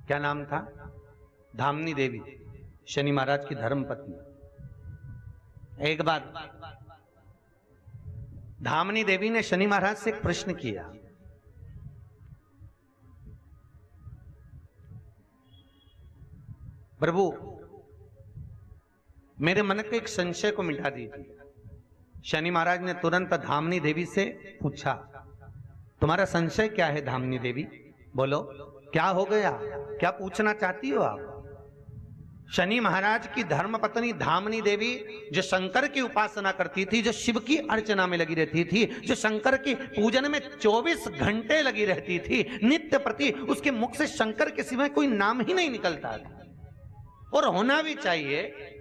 क्या नाम था? धामनी देवी, शनि महाराज की धर्म पत्नी। एक बार धामनी देवी ने शनि महाराज से एक प्रश्न किया, प्रभु मेरे मन के एक संशय को मिटा दीजिए। शनि महाराज ने तुरंत धामनी देवी से पूछा, तुम्हारा संशय क्या है धामनी देवी? बोलो क्या हो गया, क्या पूछना चाहती हो आप? शनि महाराज की धर्म पत्नी धामनी देवी जो शंकर की उपासना करती थी, जो शिव की अर्चना में लगी रहती थी, जो शंकर की पूजन में 24 घंटे लगी रहती थी, नित्य प्रति उसके मुख से शंकर के सिवाय कोई नाम ही नहीं निकलता था, और होना भी चाहिए।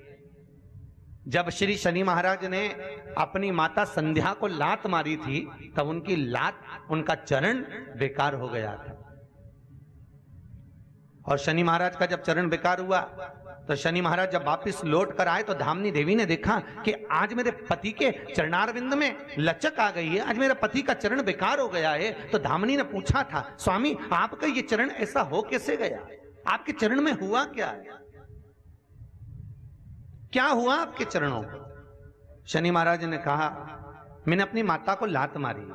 जब श्री शनि महाराज ने अपनी माता संध्या को लात मारी थी, तब उनकी लात, उनका चरण बेकार हो गया था। और शनि महाराज का जब चरण बेकार हुआ तो शनि महाराज जब वापिस लौट कर आए तो धामनी देवी ने देखा कि आज मेरे पति के चरणारविंद में लचक आ गई है, आज मेरे पति का चरण बेकार हो गया है। तो धामनी ने पूछा था, स्वामी आपका ये चरण ऐसा हो कैसे गया? आपके चरण में हुआ क्या है? क्या हुआ आपके चरणों को? शनि महाराज ने कहा, मैंने अपनी माता को लात मारी।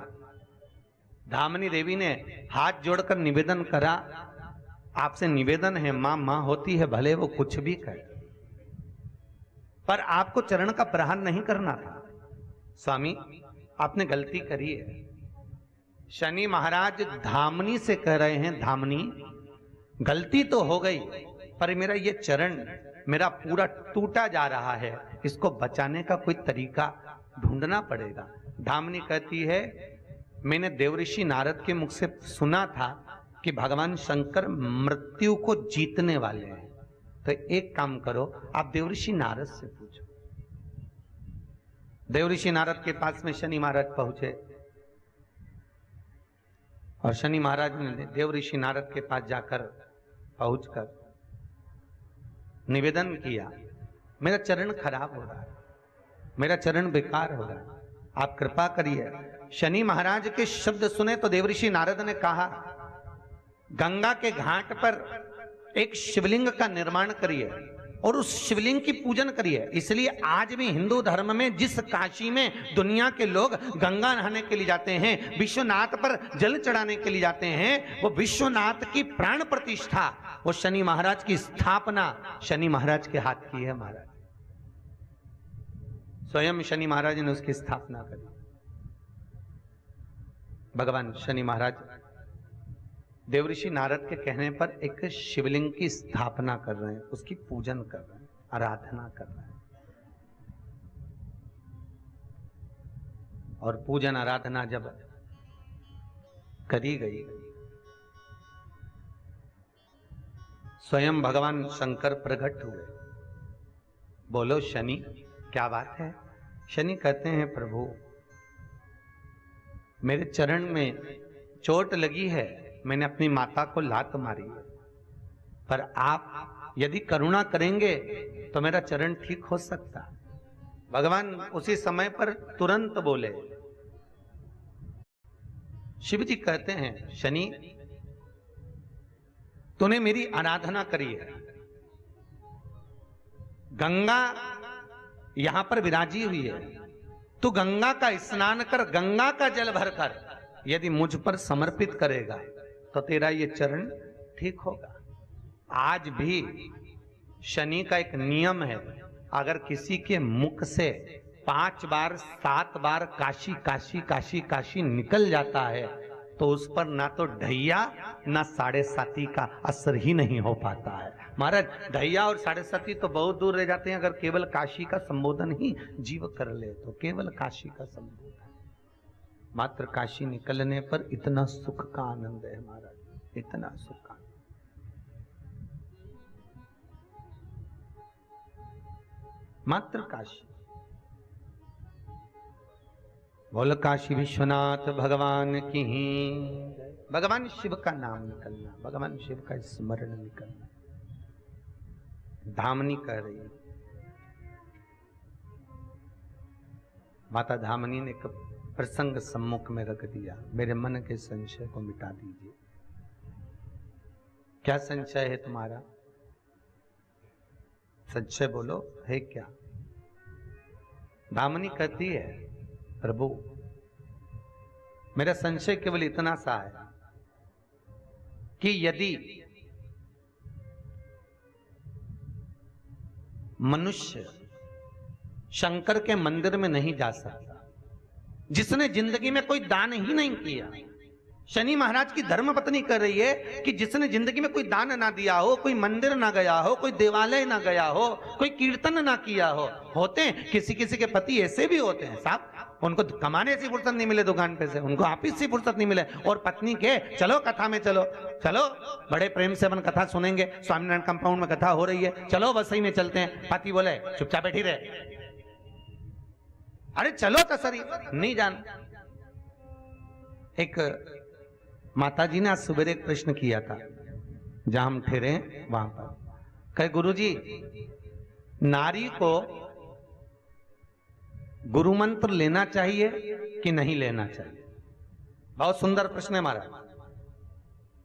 धामनी देवी ने हाथ जोड़कर निवेदन करा, आपसे निवेदन है, मां मां होती है, भले वो कुछ भी करे, पर आपको चरण का प्रहार नहीं करना था। स्वामी आपने गलती करी है। शनि महाराज धामनी से कह रहे हैं, धामनी गलती तो हो गई, पर मेरा ये चरण मेरा पूरा टूटा जा रहा है, इसको बचाने का कोई तरीका ढूंढना पड़ेगा। धामनी कहती है, मैंने देवऋषि नारद के मुख से सुना था कि भगवान शंकर मृत्यु को जीतने वाले हैं, तो एक काम करो, आप देवऋषि नारद से पूछो। देवऋषि नारद के पास में शनि महाराज पहुंचे और शनि महाराज ने देवऋषि नारद के पास जाकर पहुंचकर निवेदन किया, मेरा चरण खराब हो रहा है, मेरा चरण बेकार हो रहा है, आप कृपा करिए। शनि महाराज के शब्द सुने तो देवऋषि नारद ने कहा, गंगा के घाट पर एक शिवलिंग का निर्माण करिए और उस शिवलिंग की पूजन करिए। इसलिए आज भी हिंदू धर्म में जिस काशी में दुनिया के लोग गंगा नहाने के लिए जाते हैं, विश्वनाथ पर जल चढ़ाने के लिए जाते हैं, वो विश्वनाथ की प्राण प्रतिष्ठा, वो शनि महाराज की स्थापना शनि महाराज के हाथ की है। महाराज स्वयं शनि महाराज ने उसकी स्थापना करी। भगवान शनि महाराज देवऋषि नारद के कहने पर एक शिवलिंग की स्थापना कर रहे हैं, उसकी पूजन कर रहे हैं, आराधना कर रहे हैं। और पूजन आराधना जब करी गई, स्वयं भगवान शंकर प्रकट हुए। बोलो शनि क्या बात है? शनि कहते हैं, प्रभु मेरे चरण में चोट लगी है, मैंने अपनी माता को लात मारी, पर आप यदि करुणा करेंगे तो मेरा चरण ठीक हो सकता। भगवान उसी समय पर तुरंत बोले। शिव जी कहते हैं, शनि तूने मेरी आराधना करी है, गंगा यहां पर विराजी हुई है, तू गंगा का स्नान कर, गंगा का जल भरकर यदि मुझ पर समर्पित करेगा तो तेरा ये चरण ठीक होगा। आज भी शनि का एक नियम है, अगर किसी के मुख से 5 बार 7 बार काशी काशी काशी काशी निकल जाता है तो उस पर ना तो ढैया ना 7.5 का असर ही नहीं हो पाता है। महाराज ढैया और 7.5 तो बहुत दूर रह जाते हैं, अगर केवल काशी का संबोधन ही जीव कर ले तो केवल काशी का संबोधन, मात्र काशी निकलने पर इतना सुख का आनंद है महाराज, इतना सुख का। मात्र काशी। बोल काशी विश्वनाथ भगवान की। भगवान शिव का नाम निकलना, भगवान शिव का स्मरण निकलना। धामनी कह रही है, माता धामनी ने प्रसंग सम्मुख में रख दिया, मेरे मन के संशय को मिटा दीजिए। क्या संशय है तुम्हारा? संशय बोलो, है क्या? दामिनी कहती है, प्रभु मेरा संशय केवल इतना सा है कि यदि मनुष्य शंकर के मंदिर में नहीं जा सकता, जिसने जिंदगी में कोई दान ही नहीं किया, शनि महाराज की धर्म पत्नी कर रही है कि जिसने जिंदगी में कोई दान ना दिया हो, कोई मंदिर ना गया हो, कोई देवालय ना गया हो, कोई कीर्तन ना किया हो, होते हैं किसी किसी के पति ऐसे भी होते हैं साहब, उनको कमाने से फुर्सत नहीं मिले दुकान पे से, उनको ऑफिस से फुर्सत नहीं मिले, और पत्नी के चलो कथा में चलो, चलो बड़े प्रेम से अपन कथा सुनेंगे, स्वामीनारायण कंपाउंड में कथा हो रही है, चलो वसई में चलते हैं, पति बोले चुपचाप बैठी रहे, अरे चलो तो सरी नहीं जान। एक माताजी ने आज सुबह एक प्रश्न किया था, जहां हम ठहरे वहां पर, कहे गुरुजी नारी को गुरु मंत्र लेना चाहिए कि नहीं लेना चाहिए? बहुत सुंदर प्रश्न है हमारा।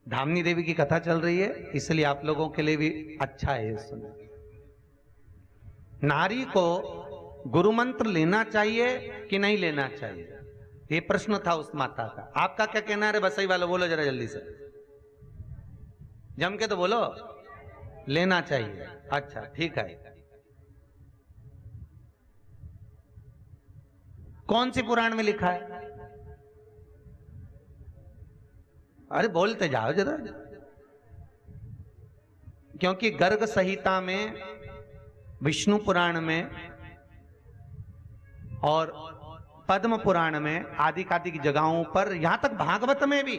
धामनी देवी की कथा चल रही है, इसलिए आप लोगों के लिए भी अच्छा है सुनना। नारी को गुरु मंत्र लेना चाहिए कि नहीं लेना चाहिए, ये प्रश्न था उस माता का। आपका क्या कहना है बसई वालों? बोलो जरा जल्दी से, जम के तो बोलो। लेना चाहिए, अच्छा ठीक है। कौन सी पुराण में लिखा है? अरे बोलते जाओ जरा, क्योंकि गर्ग संहिता में, विष्णु पुराण में और पद्म पुराण में, आदि कादिक जगहों पर, यहां तक भागवत में भी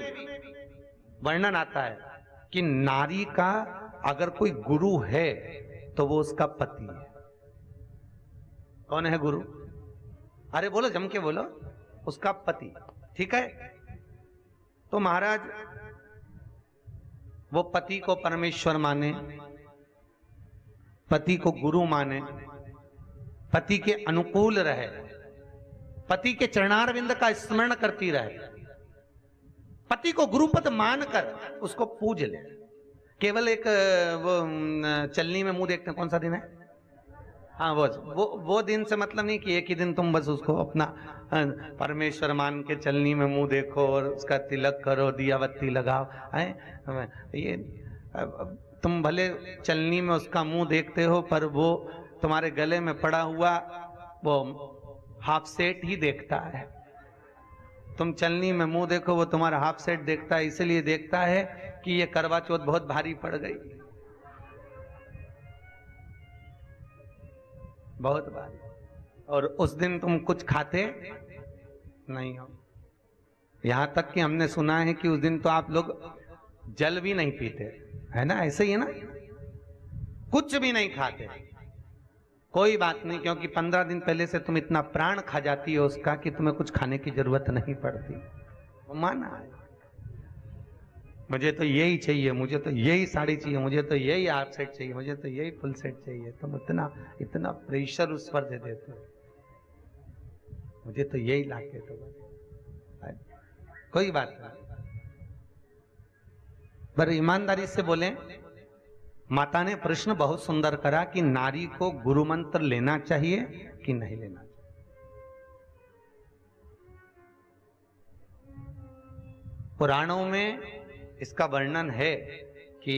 वर्णन आता है कि नारी का अगर कोई गुरु है तो वो उसका पति है। कौन है गुरु? अरे बोलो जम के बोलो, उसका पति, ठीक है। तो महाराज वो पति को परमेश्वर माने, पति को गुरु माने, पति के अनुकूल रहे, पति के चरणारविंद का स्मरण करती रहे, पति को गुरुपद मानकर उसको पूज ले। केवल एक वो चलनी में मुंह देखते हैं, कौन सा दिन है? हाँ वो दिन से मतलब नहीं कि एक ही दिन तुम बस उसको अपना परमेश्वर मान के चलनी में मुंह देखो और उसका तिलक करो, दिया बत्ती लगाओ, है ये तुम भले चलनी में उसका मुंह देखते हो, पर वो तुम्हारे गले में पड़ा हुआ वो हाफ सेट ही देखता है। तुम चलनी में मुंह देखो, वो तुम्हारा हाफ सेट देखता है, इसलिए देखता है कि ये करवा चौथ बहुत भारी पड़ गई, बहुत भारी, और उस दिन तुम कुछ खाते नहीं हो। यहां तक कि हमने सुना है कि उस दिन तो आप लोग जल भी नहीं पीते, है ना? ऐसे ही है ना, कुछ भी नहीं खाते। कोई बात नहीं, क्योंकि 15 दिन पहले से तुम इतना प्राण खा जाती हो उसका कि तुम्हें कुछ खाने की जरूरत नहीं पड़ती। वो माना है, मुझे तो यही चाहिए, मुझे तो यही साड़ी चाहिए, मुझे तो यही हाफ सेट चाहिए, मुझे तो यही फुल सेट चाहिए। तुम इतना प्रेशर उस पर दे देते हो, मुझे तो यही लाके तो। कोई बात नहीं, पर ईमानदारी से बोले, माता ने प्रश्न बहुत सुंदर करा कि नारी को गुरु मंत्र लेना चाहिए कि नहीं लेना चाहिए। पुराणों में इसका वर्णन है कि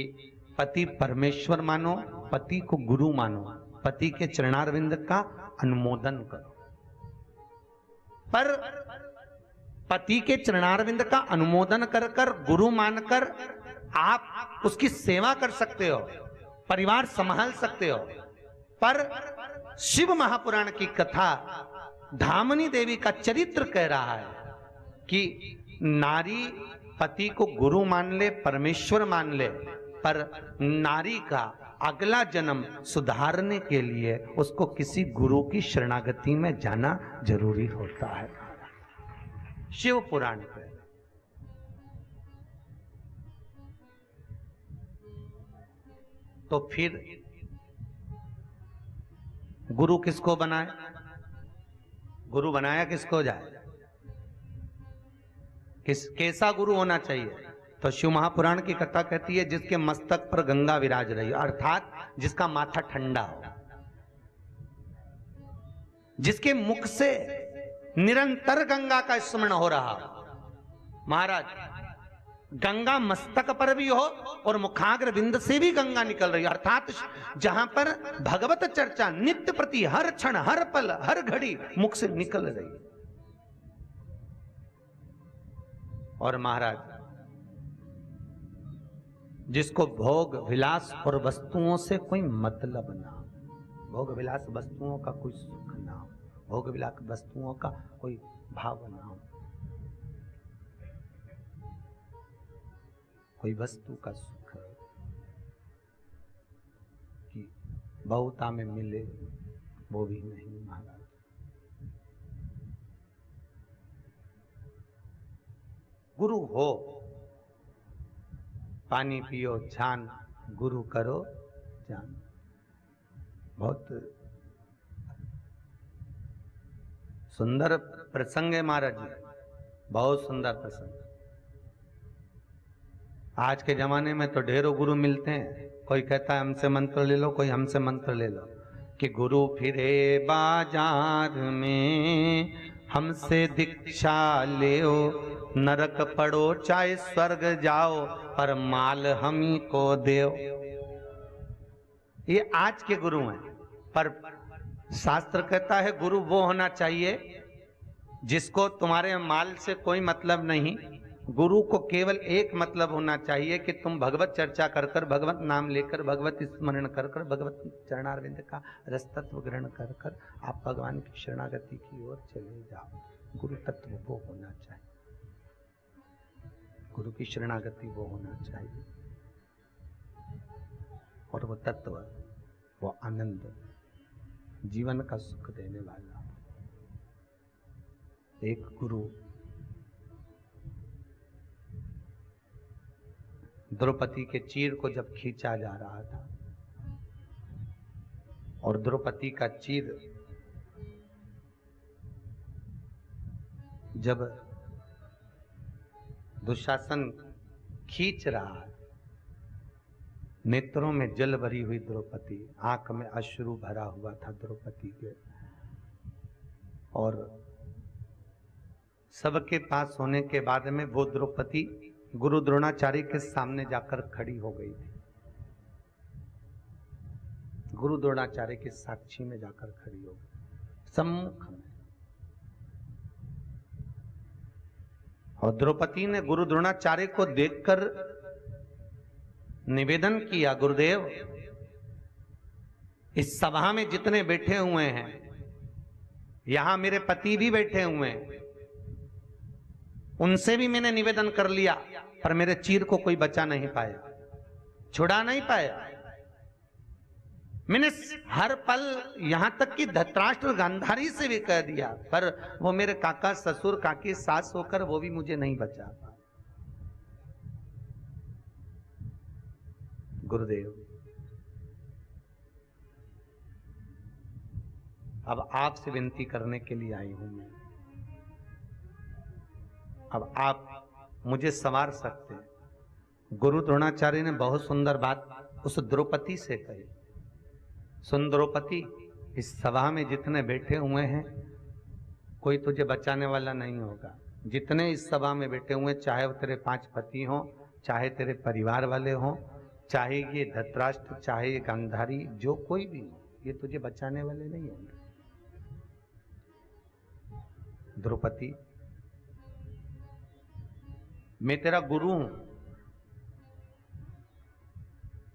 पति परमेश्वर मानो, पति को गुरु मानो, पति के चरणारविंद का अनुमोदन करो। पर पति के चरणारविंद का अनुमोदन कर कर, गुरु मानकर आप उसकी सेवा कर सकते हो, परिवार संभाल सकते हो। पर शिव महापुराण की कथा धामनी देवी का चरित्र कह रहा है कि नारी पति को गुरु मान ले, परमेश्वर मान ले, पर नारी का अगला जन्म सुधारने के लिए उसको किसी गुरु की शरणागति में जाना जरूरी होता है। शिव पुराण पे तो फिर गुरु किसको बनाए? गुरु बनाया किसको जाए? कैसा गुरु होना चाहिए? तो शिव महापुराण की कथा कहती है जिसके मस्तक पर गंगा विराज रही, अर्थात जिसका माथा ठंडा हो, जिसके मुख से निरंतर गंगा का स्मरण हो रहा हो। महाराज, गंगा मस्तक पर भी हो और मुखाग्र बिंद से भी गंगा निकल रही है, अर्थात जहां पर भगवत चर्चा नित्य प्रति हर क्षण हर पल हर घड़ी मुख से निकल रही है। और महाराज, जिसको भोग विलास और वस्तुओं से कोई मतलब ना हो, भोग विलास वस्तुओं का कोई सुख ना हो, भोग विलास वस्तुओं का कोई भाव ना हो, कोई वस्तु का सुख है कि बहुता में मिले, वो भी नहीं महाराज। गुरु हो, पानी पियो छान, गुरु करो जान। बहुत सुंदर प्रसंग है महाराज जी, बहुत सुंदर प्रसंग। आज के जमाने में तो ढेरों गुरु मिलते हैं, कोई कहता है हमसे मंत्र ले लो, कोई हमसे मंत्र ले लो, कि गुरु फिरे बाजार में हमसे दीक्षा ले, नरक पड़ो चाहे स्वर्ग जाओ पर माल हम ही को दे। ये आज के गुरु हैं, पर शास्त्र कहता है गुरु वो होना चाहिए जिसको तुम्हारे माल से कोई मतलब नहीं। गुरु को केवल एक मतलब होना चाहिए कि तुम भगवत चर्चा कर कर, भगवत नाम लेकर, भगवत स्मरण कर कर, भगवत चरणारविंद का रसतत्व ग्रहण कर कर आप भगवान की शरणागति की ओर चले जाओ। गुरु तत्व वो होना चाहिए, गुरु की शरणागति वो होना चाहिए, और वो तत्व, वो आनंद, जीवन का सुख देने वाला एक गुरु। द्रौपदी के चीर को जब खींचा जा रहा था और द्रौपदी का चीर जब दुशासन खींच रहा, नेत्रों में जल भरी हुई द्रौपदी, आंख में अश्रु भरा हुआ था द्रौपदी के, और सबके पास होने के बाद में वो द्रौपदी गुरु द्रोणाचार्य के सामने जाकर खड़ी हो गई थी, गुरु द्रोणाचार्य के साक्षी में जाकर खड़ी हो गई सम्मुख में। और द्रौपदी ने गुरु द्रोणाचार्य को देखकर निवेदन किया, गुरुदेव इस सभा में जितने बैठे हुए हैं, यहां मेरे पति भी बैठे हुए हैं, उनसे भी मैंने निवेदन कर लिया, पर मेरे चीर को कोई बचा नहीं पाया, छुड़ा नहीं पाया। मैंने हर पल यहां तक कि धृतराष्ट्र गांधारी से भी कह दिया, पर वो मेरे काका ससुर काकी सास होकर वो भी मुझे नहीं बचा पाया। गुरुदेव, अब आपसे विनती करने के लिए आई हूं मैं, अब आप मुझे संवार सकते हैं। गुरु द्रोणाचार्य ने बहुत सुंदर बात उस द्रौपदी से कही, सुन द्रौपदी, इस सभा में जितने बैठे हुए हैं कोई तुझे बचाने वाला नहीं होगा। जितने इस सभा में बैठे हुए, चाहे वो तेरे 5 पति हों, चाहे तेरे परिवार वाले हों, चाहे ये धृतराष्ट्र, चाहे ये गांधारी, जो कोई भी हो, ये तुझे बचाने वाले नहीं होंगे। द्रौपदी, मैं तेरा गुरु हूं,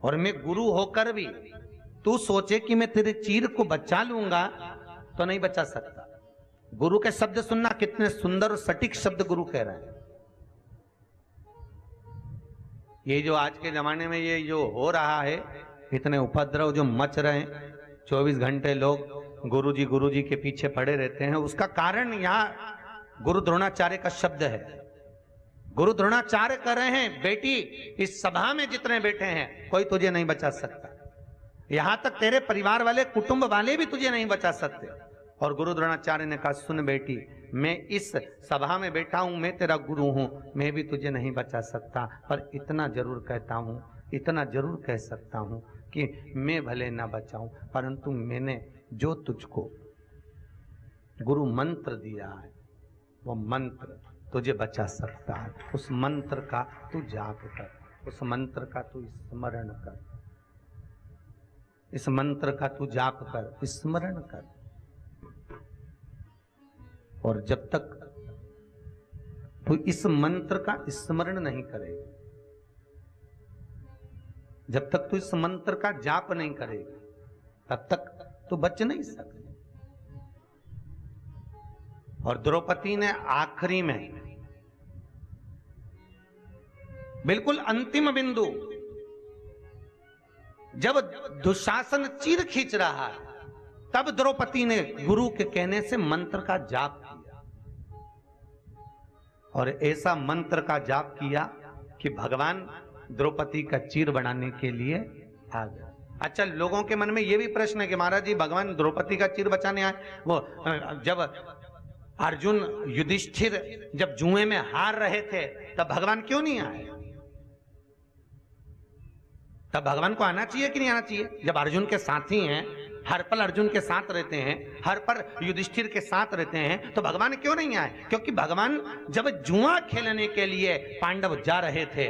और मैं गुरु होकर भी तू सोचे कि मैं तेरे चीर को बचा लूंगा, तो नहीं बचा सकता। गुरु के शब्द सुनना, कितने सुंदर और सटीक शब्द गुरु कह रहे हैं। ये जो आज के जमाने में ये जो हो रहा है, इतने उपद्रव जो मच रहे हैं, 24 घंटे लोग गुरुजी के पीछे पड़े रहते हैं, उसका कारण यहाँ गुरु द्रोणाचार्य का शब्द है। गुरु द्रोणाचार्य कह रहे हैं, बेटी इस सभा में जितने बैठे हैं कोई तुझे नहीं बचा सकता, यहां तक तेरे परिवार वाले, कुटुंब वाले भी तुझे नहीं बचा सकते। और गुरु द्रोणाचार्य ने कहा, सुन बेटी, मैं इस सभा में बैठा हूं, मैं तेरा गुरु हूं, मैं भी तुझे नहीं बचा सकता, पर इतना जरूर कहता हूं, इतना जरूर कह सकता हूं कि मैं भले ना बचाऊं, परंतु मैंने जो तुझको गुरु मंत्र दिया है, वो मंत्र तुझे बचा सकता है। उस मंत्र का तू जाप कर, उस मंत्र का तू स्मरण कर, इस मंत्र का तू जाप कर, स्मरण कर। और जब तक तू इस मंत्र का स्मरण नहीं करेगा, जब तक तू इस मंत्र का जाप नहीं करेगा, तब तक तू बच नहीं सकता। और द्रौपदी ने आखिरी में, बिल्कुल अंतिम बिंदु, जब दुशासन चीर खींच रहा है, तब द्रौपदी ने गुरु के कहने से मंत्र का जाप किया, और ऐसा मंत्र का जाप किया कि भगवान द्रौपदी का चीर बनाने के लिए आ गए। अच्छा, लोगों के मन में यह भी प्रश्न है कि महाराज जी, भगवान द्रौपदी का चीर बचाने आए, वो जब अर्जुन युधिष्ठिर जब जुए में हार रहे थे, तब भगवान क्यों नहीं आए? तब भगवान को आना चाहिए कि नहीं आना चाहिए? जब अर्जुन के साथी हैं, हर पल अर्जुन के साथ रहते हैं, हर पल युधिष्ठिर के साथ रहते हैं, तो भगवान क्यों नहीं आए? क्योंकि भगवान जब जुआ खेलने के लिए पांडव जा रहे थे,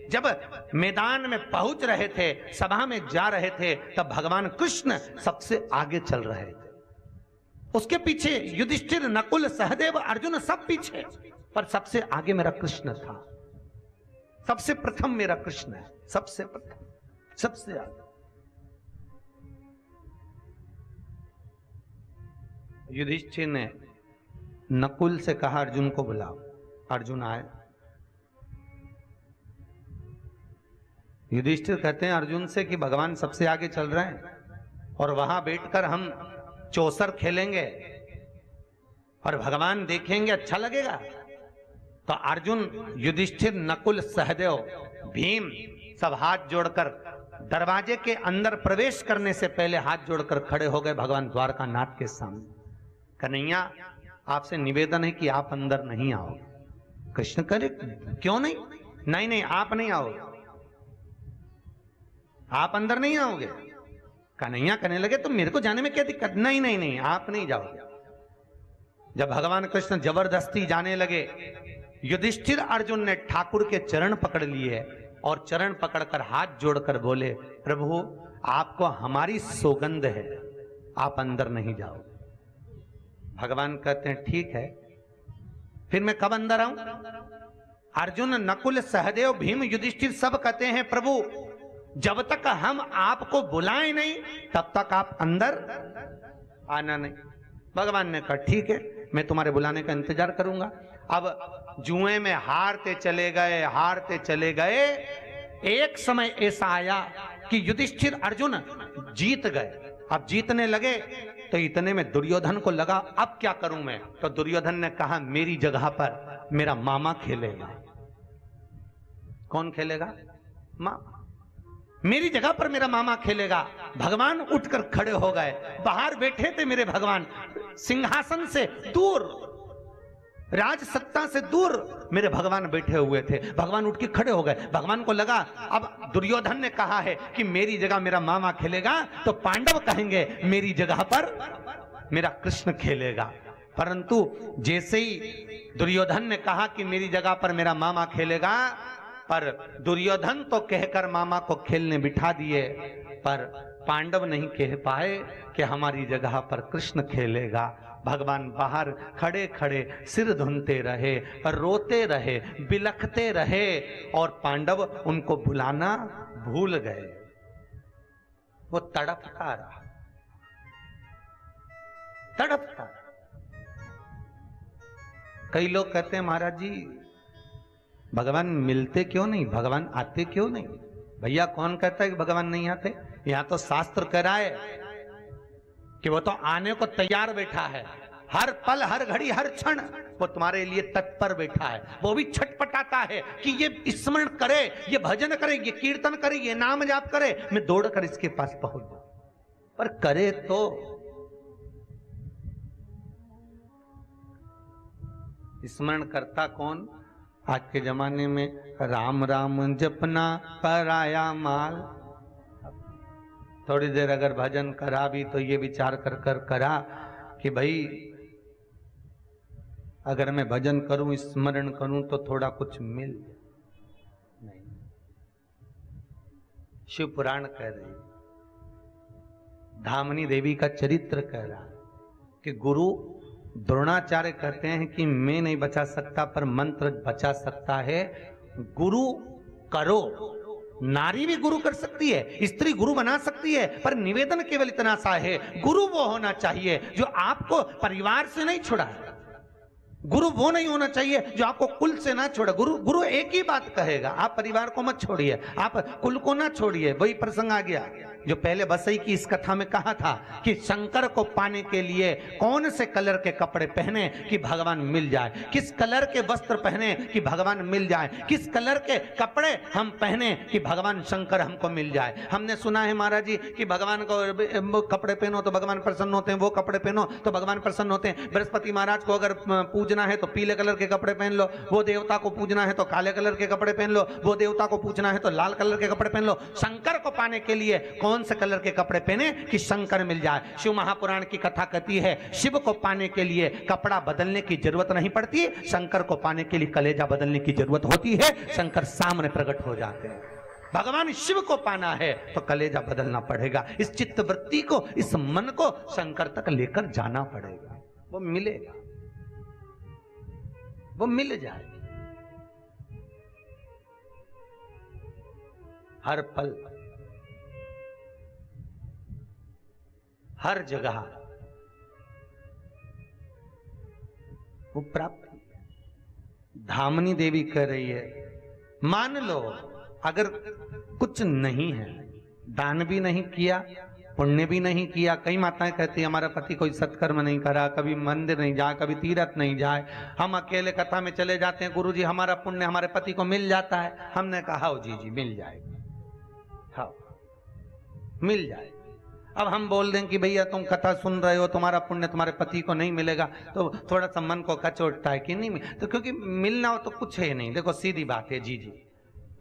जब मैदान में पहुंच रहे थे, सभा में जा रहे थे, तब भगवान कृष्ण सबसे आगे चल रहे थे। उसके पीछे युधिष्ठिर, नकुल, सहदेव, अर्जुन सब पीछे, पर सबसे आगे मेरा कृष्ण था। सबसे प्रथम मेरा कृष्ण है, सबसे प्रथम, सबसे आगे। युधिष्ठिर ने नकुल से कहा, अर्जुन को बुलाओ। अर्जुन आए। युधिष्ठिर कहते हैं अर्जुन से कि भगवान सबसे आगे चल रहे हैं और वहां बैठकर हम चौसर खेलेंगे और भगवान देखेंगे, अच्छा लगेगा? तो अर्जुन, युधिष्ठिर, नकुल, सहदेव, भीम सब हाथ जोड़कर दरवाजे के अंदर प्रवेश करने से पहले हाथ जोड़कर खड़े हो गए भगवान द्वारकानाथ के सामने। कन्हैया, आपसे निवेदन है कि आप अंदर नहीं आओगे। कृष्ण करे, क्यों नहीं? नहीं नहीं, आप नहीं आओगे, आप अंदर नहीं आओगे। कन्हैया कहने लगे, तो मेरे को जाने में क्या दिक्कत? नहीं नहीं नहीं, आप नहीं जाओगे। जब भगवान कृष्ण जबरदस्ती जाने लगे, युधिष्ठिर अर्जुन ने ठाकुर के चरण पकड़ लिए और चरण पकड़कर हाथ जोड़कर बोले, प्रभु आपको हमारी सौगंध है, आप अंदर नहीं जाओ। भगवान कहते हैं ठीक है, फिर मैं कब अंदर आऊं? अर्जुन, नकुल, सहदेव, भीम, युधिष्ठिर सब कहते हैं, प्रभु जब तक हम आपको बुलाएं नहीं तब तक आप अंदर आना नहीं। भगवान ने कहा ठीक है, मैं तुम्हारे बुलाने का इंतजार करूंगा। अब जुए में हारते चले गए, हारते चले गए। एक समय ऐसा आया कि युधिष्ठिर अर्जुन जीत गए। अब जीतने लगे तो इतने में दुर्योधन को लगा, अब क्या करूं मैं? तो दुर्योधन ने कहा, मेरी जगह पर मेरा मामा खेलेगा। कौन खेलेगा? मामा। मेरी जगह पर मेरा मामा खेलेगा। भगवान उठकर खड़े हो गए। बाहर बैठे थे मेरे भगवान, सिंहासन से दूर, राज सत्ता से दूर मेरे भगवान बैठे हुए थे। भगवान उठ के खड़े हो गए। भगवान को लगा अब दुर्योधन ने कहा है कि मेरी जगह मेरा मामा खेलेगा, तो पांडव कहेंगे मेरी जगह पर मेरा कृष्ण खेलेगा। परंतु जैसे ही दुर्योधन ने कहा कि मेरी जगह पर मेरा मामा खेलेगा, पर दुर्योधन तो कहकर मामा को खेलने बिठा दिए, पर पांडव नहीं कह पाए कि हमारी जगह पर कृष्ण खेलेगा। भगवान बाहर खड़े खड़े सिर धुनते रहे, रोते रहे, बिलखते रहे और पांडव उनको बुलाना भूल गए। वो तड़पता रहा, तड़पता रहा। कई लोग कहते हैं महाराज जी भगवान मिलते क्यों नहीं, भगवान आते क्यों नहीं? भैया कौन कहता है कि भगवान नहीं आते? यहां तो शास्त्र कह रहा है कि वो तो आने को तैयार बैठा है। हर पल, हर घड़ी, हर क्षण वो तुम्हारे लिए तत्पर बैठा है। वो भी छटपटाता है कि ये स्मरण करे, ये भजन करे, ये कीर्तन करे, ये नाम जाप करे, मैं दौड़कर इसके पास पहुंच जाऊं। पर करे तो स्मरण करता कौन? आज के जमाने में राम राम जपना पराया माल। थोड़ी देर अगर भजन करा भी तो ये विचार कर कर करा कि भाई अगर मैं भजन करूं, स्मरण करूं तो थोड़ा कुछ मिल नहीं। शिव पुराण कह रही, धामनी देवी का चरित्र कह रहा कि गुरु द्रोणाचार्य कहते हैं कि मैं नहीं बचा सकता पर मंत्र बचा सकता है। गुरु करो, नारी भी गुरु कर सकती है, स्त्री गुरु बना सकती है, पर निवेदन केवल इतना सा है, गुरु वो होना चाहिए जो आपको परिवार से नहीं छुड़ा है। गुरु वो नहीं होना चाहिए जो आपको कुल से ना छोड़े। गुरु एक ही बात कहेगा, आप परिवार को मत छोड़िए, आप कुल को ना छोड़िए। वही प्रसंग आ गया जो पहले बसई की इस कथा में कहा था कि शंकर को पाने के लिए कौन से कलर के कपड़े पहने कि भगवान मिल जाए, किस कलर के वस्त्र पहने कि भगवान मिल जाए, किस कलर के कपड़े हम पहने कि भगवान शंकर हमको मिल जाए। हमने सुना है महाराज जी कि भगवान को कपड़े पहनो तो भगवान प्रसन्न होते हैं, वो कपड़े पहनो तो भगवान प्रसन्न होते हैं। बृहस्पति महाराज को अगर पूजना है तो पीले कलर के कपड़े पहन लो, वो देवता को पूजना है तो काले कलर के कपड़े पहन लो, वो देवता को पूजना है तो लाल कलर के कपड़े पहन लो। शंकर को पाने के लिए कौन से कलर के कपड़े पहने कि शंकर मिल जाए। शिव महापुराण की कथा कहती है शिव को पाने के लिए कपड़ा बदलने की जरूरत नहीं पड़ती, शंकर को पाने के लिए कलेजा बदलने की जरूरत होती है। शंकर सामने प्रकट हो जाते हैं। भगवान शिव को पाना है तो कलेजा बदलना पड़ेगा, इस चित्त वृत्ति को, इस मन को शंकर तक लेकर जाना पड़ेगा। वो मिलेगा, वो मिल जाएगा। हर पल हर जगह वो प्राप्ति। धामनी देवी कह रही है मान लो अगर कुछ नहीं है, दान भी नहीं किया, पुण्य भी नहीं किया। कई माताएं कहती है हमारा पति कोई सत्कर्म नहीं करा, कभी मंदिर नहीं जाए, कभी तीर्थ नहीं जाए, हम अकेले कथा में चले जाते हैं, गुरुजी हमारा पुण्य हमारे पति को मिल जाता है। हमने कहा जी मिल जाएगा, हाँ मिल जाएगा। अब हम बोल दें कि भैया तुम कथा सुन रहे हो, तुम्हारा पुण्य तुम्हारे पति को नहीं मिलेगा, तो थोड़ा सा मन को कचोटता है कि नहीं, तो क्योंकि मिलना हो तो कुछ है नहीं। देखो सीधी बात है जी,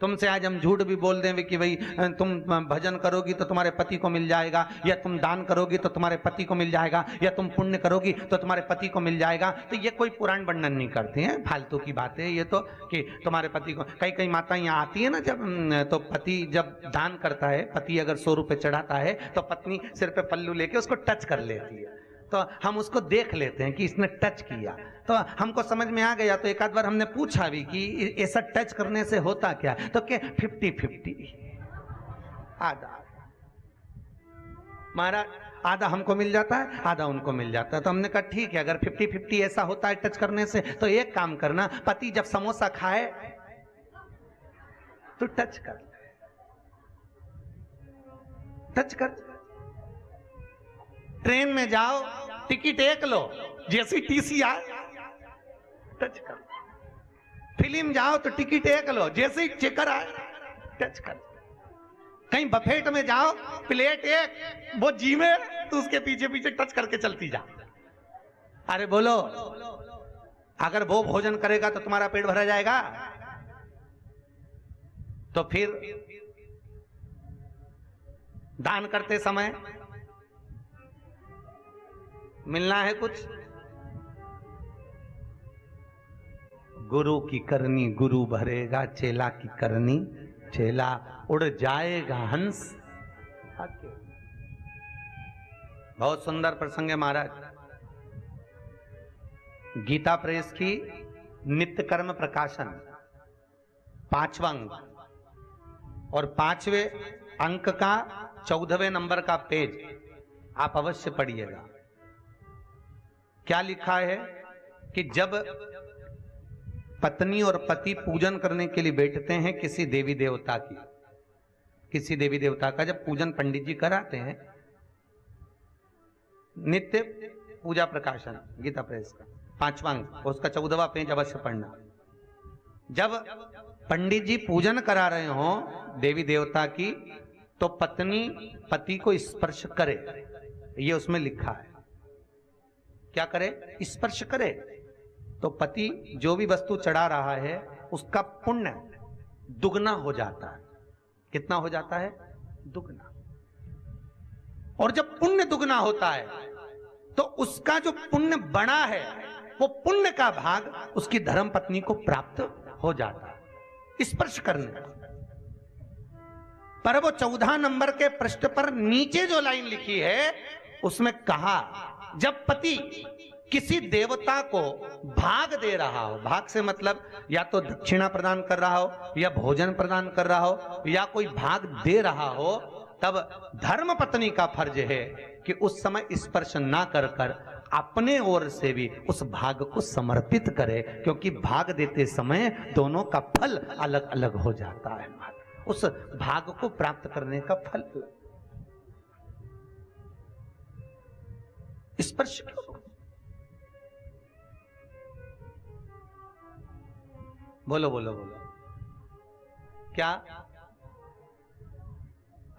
तुमसे आज हम झूठ भी बोल दें कि भाई तुम भजन करोगी तो तुम्हारे पति को मिल जाएगा, या तुम दान करोगी तो तुम्हारे पति को मिल जाएगा, या तुम पुण्य करोगी तो तुम्हारे पति को मिल जाएगा, तो ये कोई पुराण वर्णन नहीं करते हैं, फालतू की बात है ये तो कि तुम्हारे पति को। कई माताएं यहाँ आती है ना जब, तो पति जब दान करता है, पति अगर 100 रुपये चढ़ाता है तो पत्नी सिर पे पल्लू लेके उसको टच कर लेती है, तो हम उसको देख लेते हैं कि इसने टच किया, तो हमको समझ में आ गया। तो एक आध बार हमने पूछा भी कि ऐसा टच करने से होता क्या, तो क्या 50-50 आधा महाराज, आधा हमको मिल जाता है, आधा उनको मिल जाता है। तो हमने कहा ठीक है, अगर 50-50 ऐसा होता है टच करने से, तो एक काम करना, पति जब समोसा खाए तो टच कर, टच कर। ट्रेन में जाओ, टिकट एक लो, जैसी टीसी आए टच कर। फिल्म जाओ तो टिकट एक लो, जैसे ही चेकर आए टच कर। कहीं बफेट में जाओ, प्लेट एक, वो जी में तो उसके पीछे पीछे टच करके चलती जा। अरे बोलो, अगर वो भोजन करेगा तो तुम्हारा पेट भरा जाएगा? तो फिर दान करते समय मिलना है कुछ? गुरु की करनी गुरु भरेगा, चेला की करनी चेला उड़ जाएगा हंस। बहुत सुंदर प्रसंग है महाराज। गीता प्रेस की नित्य कर्म प्रकाशन 5वां अंक, और 5वें अंक का 14वें नंबर का पेज आप अवश्य पढ़िएगा। क्या लिखा है कि जब पत्नी और पति पूजन करने के लिए बैठते हैं किसी देवी देवता की, किसी देवी देवता का जब पूजन पंडित जी कराते हैं, नित्य पूजा प्रकाशन गीता प्रेस का 5वां अंक, उसका 14वां पेज अवश्य पढ़ना। जब पंडित जी पूजन करा रहे हो देवी देवता की, तो पत्नी पति को स्पर्श करे, ये उसमें लिखा है। क्या करे? स्पर्श करे। तो पति जो भी वस्तु चढ़ा रहा है उसका पुण्य दुगना हो जाता है। कितना हो जाता है? दुगना। और जब पुण्य दुगना होता है तो उसका जो पुण्य बड़ा है वो पुण्य का भाग उसकी धर्म पत्नी को प्राप्त हो जाता है स्पर्श करने का। पर वो 14 नंबर के पृष्ठ पर नीचे जो लाइन लिखी है उसमें कहा, जब पति किसी देवता को भाग दे रहा हो, भाग से मतलब या तो दक्षिणा प्रदान कर रहा हो या भोजन प्रदान कर रहा हो या कोई भाग दे रहा हो, तब धर्म पत्नी का फर्ज है कि उस समय स्पर्श ना कर कर अपने ओर से भी उस भाग को समर्पित करे, क्योंकि भाग देते समय दोनों का फल अलग अलग हो जाता है। उस भाग को प्राप्त करने का फल स्पर्श। बोलो बोलो बोलो क्या?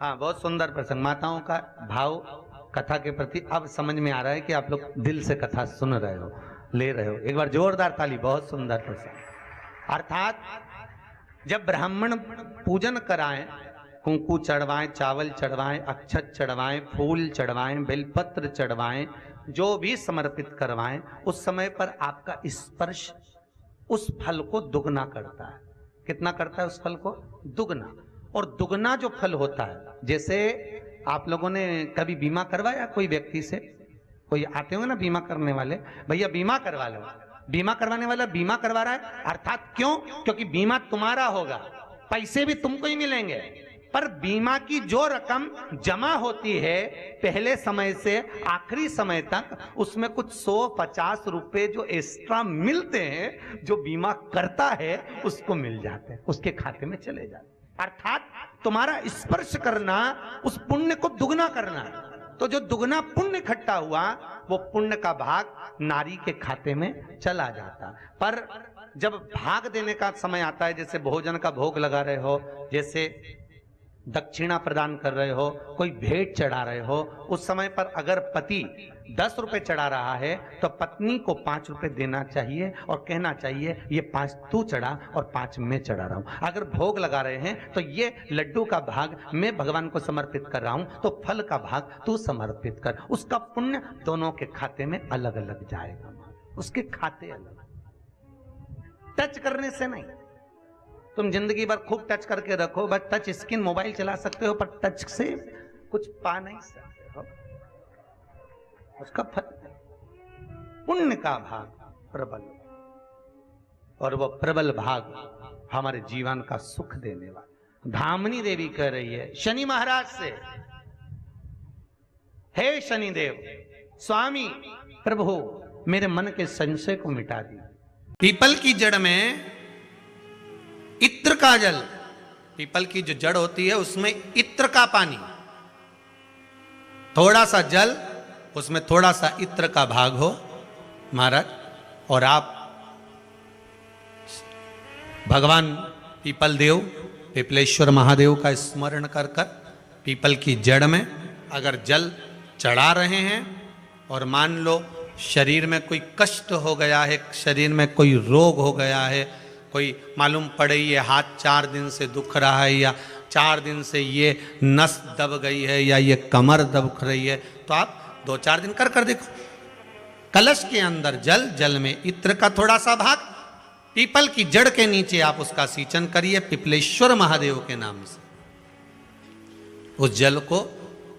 हाँ, बहुत सुंदर प्रसंग। माताओं का भाव कथा के प्रति अब समझ में आ रहा है कि आप लोग दिल से कथा सुन रहे हो, ले रहे हो। एक बार जोरदार ताली। बहुत सुंदर प्रसंग। अर्थात जब ब्राह्मण पूजन कराएं, कुंकू चढ़वाएं, चावल चढ़वाएं, अक्षत चढ़वाएं, फूल चढ़वाएं, बेलपत्र चढ़वाएं, जो भी समर्पित करवाएं, उस समय पर आपका स्पर्श उस फल को दुगना करता है। कितना करता है? उस फल को दुगना। और दुगना जो फल होता है, जैसे आप लोगों ने कभी बीमा करवाया कोई व्यक्ति से? कोई आते होंगे ना बीमा करने वाले, भैया बीमा करवा लो। बीमा करवाने वाला बीमा करवा रहा है, अर्थात क्यों? क्योंकि बीमा तुम्हारा होगा, पैसे भी तुमको ही मिलेंगे, पर बीमा की जो रकम जमा होती है पहले समय से आखिरी समय तक, उसमें कुछ 150 रुपए जो एक्स्ट्रा मिलते हैं, जो बीमा करता है उसको मिल जाते हैं, उसके खाते में चले जाते हैं। अर्थात तुम्हारा स्पर्श करना उस पुण्य को दुगना करना। तो जो दुगना पुण्य इकट्ठा हुआ वो पुण्य का भाग नारी के खाते में चला जाता। पर जब भाग देने का समय आता है, जैसे भोजन का भोग लगा रहे हो, जैसे दक्षिणा प्रदान कर रहे हो, कोई भेंट चढ़ा रहे हो, उस समय पर अगर पति 10 रुपए चढ़ा रहा है तो पत्नी को 5 रुपए देना चाहिए और कहना चाहिए ये 5 तू चढ़ा और 5 मैं चढ़ा रहा हूं। अगर भोग लगा रहे हैं तो ये लड्डू का भाग मैं भगवान को समर्पित कर रहा हूं, तो फल का भाग तू समर्पित कर। उसका पुण्य दोनों के खाते में अलग अलग जाएगा, उसके खाते अलग। टच करने से नहीं। तुम जिंदगी भर खूब टच करके रखो, बस टच स्क्रीन मोबाइल चला सकते हो, पर टच से कुछ पा नहीं सकते हो। उसका फल पुण्य का भाग प्रबल, और वो प्रबल भाग हमारे जीवन का सुख देने वाला। धामनी देवी कह रही है शनि महाराज से, हे शनिदेव, स्वामी प्रभु मेरे मन के संशय को मिटा दी। पीपल की जड़ में इत्र का जल, पीपल की जो जड़ होती है उसमें इत्र का पानी, थोड़ा सा जल, उसमें थोड़ा सा इत्र का भाग हो महाराज, और आप भगवान पीपल देव, पिपलेश्वर महादेव का स्मरण कर कर पीपल की जड़ में अगर जल चढ़ा रहे हैं, और मान लो शरीर में कोई कष्ट हो गया है, शरीर में कोई रोग हो गया है, कोई मालूम पड़े ये हाथ 4 दिन से दुख रहा है, या 4 दिन से ये नस दब गई है, या ये कमर दब रही है, तो आप 2-4 दिन कर देखो। कलश के अंदर जल, जल में इत्र का थोड़ा सा भाग, पीपल की जड़ के नीचे आप उसका सींचन करिए पिपलेश्वर महादेव के नाम से। उस जल को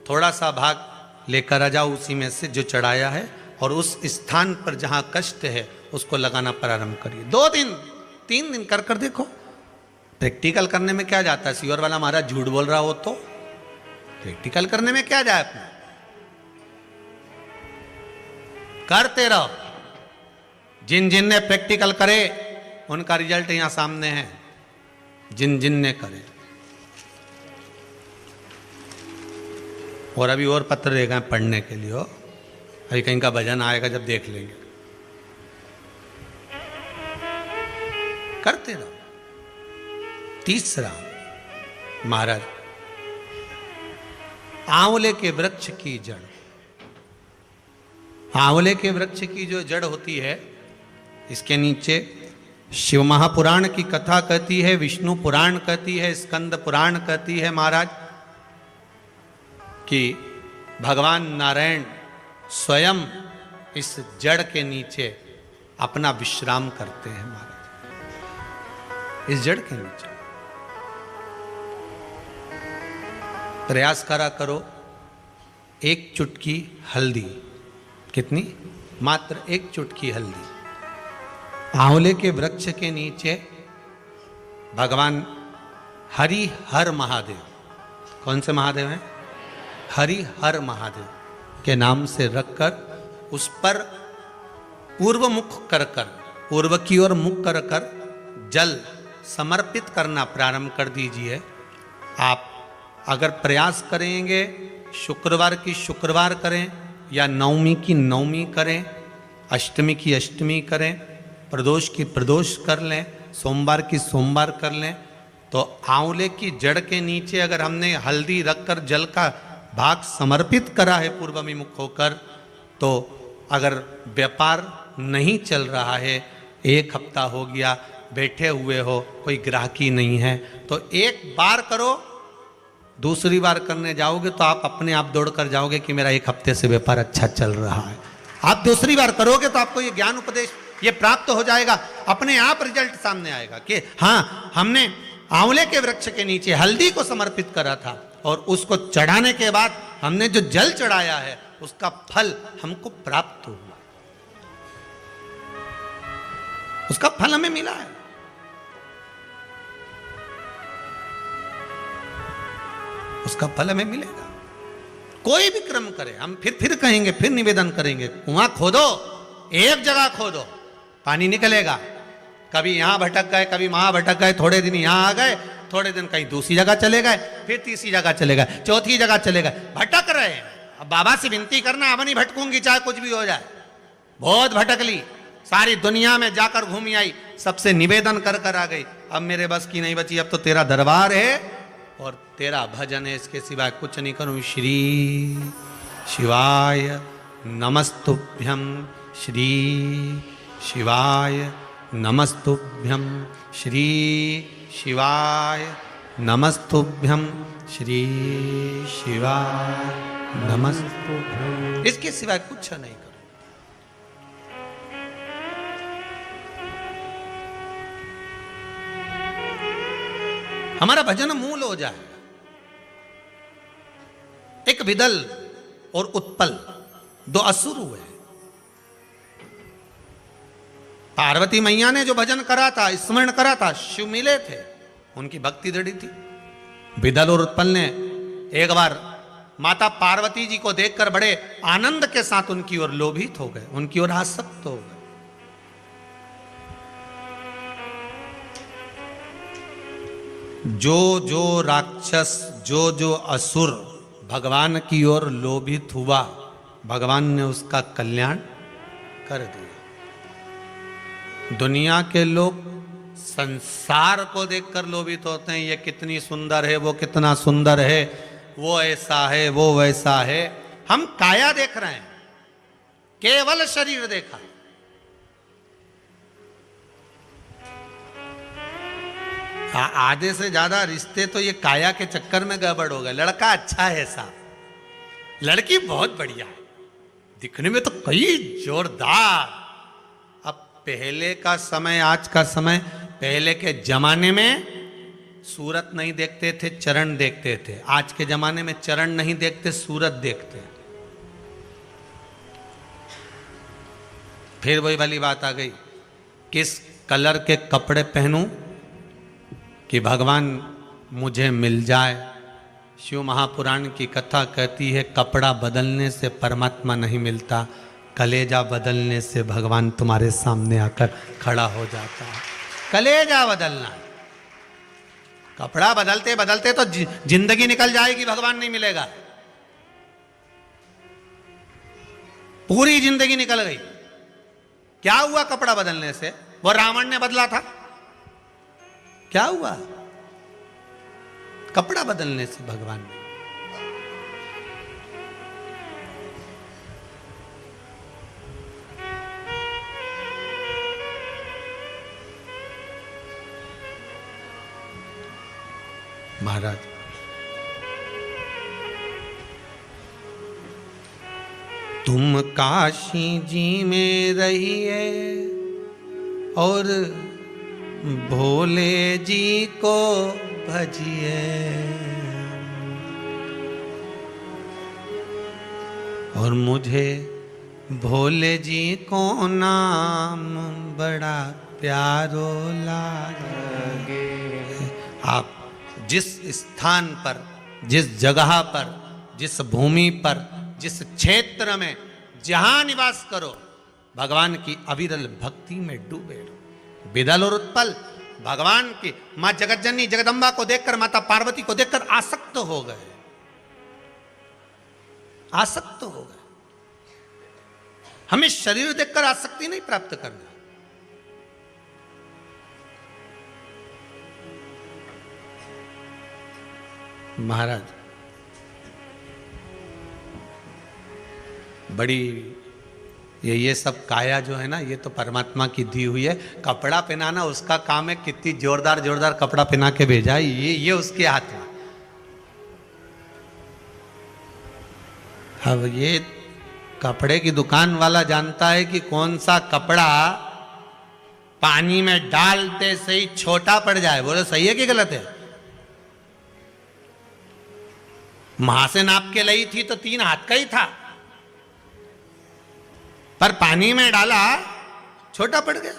थोड़ा सा भाग लेकर आ जाओ उसी में से जो चढ़ाया है, और उस स्थान पर जहां कष्ट है उसको लगाना प्रारंभ करिए। 2 दिन 3 दिन कर देखो। प्रैक्टिकल करने में क्या जाता है? सीवर वाला महाराज झूठ बोल रहा हो तो प्रैक्टिकल करने में क्या जाए, अपना करते रहो। जिन जिन ने प्रैक्टिकल करे उनका रिजल्ट यहां सामने है, जिन जिन ने करे। और अभी और पत्र रह गए पढ़ने के लिए, हो अभी कहीं का भजन आएगा जब देख लेंगे। करते रहो। तीसरा महाराज, आंवले के वृक्ष की जड़, आंवले के वृक्ष की जो जड़ होती है इसके नीचे शिव महापुराण की कथा कहती है, विष्णु पुराण कहती है, स्कंद पुराण कहती है महाराज कि भगवान नारायण स्वयं इस जड़ के नीचे अपना विश्राम करते हैं महाराज, इस जड़ के नीचे। प्रयास करा करो, एक चुटकी हल्दी, कितनी? मात्र एक चुटकी हल्दी, आंवले के वृक्ष के नीचे भगवान हरि हर महादेव, कौन से महादेव हैं? हरि हर महादेव के नाम से रखकर उस पर पूर्व मुख कर कर, पूर्व की ओर मुख कर कर जल समर्पित करना प्रारंभ कर दीजिए। आप अगर प्रयास करेंगे, शुक्रवार की शुक्रवार करें या नवमी की नवमी करें, अष्टमी की अष्टमी करें, प्रदोष की प्रदोष कर लें, सोमवार की सोमवार कर लें, तो आंवले की जड़ के नीचे अगर हमने हल्दी रखकर जल का भाग समर्पित करा है पूर्वाभिमुख होकर, तो अगर व्यापार नहीं चल रहा है, एक हफ्ता हो गया बैठे हुए हो, कोई ग्राहकी नहीं है, तो एक बार करो, दूसरी बार करने जाओगे तो आप अपने आप दौड़ कर जाओगे कि मेरा एक हफ्ते से व्यापार अच्छा चल रहा है। आप दूसरी बार करोगे तो आपको ये ज्ञान उपदेश ये प्राप्त हो जाएगा, अपने आप रिजल्ट सामने आएगा कि हाँ, हमने आंवले के वृक्ष के नीचे हल्दी को समर्पित करा था और उसको चढ़ाने के बाद हमने जो जल चढ़ाया है उसका फल हमको प्राप्त हुआ, उसका फल हमें मिला है। उसका फल हमें मिलेगा। कोई भी क्रम करे, हम फिर कहेंगे, फिर निवेदन करेंगे, कुआं खोदो, एक जगह खोदो, पानी निकलेगा। कभी यहां भटक गए, कभी वहां भटक गए, थोड़े दिन यहां आ गए, थोड़े दिन कहीं दूसरी जगह चले गए, फिर तीसरी जगह चले गए, चौथी जगह चले गए, भटक रहे हैं। अब बाबा से विनती करना, अब नहीं भटकूंगी चाहे कुछ भी हो जाए, बहुत भटक ली, सारी दुनिया में जाकर घूमी आई, सबसे निवेदन कर कर आ गई, अब मेरे बस की नहीं बची, अब तो तेरा दरबार है और तेरा भजन है, इसके सिवाय कुछ नहीं करूं। श्री शिवाय नमस्तुभ्यं, श्री शिवाय नमस्तुभ्यं, श्री शिवाय नमस्तुभ्यं, श्री शिवाय नमस्तुभ्यं, इसके सिवाय कुछ नहीं करो। हमारा भजन मूल हो जाए। एक विदल और उत्पल दो असुर हुए। पार्वती मैया ने जो भजन करा था, स्मरण करा था, शिव मिले थे, उनकी भक्ति दृढ़ थी। विदल और उत्पल ने एक बार माता पार्वती जी को देखकर बड़े आनंद के साथ उनकी ओर लोभित हो गए, उनकी ओर आसक्त हो गए। जो जो राक्षस, जो जो असुर भगवान की ओर लोभित हुआ, भगवान ने उसका कल्याण कर दिया। दुनिया के लोग संसार को देखकर लोभित होते हैं, ये कितनी सुंदर है, वो कितना सुंदर है, वो ऐसा है, वो वैसा है। हम काया देख रहे हैं, केवल शरीर देखा। आधे से ज्यादा रिश्ते तो ये काया के चक्कर में गड़बड़ हो गए। लड़का अच्छा है साहब, लड़की बहुत बढ़िया है, दिखने में तो कई जोरदार। अब पहले का समय, आज का समय, पहले के जमाने में सूरत नहीं देखते थे, चरण देखते थे। आज के जमाने में चरण नहीं देखते, सूरत देखते। फिर वही वाली बात आ गई, किस कलर के कपड़े पहनूं कि भगवान मुझे मिल जाए। शिव महापुराण की कथा कहती है, कपड़ा बदलने से परमात्मा नहीं मिलता, कलेजा बदलने से भगवान तुम्हारे सामने आकर खड़ा हो जाता है। कलेजा बदलना, कपड़ा बदलते बदलते तो जिंदगी निकल जाएगी, भगवान नहीं मिलेगा। पूरी जिंदगी निकल गई। क्या हुआ कपड़ा बदलने से? वो रावण ने बदला था, क्या हुआ? कपड़ा बदलने से भगवान ने। महाराज, तुम काशी जी में रहिए और भोले जी को भजिए, और मुझे भोले जी को नाम बड़ा प्यारो लागे। आप जिस स्थान पर, जिस जगह पर, जिस भूमि पर, जिस क्षेत्र में जहां निवास करो, भगवान की अविरल भक्ति में डूबे रहो। बिदल और उत्पल भगवान की मां जगतजननी जगदम्बा को देखकर, माता पार्वती को देखकर आसक्त हो गए, आसक्त हो गए। हमें शरीर देखकर आसक्ति नहीं प्राप्त करना। महाराज, बड़ी ये सब काया जो है ना, ये तो परमात्मा की दी हुई है। कपड़ा पहनाना उसका काम है, कितनी जोरदार जोरदार कपड़ा पहना के भेजा है, ये उसके हाथ में। अब ये कपड़े की दुकान वाला जानता है कि कौन सा कपड़ा पानी में डालते से ही छोटा पड़ जाए। बोले सही है कि गलत है? मां से नाप के लाई थी तो 3 हाथ का ही था, पर पानी में डाला छोटा पड़ गया।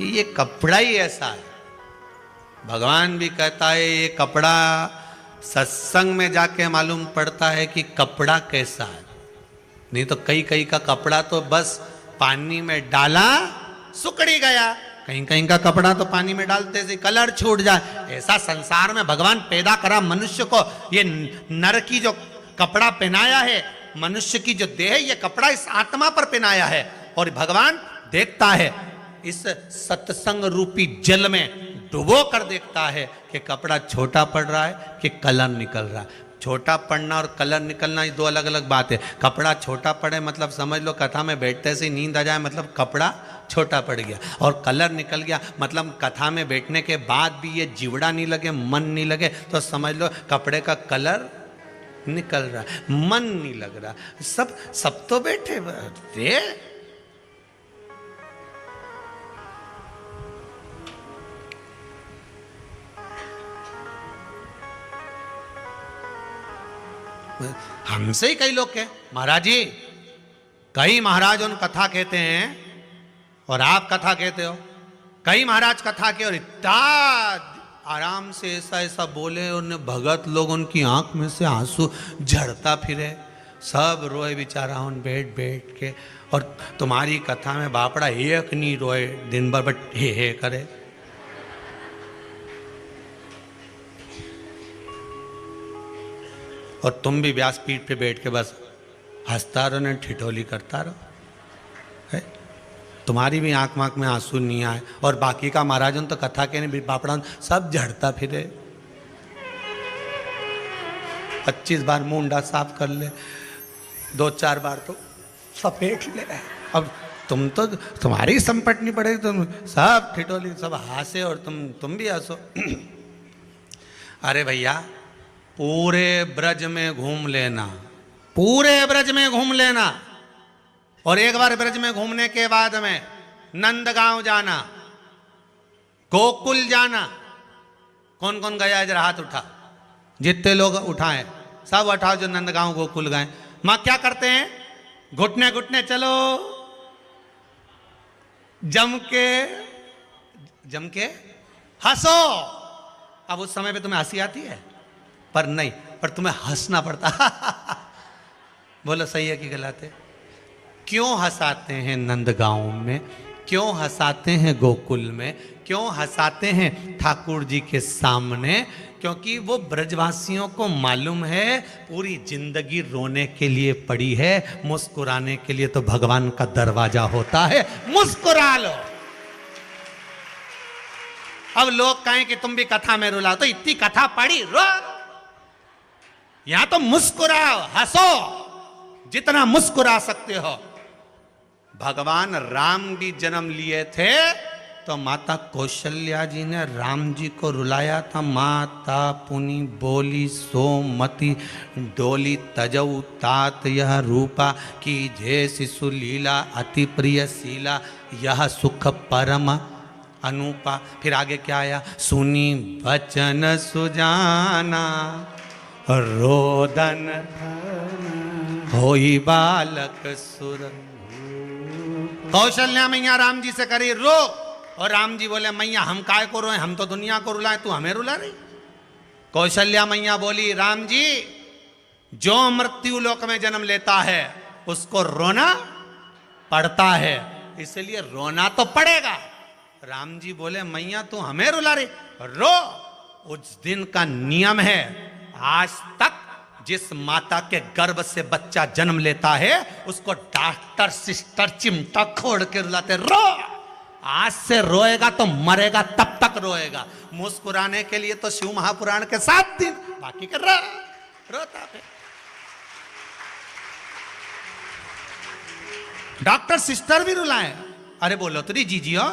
ये कपड़ा ही ऐसा है। भगवान भी कहता है ये कपड़ा, सत्संग में जाके मालूम पड़ता है कि कपड़ा कैसा है। नहीं तो कई कई का कपड़ा तो बस पानी में डाला सुकड़ी गया, कहीं कहीं का कपड़ा तो पानी में डालते से कलर छूट जाए। ऐसा संसार में भगवान पैदा करा मनुष्य को। ये नर की जो कपड़ा पहनाया है, मनुष्य की जो देह, ये कपड़ा इस आत्मा पर पहनाया है। और भगवान देखता है, इस सत्संग रूपी जल में डुबो कर देखता है कि कपड़ा छोटा पड़ रहा है कि कलर निकल रहा है। छोटा पड़ना और कलर निकलना ये 2 अलग अलग बात है। कपड़ा छोटा पड़े मतलब समझ लो कथा में बैठते से नींद आ जाए, मतलब कपड़ा छोटा पड़ गया। और कलर निकल गया मतलब कथा में बैठने के बाद भी ये जीवड़ा नहीं लगे, मन नहीं लगे, तो समझ लो कपड़े का कलर निकल रहा है, मन नहीं लग रहा। सब तो बैठे रे। हमसे ही कई लोग कहे महाराज जी, कई महाराज उन कथा कहते हैं और आप कथा कहते हो। कई महाराज कथा के और इतना आराम से ऐसा ऐसा बोले, और भगत लोग उनकी आंख में से आंसू झड़ता फिरे, सब रोए बेचारा उन बैठ बैठ के। और तुम्हारी कथा में बापड़ा एक नहीं रोए दिन भर, बट हे करे। और तुम भी व्यासपीठ पे बैठ के बस हंसता रहो न ठिठोली करता रहो, है? तुम्हारी भी आंख मांख में आंसू नहीं आए। और बाकी का महाराजन तो कथा के नहीं बापड़ा सब झड़ता फिरे। 25 बार मुंडा साफ कर ले, 2-4 बार तो सपेट ले। अब तुम तो, तुम्हारी संपट नहीं पड़ेगी, तुम सब ठिठोली, सब हंसे और तुम भी हंसो। अरे भैया, पूरे ब्रज में घूम लेना, पूरे ब्रज में घूम लेना। और एक बार ब्रज में घूमने के बाद में नंदगांव जाना, गोकुल जाना। कौन कौन गया जरा हाथ उठा, जितने लोग उठाएं सब उठाओ जो नंदगांव गोकुल गए। मां क्या करते हैं, घुटने घुटने चलो, जम के हंसो। अब उस समय पे तुम्हें हंसी आती है, पर नहीं, पर तुम्हें हंसना पड़ता। बोलो सही है कि गलत है? क्यों हंसाते हैं नंदगांव में, क्यों हंसाते हैं गोकुल में, क्यों हंसाते हैं ठाकुर जी के सामने? क्योंकि वो ब्रजवासियों को मालूम है पूरी जिंदगी रोने के लिए पड़ी है, मुस्कुराने के लिए तो भगवान का दरवाजा होता है। मुस्कुरा लो। अब लोग कहें कि तुम भी कथा में रुला, तो इतनी कथा पढ़ी, रो। यहां तो मुस्कुराओ, हंसो, जितना मुस्कुरा सकते हो। भगवान राम भी जन्म लिए थे तो माता कौशल्या जी ने राम जी को रुलाया था। माता पुनि बोली सोमति डोली तजऊ तात यह रूपा की जय शिशु लीला अति प्रिय शीला यह सुख परम अनूपा। फिर आगे क्या आया? सुनी वचन सुजाना रोदन होई बालक सुर। कौशल्या मैया राम जी से करी रो, और राम जी बोले मैया हम काय को रोए, हम तो दुनिया को रुलाए, तू हमें रुला रही। कौशल्या मैया बोली राम जी जो मृत्यु लोक में जन्म लेता है उसको रोना पड़ता है, इसलिए रोना तो पड़ेगा। राम जी बोले मैया तू हमें रुला रही, रो। उस दिन का नियम है, आज तक जिस माता के गर्भ से बच्चा जन्म लेता है उसको डॉक्टर सिस्टर चिमटा खोड़ के रुलाते, रो। आज से रोएगा तो मरेगा तब तक रोएगा। मुस्कुराने के लिए तो शिव महापुराण के 7 दिन, बाकी कर रोता है। डॉक्टर सिस्टर भी रुलाए, अरे बोलो तो जीजी हो।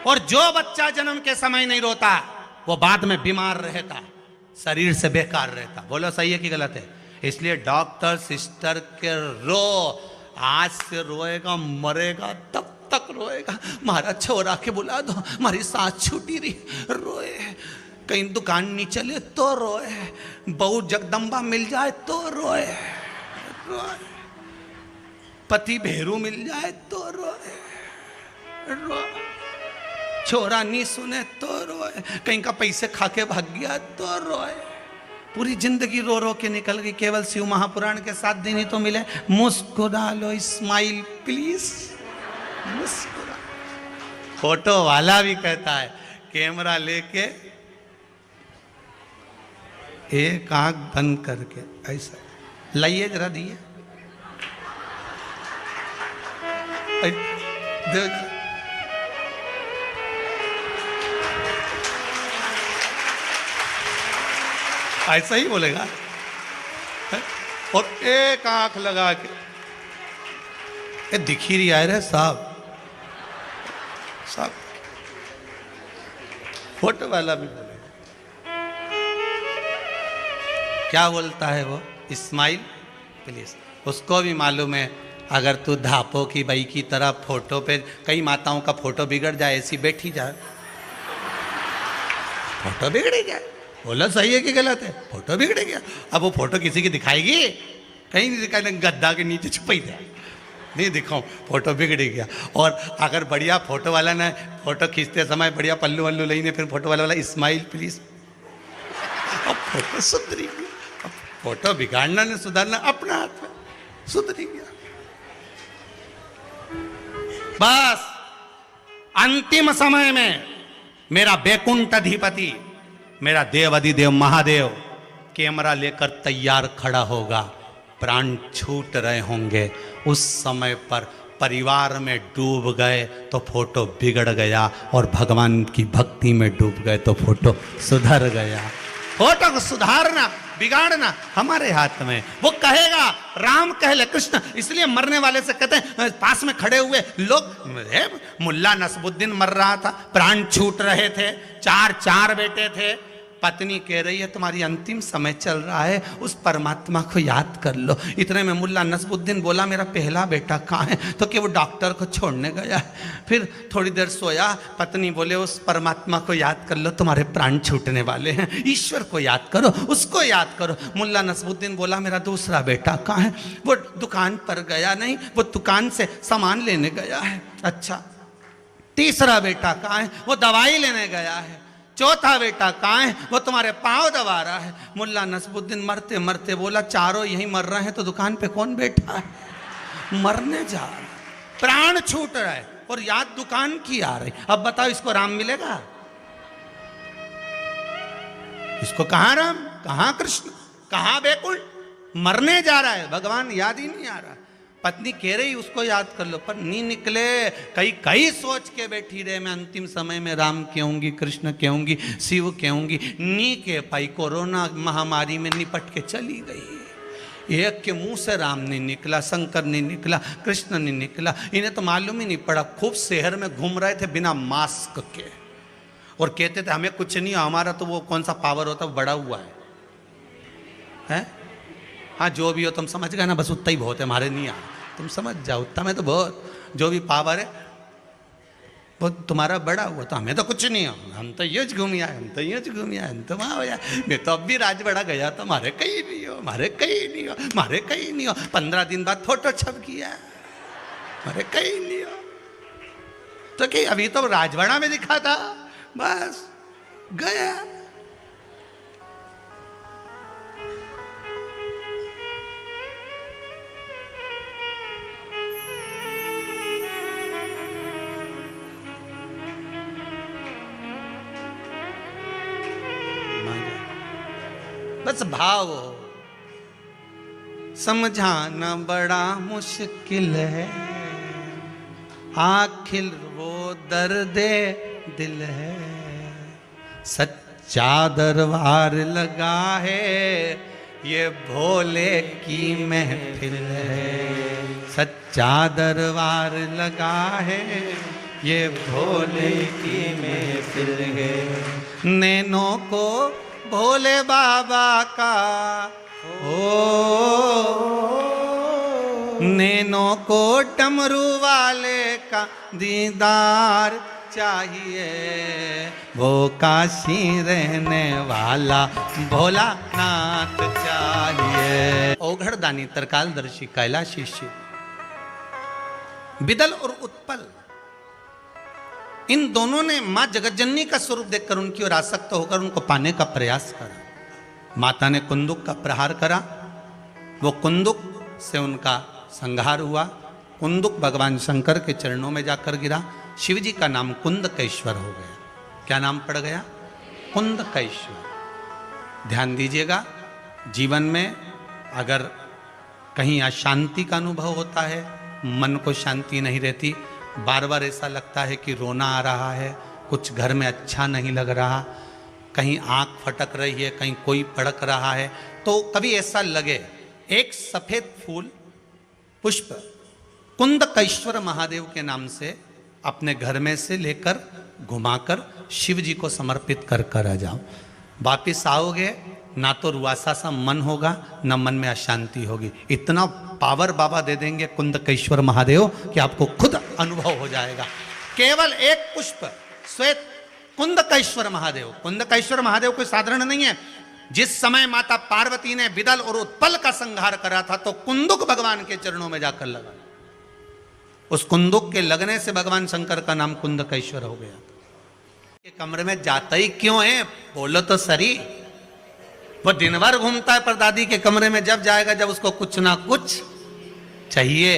और जो बच्चा जन्म के समय नहीं रोता वो बाद में बीमार रहता, शरीर से बेकार रहता। बोलो सही है कि गलत है? इसलिए डॉक्टर सिस्टर के रो, आज से रोएगा मरेगा तब तक रोएगा। मारा छोरा के बुला दो, हमारी सांस छूटी रही, रोए। कहीं दुकान नहीं चले तो रोए, बहू जगदम्बा मिल जाए तो रोए, रोए। पति भेरू मिल जाए तो रोए, रोए। छोरा नहीं सुने तो रोए, कहीं का पैसे खा के भाग गया तो रोए। पूरी जिंदगी रो रो के निकल गई, केवल शिव महापुराण के 7 दिन ही तो मिले। मुस्कुरा लो, स्माइल प्लीज, मुस्कुरा। फोटो वाला भी कहता है कैमरा लेके एक आंख बंद करके ऐसा लाइए, जरा दिए ऐसा ही बोलेगा, और एक आंख लगा के ये दिख ही रही है रे साहब, साहब। फोटो वाला भी बोलेगा, क्या बोलता है वो? Smile please. उसको भी मालूम है अगर तू धापो की बई की तरह फोटो पे, कई माताओं का फोटो बिगड़ जाए, ऐसी बैठी जाए, फोटो बिगड़ जाए। बोला सही है कि गलत है? फोटो बिगड़ गया, अब वो फोटो किसी की दिखाएगी? कहीं नहीं दिखाई, गद्दा के नीचे छुपाई दे, नहीं दिखाऊं, फोटो बिगड़ गया। और अगर बढ़िया फोटो वाला ने फोटो खींचते समय बढ़िया पल्लू वल्लू लई ने, फिर फोटो वाला स्माइल प्लीज, अब फोटो सुधरी गई। अब फोटो बिगाड़ना ने सुधारना अपना हाथ में, सुधरी गया। बस अंतिम समय में मेरा बैकुंठ अधिपति, मेरा देव अधिदेव महादेव कैमरा लेकर तैयार खड़ा होगा, प्राण छूट रहे होंगे। उस समय पर परिवार में डूब गए तो फोटो बिगड़ गया, और भगवान की भक्ति में डूब गए तो फोटो सुधर गया। फोटो को सुधारना बिगाड़ना हमारे हाथ में। वो कहेगा राम कह ले कृष्ण, इसलिए मरने वाले से कहते हैं पास में खड़े हुए लोग, मुल्ला नसबुद्दीन मर रहा था, प्राण छूट रहे थे, 4 बेटे थे। पत्नी कह रही है तुम्हारी अंतिम समय चल रहा है, उस परमात्मा को याद कर लो। इतने में मुल्ला नसबुद्दीन बोला मेरा पहला बेटा कहाँ है? तो कि वो डॉक्टर को छोड़ने गया है। फिर थोड़ी देर सोया, पत्नी बोले उस परमात्मा को याद कर लो, तुम्हारे प्राण छूटने वाले हैं, ईश्वर को याद करो, उसको याद करो। मुल्ला नसबुद्दीन बोला मेरा दूसरा बेटा कहाँ है? वो दुकान पर गया नहीं, वो दुकान से सामान लेने गया है। अच्छा, तीसरा बेटा कहाँ है? वो दवाई लेने गया है। चौथा बेटा कहाँ है? वो तुम्हारे पांव दबा रहा है। मुल्ला नसबुद्दीन मरते मरते बोला चारों यहीं मर रहे हैं तो दुकान पे कौन बैठा है? मरने जा रहा, प्राण छूट रहा है और याद दुकान की आ रही। अब बताओ इसको राम मिलेगा? इसको कहां राम, कहां कृष्ण, कहां बैकुंठ? मरने जा रहा है, भगवान याद ही नहीं आ रहा। पत्नी कह रही उसको याद कर लो, पर नहीं निकले। कई सोच के बैठी रहे, मैं अंतिम समय में राम कहूंगी, कृष्ण कहूंगी, शिव कहूंगी, नी के पाई। कोरोना महामारी में निपट के चली गई। एक के मुंह से राम नहीं निकला, शंकर नहीं निकला, कृष्ण नहीं निकला। इन्हें तो मालूम ही नहीं पड़ा। खूब शहर में घूम रहे थे बिना मास्क के और कहते थे हमें कुछ नहीं, हमारा तो वो कौन सा पावर होता है बड़ा हुआ है? हाँ जो भी हो तुम समझ गए ना, बस उतना ही बहुत है, हमारे नहीं आ, तुम समझ जाओ उतना में तो बहुत, जो भी पावर है वो तुम्हारा बड़ा हुआ, तो हमें तो कुछ नहीं हो, हम तो ये घूम आए, हम तो ये घूम आए, हम तो वहाँ हो जाए। मैं तो अब भी राजवाड़ा गया तो हमारे कहीं नहीं हो, हमारे कहीं नहीं हो, हमारे कहीं नहीं हो। 15 दिन बाद फोटो छप किया, हमारे कहीं नहीं हो। तो क्या अभी तो राजवाड़ा में दिखा था, बस गया। बस भाव समझाना बड़ा मुश्किल है, आखिर वो दर्दे दिल है। सच्चा दरबार लगा है, ये भोले की महफिल है। सच्चा दरबार लगा है, ये भोले की महफिल है। नैनों को भोले बाबा का नैनों को डमरू वाले का दीदार चाहिए, वो काशी रहने वाला भोलानाथ चाहिए। ओघड़दानी तरकालदर्शी कैलाशी शिव, बिदल और उत्पल, इन दोनों ने मां जगतजननी का स्वरूप देखकर उनकी ओर आसक्त होकर उनको पाने का प्रयास करा। माता ने कुंदुक का प्रहार करा, वो कुंदुक से उनका संहार हुआ। कुंदुक भगवान शंकर के चरणों में जाकर गिरा। शिवजी का नाम कुंदकेश्वर हो गया। क्या नाम पड़ गया? कुंदकेश्वर। ध्यान दीजिएगा, जीवन में अगर कहीं अशांति का अनुभव होता है, मन को शांति नहीं रहती, बार बार ऐसा लगता है कि रोना आ रहा है, कुछ घर में अच्छा नहीं लग रहा, कहीं आंख फटक रही है, कहीं कोई पड़क रहा है, तो कभी ऐसा लगे एक सफेद फूल पुष्प कुंदकेश्वर महादेव के नाम से अपने घर में से लेकर घुमाकर शिव जी को समर्पित कर कर आ जाओ। वापिस आओगे ना तो रुआसा सा मन होगा, ना मन में अशांति होगी। इतना पावर बाबा दे देंगे कुंदकेश्वर महादेव कि आपको खुद अनुभव हो जाएगा। केवल एक पुष्प श्वेत कुंदकेश्वर महादेव। कुंदकेश्वर महादेव कोई साधारण नहीं है। जिस समय माता पार्वती ने बिदल और उत्पल का संहार करा था तो कुंदुक भगवान के चरणों में जाकर लगा। उस कुंदुक के लगने से भगवान शंकर का नाम कुंदकेश्वर हो गया। ये कमरे में जाता ही क्यों है बोलो तो सरी। वो दिन भर घूमता है पर दादी के कमरे में जब जाएगा जब उसको कुछ ना कुछ चाहिए।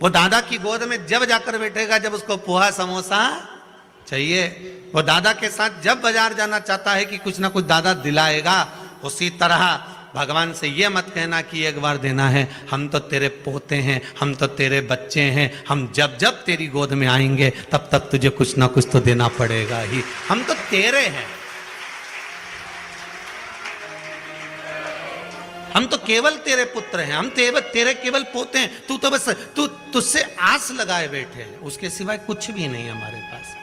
वो दादा की गोद में जब जाकर बैठेगा जब उसको पोहा समोसा चाहिए। वो दादा के साथ जब बाजार जाना चाहता है कि कुछ ना कुछ दादा दिलाएगा। उसी तरह भगवान से ये मत कहना कि एक बार देना है, हम तो तेरे पोते हैं, हम तो तेरे बच्चे हैं, हम जब जब तेरी गोद में आएंगे तब तक तुझे कुछ ना कुछ तो देना पड़ेगा ही, हम तो तेरे हैं, हम तो केवल तेरे पुत्र हैं, हम तेरे केवल पोते हैं। तू तो बस तू तुझसे आस लगाए बैठे हैं, उसके सिवाय कुछ भी नहीं हमारे पास।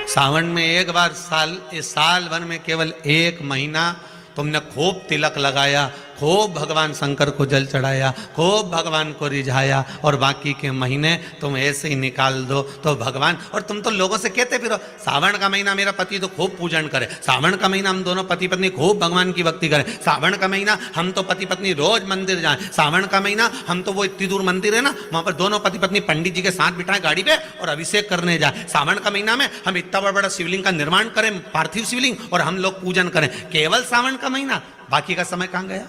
सावन में एक बार साल भर में केवल एक महीना तुमने खूब तिलक लगाया, खूब भगवान शंकर को जल चढ़ाया, खूब भगवान को रिझाया और बाकी के महीने तुम ऐसे ही निकाल दो तो भगवान। और तुम तो लोगों से कहते फिरो सावन का महीना मेरा पति तो खूब पूजन करे, सावन का महीना हम दोनों पति पत्नी खूब भगवान की भक्ति करें, सावन का महीना हम तो पति पत्नी रोज मंदिर जाएं, सावन का महीना हम तो वो इतनी दूर मंदिर है ना वहां पर दोनों पति पत्नी पंडित जी के साथ बिठाएं गाड़ी पे और अभिषेक करने जाए, सावन का महीना में हम इतना बड़ा बड़ा शिवलिंग का निर्माण करें, पार्थिव शिवलिंग, और हम लोग पूजन करें। केवल सावन का महीना, बाकी का समय कहां गया?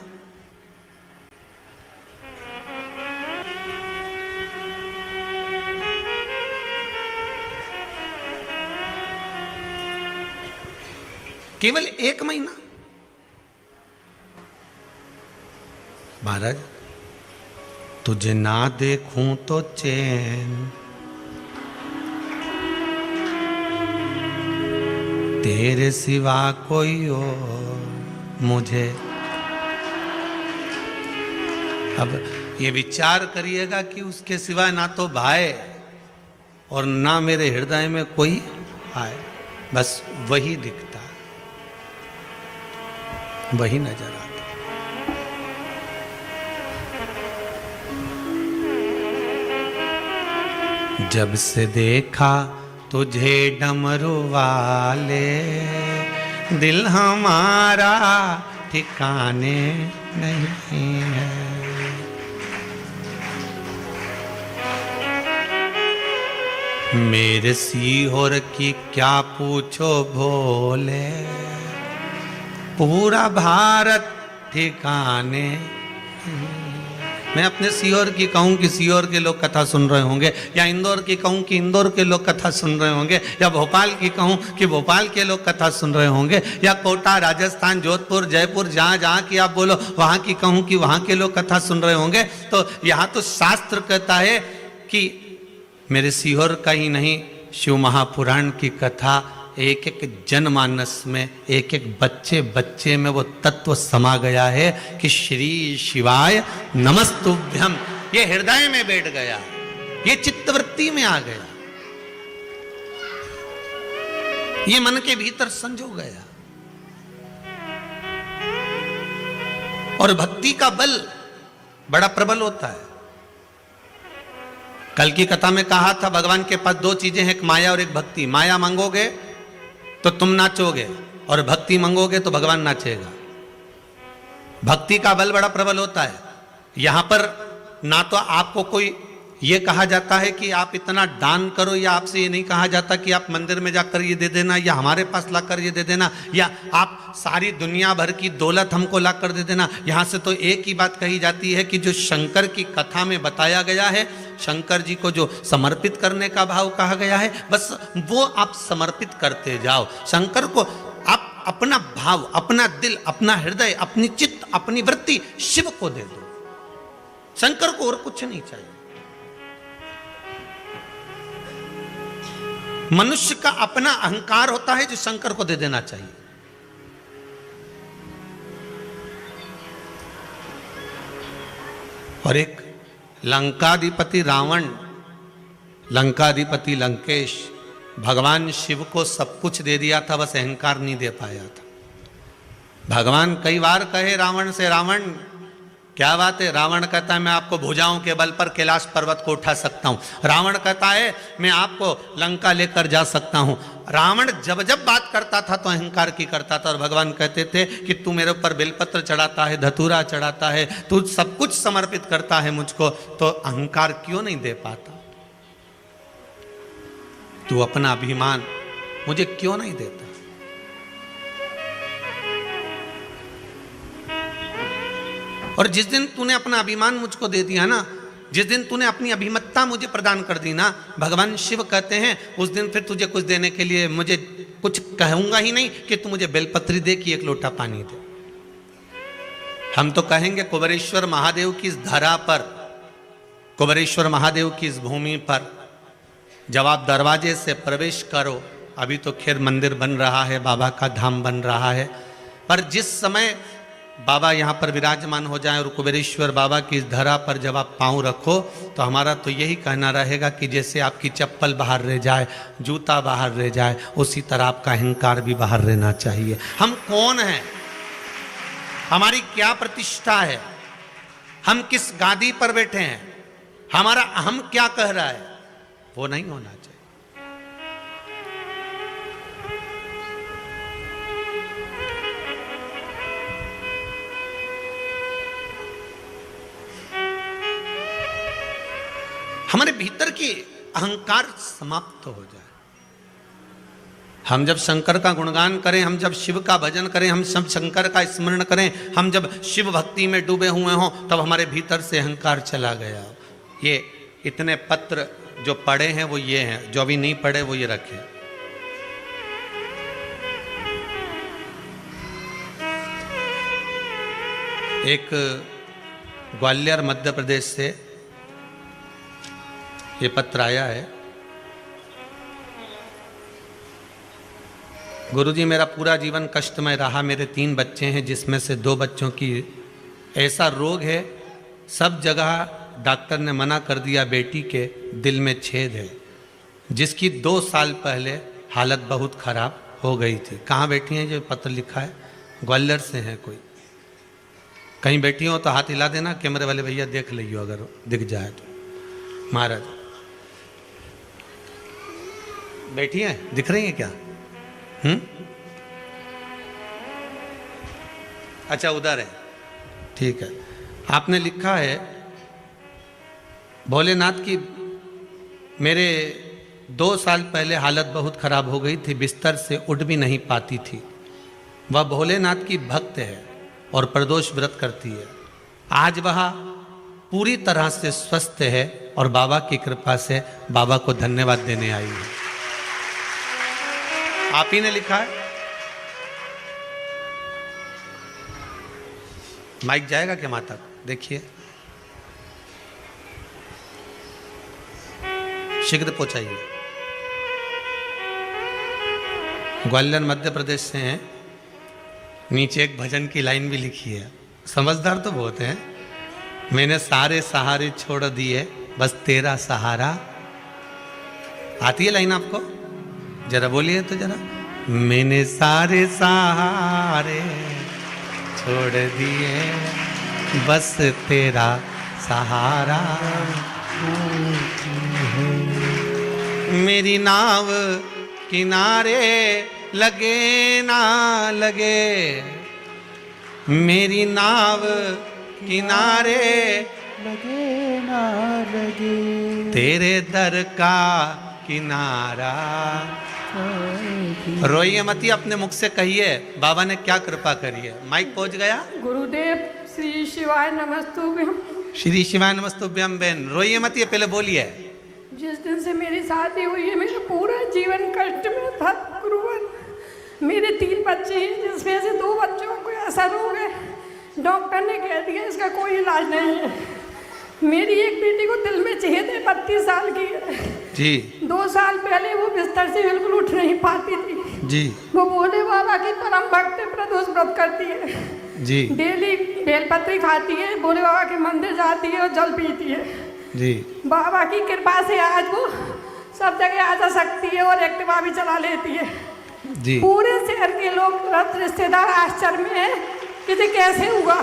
केवल एक महीना। महाराज तुझे ना देखूं तो चैन, तेरे सिवा कोई और मुझे। अब ये विचार करिएगा कि उसके सिवा ना तो भाई और ना मेरे हृदय में कोई आए, बस वही दिखता, वही नजर आता। जब से देखा तुझे डमरू वाले, दिल हमारा ठिकाने नहीं है। मेरे सीहोर की क्या पूछो भोले, पूरा भारत ठिकाने। मैं अपने सीहोर की कहूँ कि सीहोर के लोग कथा सुन रहे होंगे, या इंदौर की कहूँ कि इंदौर के लोग कथा सुन रहे होंगे, या भोपाल की कहूँ कि भोपाल के लोग कथा सुन रहे होंगे, या कोटा, राजस्थान, जोधपुर, जयपुर, जहाँ जहाँ की आप बोलो वहाँ की कहूँ कि वहाँ के लोग कथा सुन रहे होंगे। तो यहाँ तो शास्त्र कहता है कि मेरे सीहोर का ही नहीं, शिव महापुराण की कथा एक एक जनमानस में, एक एक बच्चे बच्चे में वो तत्व समा गया है कि श्री शिवाय नमस्तुभ्यम ये हृदय में बैठ गया, ये चित्तवृत्ति में आ गया, ये मन के भीतर संजो गया। और भक्ति का बल बड़ा प्रबल होता है। कल की कथा में कहा था भगवान के पास दो चीजें हैं, एक माया और एक भक्ति। माया मांगोगे तो तुम नाचोगे, और भक्ति मांगोगे तो भगवान नाचेगा। भक्ति का बल बड़ा प्रबल होता है। यहां पर ना तो आपको कोई ये कहा जाता है कि आप इतना दान करो, या आपसे ये नहीं कहा जाता कि आप मंदिर में जाकर ये दे देना, या हमारे पास लाकर ये दे देना, या आप सारी दुनिया भर की दौलत हमको लाकर दे देना। यहाँ से तो एक ही बात कही जाती है कि जो शंकर की कथा में बताया गया है, शंकर जी को जो समर्पित करने का भाव कहा गया है, बस वो आप समर्पित करते जाओ। शंकर को आप अपना भाव, अपना दिल, अपना हृदय, अपनी चित्त, अपनी वृत्ति शिव को दे दो। शंकर को और कुछ नहीं चाहिए। मनुष्य का अपना अहंकार होता है जो शंकर को दे देना चाहिए। और एक लंकाधिपति रावण, लंकाधिपति लंकेश, भगवान शिव को सब कुछ दे दिया था, बस अहंकार नहीं दे पाया था। भगवान कई बार कहे रावण से, रावण क्या बात है? रावण कहता है मैं आपको भुजाओं के बल पर कैलाश पर्वत को उठा सकता हूं। रावण कहता है मैं आपको लंका लेकर जा सकता हूं। रावण जब जब बात करता था तो अहंकार की करता था, और भगवान कहते थे कि तू मेरे ऊपर बेलपत्र चढ़ाता है, धतूरा चढ़ाता है, तू सब कुछ समर्पित करता है मुझको, तो अहंकार क्यों नहीं दे पाता? तू अपना अभिमान मुझे क्यों नहीं देता? और जिस दिन तूने अपना अभिमान मुझको दे दिया ना, जिस दिन तूने अपनी अभिमत्ता मुझे प्रदान कर दी ना, भगवान शिव कहते हैं उस दिन फिर तुझे कुछ देने के लिए मुझे कुछ कहूंगा ही नहीं कि तू मुझे बेलपत्री दे कि एक लोटा पानी दे। हम तो कहेंगे कुबेरेश्वर महादेव की इस धरा पर, कुबेरेश्वर महादेव की इस भूमि पर जब आप दरवाजे से प्रवेश करो, अभी तो खैर मंदिर बन रहा है, बाबा का धाम बन रहा है, पर जिस समय बाबा यहाँ पर विराजमान हो जाए और कुबेरेश्वर बाबा की इस धरा पर जब आप पाँव रखो, तो हमारा तो यही कहना रहेगा कि जैसे आपकी चप्पल बाहर रह जाए, जूता बाहर रह जाए, उसी तरह आपका अहंकार भी बाहर रहना चाहिए। हम कौन हैं? हमारी क्या प्रतिष्ठा है? हम किस गादी पर बैठे हैं? हमारा अहम क्या कह रहा है? वो नहीं होना चाहिए। हमारे भीतर की अहंकार समाप्त हो जाए। हम जब शंकर का गुणगान करें, हम जब शिव का भजन करें, हम सब शंकर का स्मरण करें, हम जब शिव भक्ति में डूबे हुए हों, तब हमारे भीतर से अहंकार चला गया। ये इतने पत्र जो पढ़े हैं वो ये हैं, जो अभी नहीं पढ़े वो ये रखें। एक ग्वालियर मध्य प्रदेश से ये पत्र आया है। गुरुजी मेरा पूरा जीवन कष्टमय रहा। मेरे 3 बच्चे हैं जिसमें से 2 बच्चों की ऐसा रोग है, सब जगह डॉक्टर ने मना कर दिया, बेटी के दिल में छेद है, जिसकी 2 साल पहले हालत बहुत खराब हो गई थी। कहाँ बैठी हैं जो पत्र लिखा है? ग्वालियर से हैं कोई। कहीं बैठी हो तो हाथ हिला देना, कैमरे वाले भैया देख लियो अगर दिख जाए तो। महाराज बैठी हैं, दिख रही हैं क्या? अच्छा उधर है, ठीक है। आपने लिखा है भोलेनाथ की मेरे 2 साल पहले हालत बहुत खराब हो गई थी, बिस्तर से उठ भी नहीं पाती थी। वह भोलेनाथ की भक्त है और प्रदोष व्रत करती है। आज वह पूरी तरह से स्वस्थ है और बाबा की कृपा से बाबा को धन्यवाद देने आई है। आप ही ने लिखा है। माइक जाएगा क्या माता? देखिए शीघ्र पहुंचाइए। ग्वालियर मध्य प्रदेश से हैं। नीचे एक भजन की लाइन भी लिखी है, समझदार तो बहुत हैं। मैंने सारे सहारे छोड़ दिए, बस तेरा सहारा। आती है लाइन आपको? जरा बोलिए तो जरा। मैंने सारे सहारे छोड़ दिए, बस तेरा सहारा। मेरी नाव किनारे लगे ना लगे, मेरी नाव किनारे लगे ना लगे, तेरे दर का किनारा। रोइए मती, अपने मुख से कहिए बाबा ने क्या कृपा करी है। माइक पहुंच गया? गुरुदेव श्री शिवाय नमस्तुभ्यम। श्री शिवाय नमस्तुभ्यम। बहन रोइए मती, पहले बोलिए। जिस दिन से मेरी शादी हुई है मेरा पूरा जीवन कष्ट में था गुरुवर। मेरे 3 बच्चे हैं जिसमें से 2 बच्चों को ऐसा रोग है, डॉक्टर ने कह दिया इसका कोई इलाज नहीं है। मेरी एक बेटी को दिल में छेद है, 32 साल की है जी। 2 साल पहले वो बिस्तर से बिल्कुल उठ नहीं पाती थी जी। वो भोले बाबा की परम भक्त प्रदोष व्रत करती है जी। डेली बेलपत्री खाती है, भोले बाबा के मंदिर जाती है और जल पीती है जी। बाबा की कृपा से आज वो सब जगह आ जा सकती है और एक्टिवा भी चला लेती है जी। पूरे शहर के लोग रिश्तेदार आश्चर्य में है कि ये कैसे हुआ।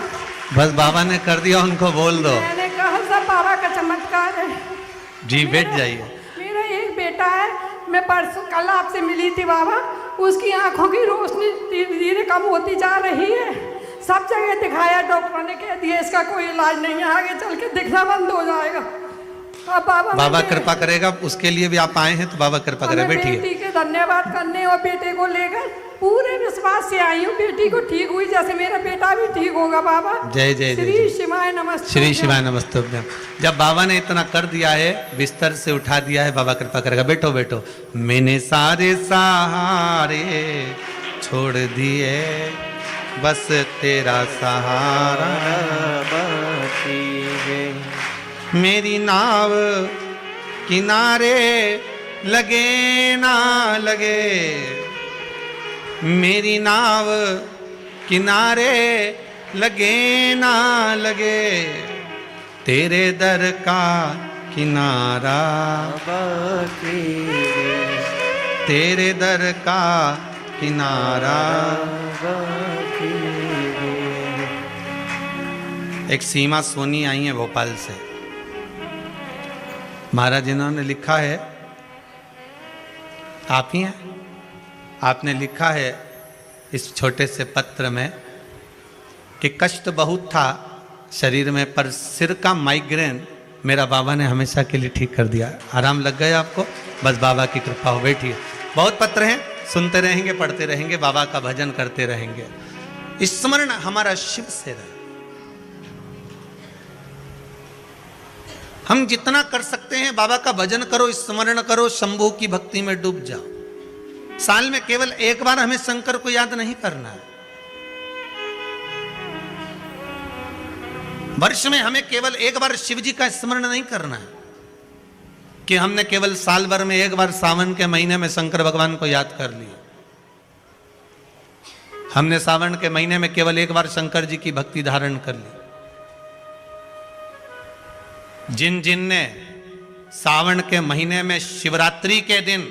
बस बाबा ने कर दिया, उनको बोल दो। मैंने कहा सब बाबा का चमत्कार है जी। बैठ जाइए। मेरा एक बेटा है, मैं परसों कल आपसे मिली थी बाबा, उसकी आंखों की रोशनी धीरे धीरे कम होती जा रही है। सब जगह दिखाया, डॉक्टर ने कह दिया इसका कोई इलाज नहीं है, आगे चल के दिखना बंद हो जाएगा। अब बाबा कृपा करेगा, उसके लिए भी आप आए हैं तो बाबा कृपा करेगा। बैठिए। बेटी के धन्यवाद करने और बेटे को लेकर पूरे विश्वास से आई हूँ, बेटी को ठीक हुई जैसे मेरा बेटा भी ठीक होगा बाबा। जय जय श्री शिवाय नमस्ते। श्री शिवाय नमस्ते। जब बाबा ने इतना कर दिया है, बिस्तर से उठा दिया है, बाबा कृपा करेगा। बैठो बैठो। मैंने सारे सहारे छोड़ दिए, बस तेरा सहारा बाकी है। मेरी नाव किनारे लगे ना लगे, मेरी नाव किनारे लगे ना लगे, तेरे दर का किनारा बाकी है। तेरे दर का किनारा बाकी है। एक सीमा सोनी आई है भोपाल से। महाराज इन्होंने लिखा है, आप ही हैं, आपने लिखा है इस छोटे से पत्र में कि कष्ट बहुत था शरीर में, पर सिर का माइग्रेन मेरा बाबा ने हमेशा के लिए ठीक कर दिया। आराम लग गया आपको? बस बाबा की कृपा हो। बैठिए। बहुत पत्र हैं, सुनते रहेंगे, पढ़ते रहेंगे, बाबा का भजन करते रहेंगे। स्मरण हमारा शिव से रहे। हम जितना कर सकते हैं बाबा का भजन करो, स्मरण करो, शंभू की भक्ति में डूब जाओ। साल में केवल एक बार हमें शंकर को याद नहीं करना है। वर्ष में हमें केवल एक बार शिव जी का स्मरण नहीं करना है कि हमने केवल साल भर में एक बार सावन के महीने में शंकर भगवान को याद कर लिया। हमने सावन के महीने में केवल एक बार शंकर जी की भक्ति धारण कर ली। जिन जिन ने सावन के महीने में शिवरात्रि के दिन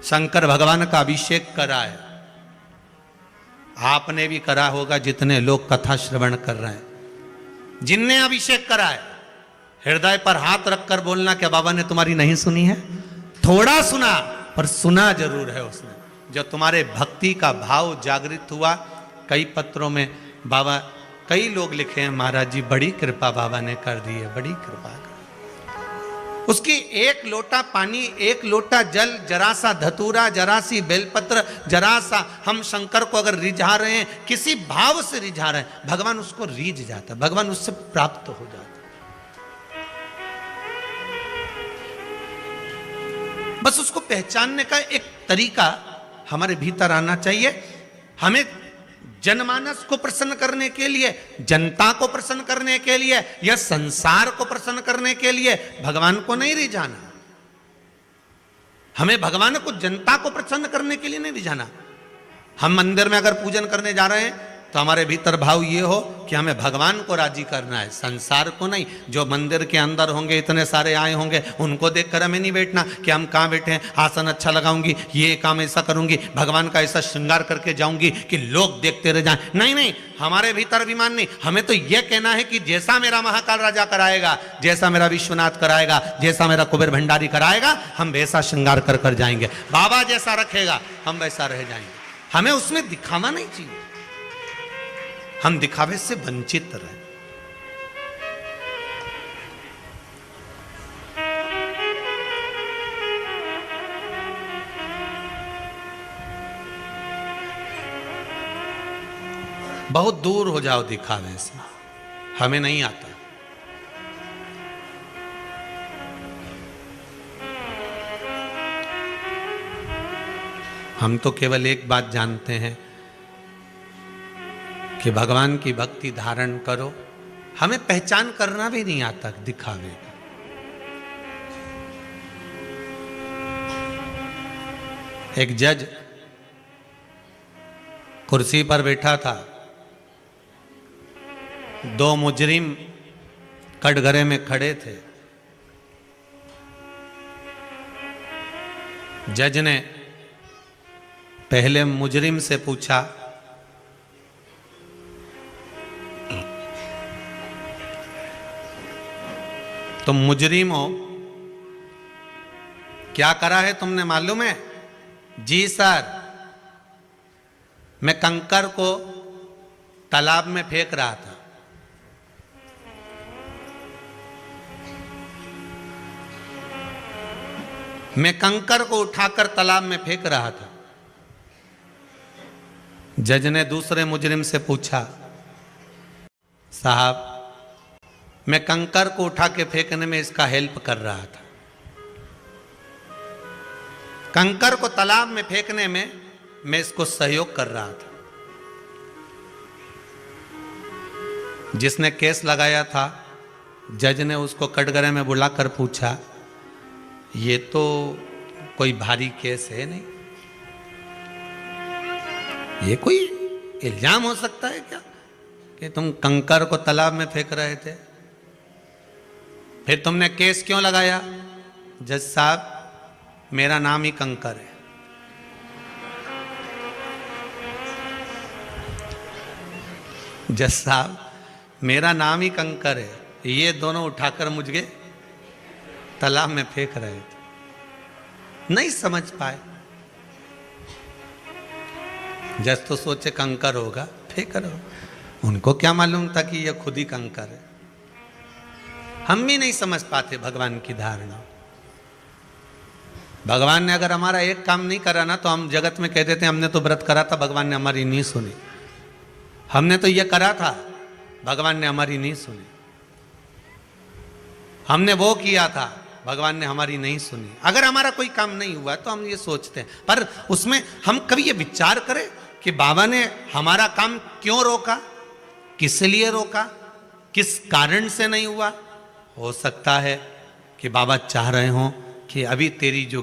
शंकर भगवान का अभिषेक करा है, आपने भी करा होगा जितने लोग कथा श्रवण कर रहे हैं। जिनने अभिषेक करा है, हृदय पर हाथ रखकर बोलना क्या बाबा ने तुम्हारी नहीं सुनी है? थोड़ा सुना पर सुना जरूर है उसने। जो तुम्हारे भक्ति का भाव जागृत हुआ, कई पत्रों में बाबा, कई लोग लिखे हैं महाराज जी बड़ी कृपा बाबा ने कर दी है, बड़ी कृपा कर। उसकी एक लोटा पानी, एक लोटा जल, जरा सा धतूरा, जरा सी बेलपत्र, जरा सा हम शंकर को अगर रिझा रहे हैं, किसी भाव से रिझा रहे हैं, भगवान उसको रिझ जाता, भगवान उससे प्राप्त हो जाता। बस उसको पहचानने का एक तरीका हमारे भीतर आना चाहिए। हमें जनमानस को प्रसन्न करने के लिए, जनता को प्रसन्न करने के लिए या संसार को प्रसन्न करने के लिए भगवान को नहीं रिझाना। हमें भगवान को, जनता को प्रसन्न करने के लिए नहीं रिझाना। हम मंदिर में अगर पूजन करने जा रहे हैं तो हमारे भीतर भाव ये हो कि हमें भगवान को राजी करना है, संसार को नहीं। जो मंदिर के अंदर होंगे, इतने सारे आए होंगे, उनको देखकर हमें नहीं बैठना कि हम कहाँ बैठे हैं, आसन अच्छा लगाऊंगी, ये काम ऐसा करूंगी, भगवान का ऐसा श्रृंगार करके जाऊंगी कि लोग देखते रह जाएं। नहीं नहीं, हमारे भीतर अभिमान नहीं। हमें तो यह कहना है कि जैसा मेरा महाकाल राजा कराएगा, जैसा मेरा विश्वनाथ कराएगा, जैसा मेरा कुबेर भंडारी कराएगा, हम वैसा श्रृंगार कर कर जाएंगे। बाबा जैसा रखेगा हम वैसा रह जाएंगे। हमें उसमें दिखावा नहीं चाहिए, हम दिखावे से वंचित रहे। बहुत दूर हो जाओ दिखावे से, हमें नहीं आता। हम तो केवल एक बात जानते हैं कि भगवान की भक्ति धारण करो। हमें पहचान करना भी नहीं आता दिखावे का। एक जज कुर्सी पर बैठा था, दो मुजरिम कटघरे में खड़े थे। जज ने पहले मुजरिम से पूछा, तुम मुजरिम हो, क्या करा है तुमने मालूम है? जी सर, मैं कंकर को तालाब में फेंक रहा था। मैं कंकर को उठाकर तालाब में फेंक रहा था। जज ने दूसरे मुजरिम से पूछा, साहब मैं कंकर को उठा के फेंकने में इसका हेल्प कर रहा था, कंकर को तालाब में फेंकने में मैं इसको सहयोग कर रहा था। जिसने केस लगाया था, जज ने उसको कटघरे में बुलाकर पूछा, ये तो कोई भारी केस है नहीं, ये कोई इल्जाम हो सकता है क्या कि तुम कंकर को तालाब में फेंक रहे थे? फिर तुमने केस क्यों लगाया? जज साहब मेरा नाम ही कंकर है। जज साहब मेरा नाम ही कंकर है, ये दोनों उठाकर मुझे तालाब में फेंक रहे थे। नहीं समझ पाए। जज तो सोचे कंकर होगा, फेंक रहे हो। उनको क्या मालूम था कि ये खुद ही कंकर है। हम भी नहीं समझ पाते भगवान की धारणा। भगवान ने अगर हमारा एक काम नहीं करा ना, तो हम जगत में कह देते हैं हमने तो व्रत करा था, भगवान ने हमारी नहीं सुनी। हमने तो ये करा था, भगवान ने हमारी नहीं सुनी। हमने वो किया था, भगवान ने हमारी नहीं सुनी। अगर हमारा कोई काम नहीं हुआ तो हम ये सोचते हैं, पर उसमें हम कभी ये विचार करें कि बाबा ने हमारा काम क्यों रोका, किस लिए रोका, किस कारण से नहीं हुआ। हो सकता है कि बाबा चाह रहे हों कि अभी तेरी जो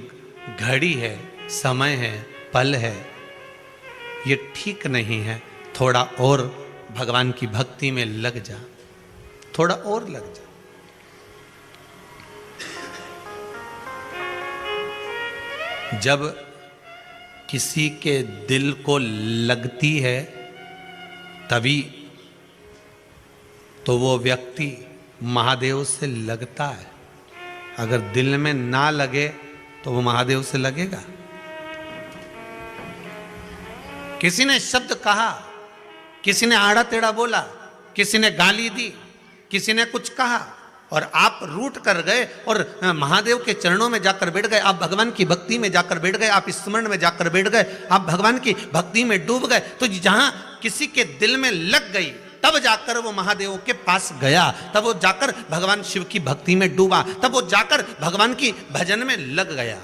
घड़ी है, समय है, पल है ये ठीक नहीं है, थोड़ा और भगवान की भक्ति में लग जा, थोड़ा और लग जा। जब किसी के दिल को लगती है तभी तो वो व्यक्ति महादेव से लगता है। अगर दिल में ना लगे तो वो महादेव से लगेगा। किसी ने शब्द कहा, किसी ने आड़ा टेढ़ा बोला, किसी ने गाली दी, किसी ने कुछ कहा और आप रूठ कर गए और महादेव के चरणों में जाकर बैठ गए, आप भगवान की भक्ति में जाकर बैठ गए, आप स्मरण में जाकर बैठ गए, आप भगवान की भक्ति में डूब गए। तो जहां किसी के दिल में लग गई तब जाकर वो महादेव के पास गया, तब वो जाकर भगवान शिव की भक्ति में डूबा, तब वो जाकर भगवान की भजन में लग गया।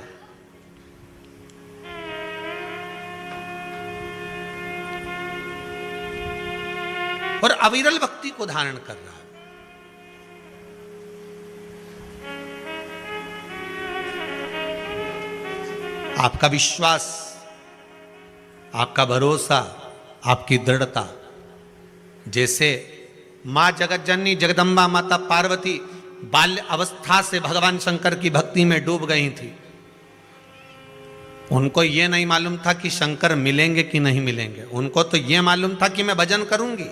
और अविरल भक्ति को धारण कर रहा है। आपका विश्वास, आपका भरोसा, आपकी दृढ़ता, जैसे मां जगत जननी जगदम्बा माता पार्वती बाल्य अवस्था से भगवान शंकर की भक्ति में डूब गई थी। उनको यह नहीं मालूम था कि शंकर मिलेंगे कि नहीं मिलेंगे, उनको तो यह मालूम था कि मैं भजन करूंगी,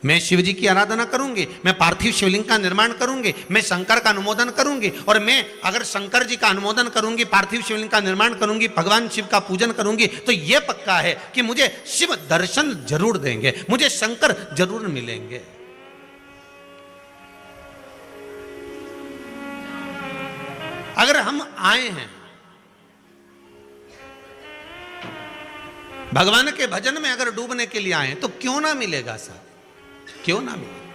मैं शिव जी की आराधना करूंगी, मैं पार्थिव शिवलिंग का निर्माण करूंगी, मैं शंकर का अनुमोदन करूंगी। और मैं अगर शंकर जी का अनुमोदन करूंगी, पार्थिव शिवलिंग का निर्माण करूंगी, भगवान शिव का पूजन करूंगी, तो यह पक्का है कि मुझे शिव दर्शन जरूर देंगे, मुझे शंकर जरूर मिलेंगे। अगर हम आए हैं भगवान के भजन में, अगर डूबने के लिए आए हैं, तो क्यों ना मिलेगा साहब, क्यों ना मिले।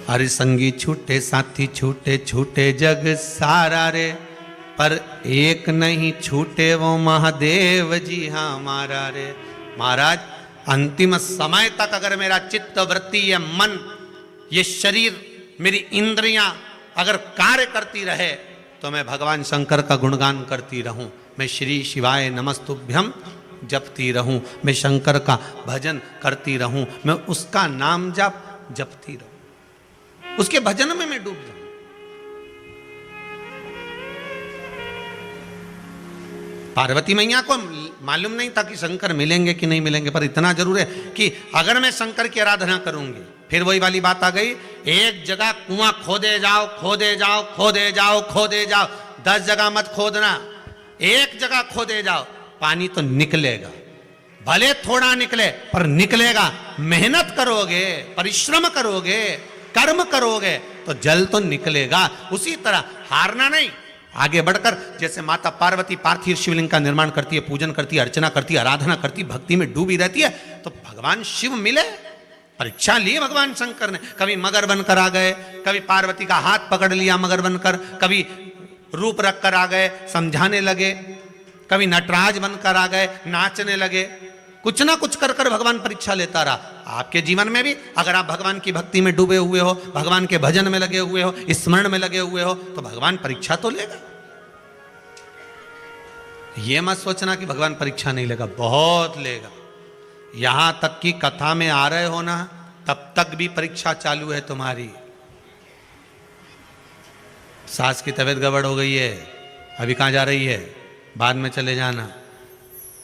हरि संगी छूटे साथी छूटे, छूटे जग सारा रे, पर एक नहीं छूटे वो महादेव जी हमारा रे। महाराज, अंतिम समय तक अगर मेरा चित्त वृत्ति, ये मन, ये शरीर, मेरी इंद्रियां अगर कार्य करती रहे तो मैं भगवान शंकर का गुणगान करती रहूं, मैं श्री शिवाय नमस्तुभ्यम जपती रहूं, मैं शंकर का भजन करती रहूं, मैं उसका नाम जपती रहूं, उसके भजन में मैं डूब जाऊं। पार्वती मैया को मालूम नहीं था कि शंकर मिलेंगे कि नहीं मिलेंगे, पर इतना जरूर है कि अगर मैं शंकर की आराधना करूंगी, फिर वही वाली बात आ गई, एक जगह कुआं खोदे जाओ, खोदे जाओ, खोदे जाओ, खोदे जाओ, 10 जगह मत खोदना, एक जगह खोदे जाओ, पानी तो निकलेगा, भले थोड़ा निकले पर निकलेगा। मेहनत करोगे, परिश्रम करोगे, कर्म करोगे तो जल तो निकलेगा। उसी तरह हारना नहीं, आगे बढ़कर जैसे माता पार्वती पार्थिव शिवलिंग का निर्माण करती है, पूजन करती है, अर्चना करती है, आराधना करती है, भक्ति में डूबी रहती है, तो भगवान शिव मिले। परीक्षा ली भगवान शंकर ने, कभी मगर बनकर आ गए, कभी पार्वती का हाथ पकड़ लिया मगर बनकर, कभी रूप रख कर आ गए, समझाने लगे, कभी नटराज बनकर आ गए, नाचने लगे, कुछ ना कुछ कर कर भगवान परीक्षा लेता रहा। आपके जीवन में भी अगर आप भगवान की भक्ति में डूबे हुए हो, भगवान के भजन में लगे हुए हो, स्मरण में लगे हुए हो, तो भगवान परीक्षा तो लेगा। यह मत सोचना कि भगवान परीक्षा नहीं लेगा, बहुत लेगा। यहां तक कि कथा में आ रहे हो ना, तब तक भी परीक्षा चालू है तुम्हारी। सास की तबीयत गड़बड़ हो गई है, अभी कहाँ जा रही है, बाद में चले जाना।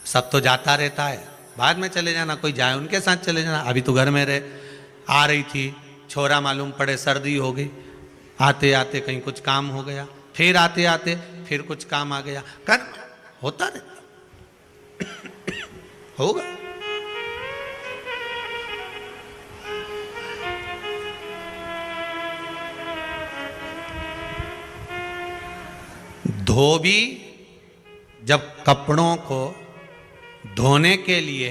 सब तो जाता रहता है, बाद में चले जाना, कोई जाए उनके साथ चले जाना, अभी तो घर में रहे। आ रही थी, छोरा मालूम पड़े सर्दी हो गई, आते आते कहीं कुछ काम हो गया, फिर आते आते फिर कुछ काम आ गया, कर्म होता रहता होगा। धोबी जब कपड़ों को धोने के लिए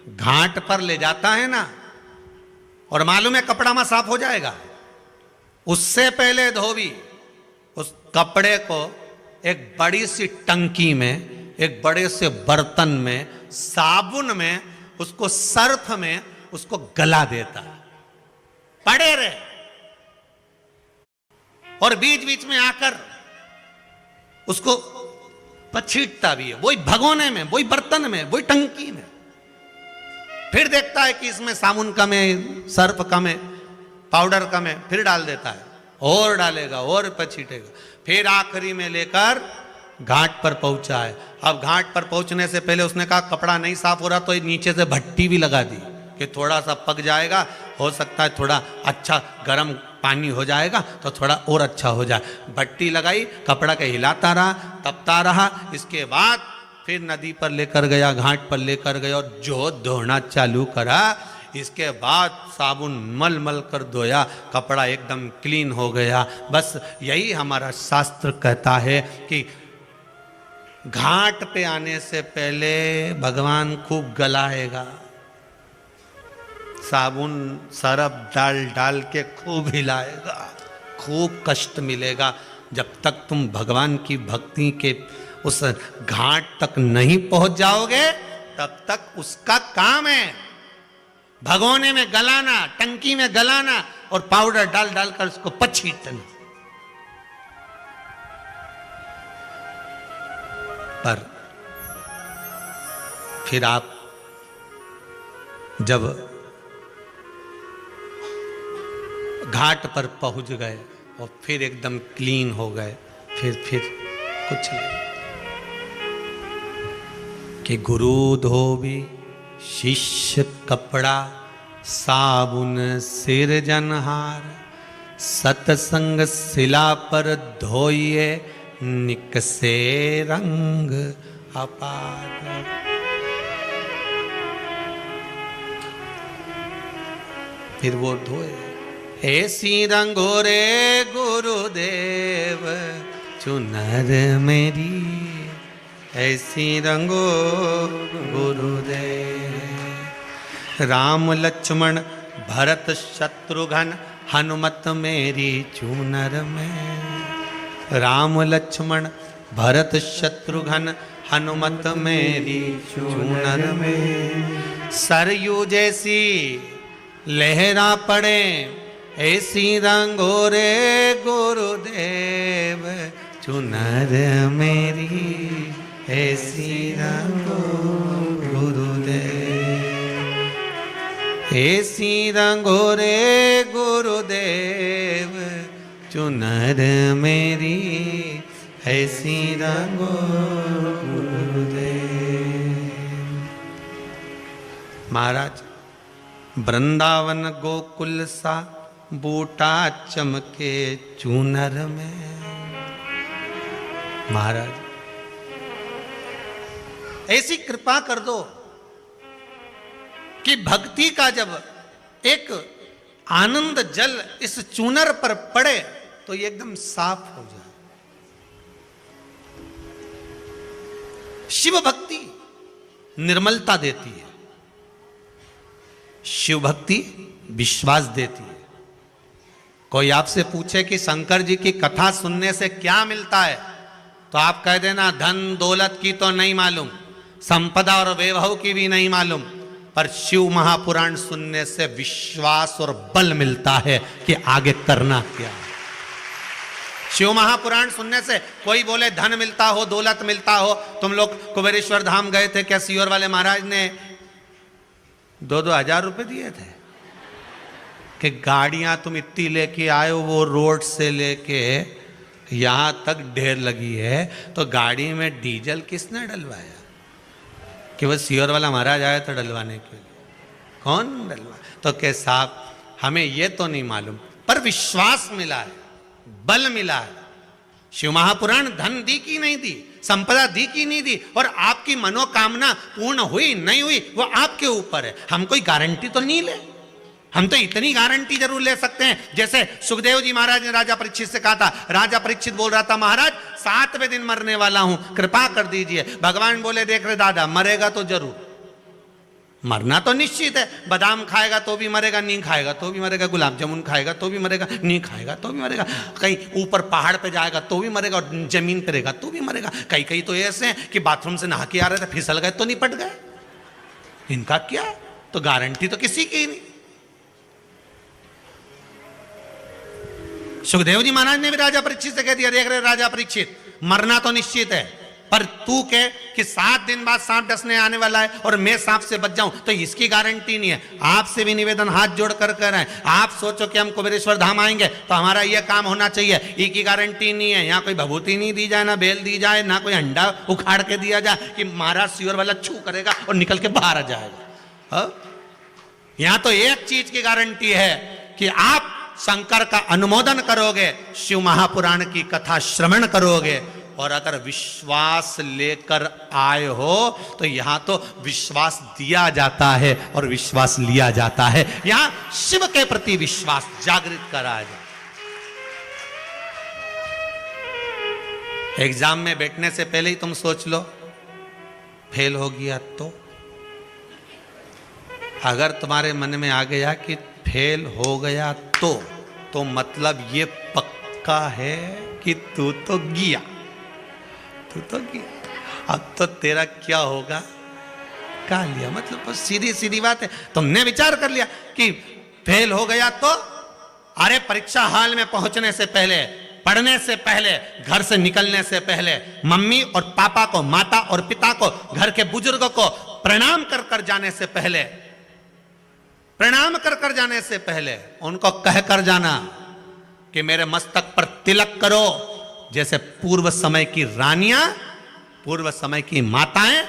घाट पर ले जाता है ना, और मालूम है कपड़ा में साफ हो जाएगा, उससे पहले धोबी उस कपड़े को एक बड़ी सी टंकी में, एक बड़े से बर्तन में, साबुन में, उसको सर्फ में उसको गला देता, पड़े रहे। और बीच बीच में आकर उसको पछीटता भी है, वही भगोने में, वही बर्तन में, वही टंकी में। फिर देखता है कि इसमें साबुन कम है, सर्फ कम है, पाउडर कम है, फिर डाल देता है, और डालेगा और पछीटेगा। फिर आखिरी में लेकर घाट पर पहुंचा है। अब घाट पर पहुंचने से पहले उसने कहा कपड़ा नहीं साफ हो रहा, तो नीचे से भट्टी भी लगा दी कि थोड़ा सा पक जाएगा, हो सकता है थोड़ा अच्छा गर्म पानी हो जाएगा तो थोड़ा और अच्छा हो जाए। भट्टी लगाई, कपड़ा के हिलाता रहा, तपता रहा। इसके बाद फिर नदी पर लेकर गया, घाट पर लेकर गया और जो धोना चालू करा, इसके बाद साबुन मल मल कर धोया, कपड़ा एकदम क्लीन हो गया। बस यही हमारा शास्त्र कहता है कि घाट पे आने से पहले भगवान खूब गलाएगा, साबुन सरफ डाल डाल के खूब हिलाएगा, खूब कष्ट मिलेगा। जब तक तुम भगवान की भक्ति के उस घाट तक नहीं पहुंच जाओगे, तब तक उसका काम है भगोने में गलाना, टंकी में गलाना और पाउडर डाल डाल कर उसको पछीटना। पर फिर आप जब घाट पर पहुंच गए और फिर एकदम क्लीन हो गए, फिर कुछ नहीं कि गुरु धोबी शिष्य कपड़ा, साबुन सिर जनहार, सतसंग शिला पर धोइए, निकसे रंग अपार। फिर वो धोए, ऐसी रंगो रे गुरुदेव चुनर मेरी, ऐसी रंगो गुरुदेव। राम लक्ष्मण भरत शत्रुघ्न हनुमत मेरी चूनर में, राम लक्ष्मण भरत शत्रुघ्न हनुमत मेरी चूनर में। सरयू जैसी लहरा पड़े, ऐसी रंगो रे गुरुदेव चुनर मेरी, ऐसी रंगो गुरुदेव, ऐसी रंगो रे गुरुदेव चुनर मेरी, ऐसी रंगो गुरुदेव। महाराज वृंदावन गोकुल सा बूटा चमके चूनर में। महाराज ऐसी कृपा कर दो कि भक्ति का जब एक आनंद जल इस चूनर पर पड़े तो ये एकदम साफ हो जाए। शिव भक्ति निर्मलता देती है, शिव भक्ति विश्वास देती है। कोई आपसे पूछे कि शंकर जी की कथा सुनने से क्या मिलता है, तो आप कह देना धन दौलत की तो नहीं मालूम, संपदा और वैभव की भी नहीं मालूम, पर शिव महापुराण सुनने से विश्वास और बल मिलता है कि आगे करना क्या है। शिव महापुराण सुनने से कोई बोले धन मिलता हो, दौलत मिलता हो। तुम लोग कुबेरेश्वर धाम गए थे क्या? सीहोर वाले महाराज ने 2-2 हजार रुपए दिए थे कि गाड़ियां तुम इतनी लेके आए हो, वो रोड से लेके यहां तक ढेर लगी है, तो गाड़ी में डीजल किसने डलवाया? कि वो सीहोर वाला महाराज आया था डलवाने के लिए। कौन डलवा? तो के साहब हमें ये तो नहीं मालूम, पर विश्वास मिला है, बल मिला है। शिव महापुराण धन दी की नहीं दी, संपदा दी की नहीं दी, और आपकी मनोकामना पूर्ण हुई नहीं हुई वो आपके ऊपर है। हम कोई गारंटी तो नहीं ले, हम तो इतनी गारंटी जरूर ले सकते हैं जैसे सुखदेव जी महाराज ने राजा परीक्षित से कहा था। राजा परीक्षित बोल रहा था महाराज 7वें दिन मरने वाला हूं, कृपा कर दीजिए। भगवान बोले देख रहे दादा, मरेगा तो जरूर, मरना तो निश्चित है। बादाम खाएगा तो भी मरेगा, नहीं खाएगा तो भी मरेगा, गुलाब जामुन खाएगा तो भी मरेगा, नहीं खाएगा तो भी मरेगा, कहीं ऊपर पहाड़ पे जाएगा तो भी मरेगा, और जमीन पे रहेगा तो भी मरेगा। कई कई तो ऐसे हैं कि बाथरूम से नहा के आ रहे थे, फिसल गए तो निपट गए। इनका क्या? तो गारंटी तो किसी की नहीं। सुखदेव जी महाराज ने भी राजा परीक्षित से कह दिया, देख रहे राजा परीक्षित, मरना तो निश्चित है, पर तू कह कि 7 दिन बाद सांप डसने आने वाला है और मैं सांप से बच जाऊं, तो इसकी गारंटी नहीं है। आपसे भी निवेदन हाथ जोड़ कर रहे हैं, आप सोचो कि हम कुबेरेश्वर धाम आएंगे तो हमारा यह काम होना चाहिए, ये की गारंटी नहीं है। यहाँ कोई भभूति नहीं दी जाए, ना बेल दी जाए, ना कोई अंडा उखाड़ के दिया जाए कि महाराज सियोर वाला छू करेगा और निकल के बाहर आ जाएगा। यहाँ तो एक चीज की गारंटी है कि आप शंकर का अनुमोदन करोगे, शिव महापुराण की कथा श्रवण करोगे, और अगर विश्वास लेकर आए हो तो यहां तो विश्वास दिया जाता है और विश्वास लिया जाता है। यहां शिव के प्रति विश्वास जागृत कराया जाए। एग्जाम में बैठने से पहले ही तुम सोच लो, फेल हो गया तो? अगर तुम्हारे मन में आ गया कि फेल हो गया तो मतलब ये पक्का है कि तू तो गया, अब तो तेरा क्या होगा, का लिया। मतलब सीधी सीधी बात है। तुमने विचार कर लिया कि फेल हो गया तो, अरे परीक्षा हॉल में पहुंचने से पहले, पढ़ने से पहले, घर से निकलने से पहले मम्मी और पापा को, माता और पिता को, घर के बुजुर्गों को प्रणाम कर कर जाने से पहले, प्रणाम कर कर जाने से पहले उनको कह कर जाना कि मेरे मस्तक पर तिलक करो, जैसे पूर्व समय की रानियां, पूर्व समय की माताएं,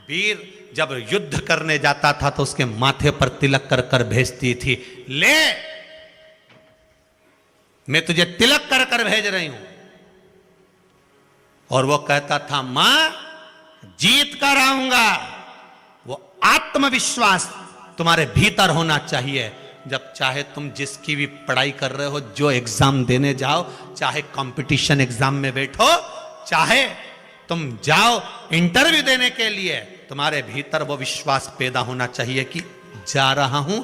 वीर जब युद्ध करने जाता था तो उसके माथे पर तिलक कर कर भेजती थी, ले मैं तुझे तिलक कर कर भेज रही हूं। और वो कहता था मां जीत कर आऊंगा। वो आत्मविश्वास तुम्हारे भीतर होना चाहिए। जब चाहे तुम जिसकी भी पढ़ाई कर रहे हो, जो एग्जाम देने जाओ, चाहे कंपटीशन एग्जाम में बैठो, चाहे तुम जाओ इंटरव्यू देने के लिए, तुम्हारे भीतर वो विश्वास पैदा होना चाहिए कि जा रहा हूं,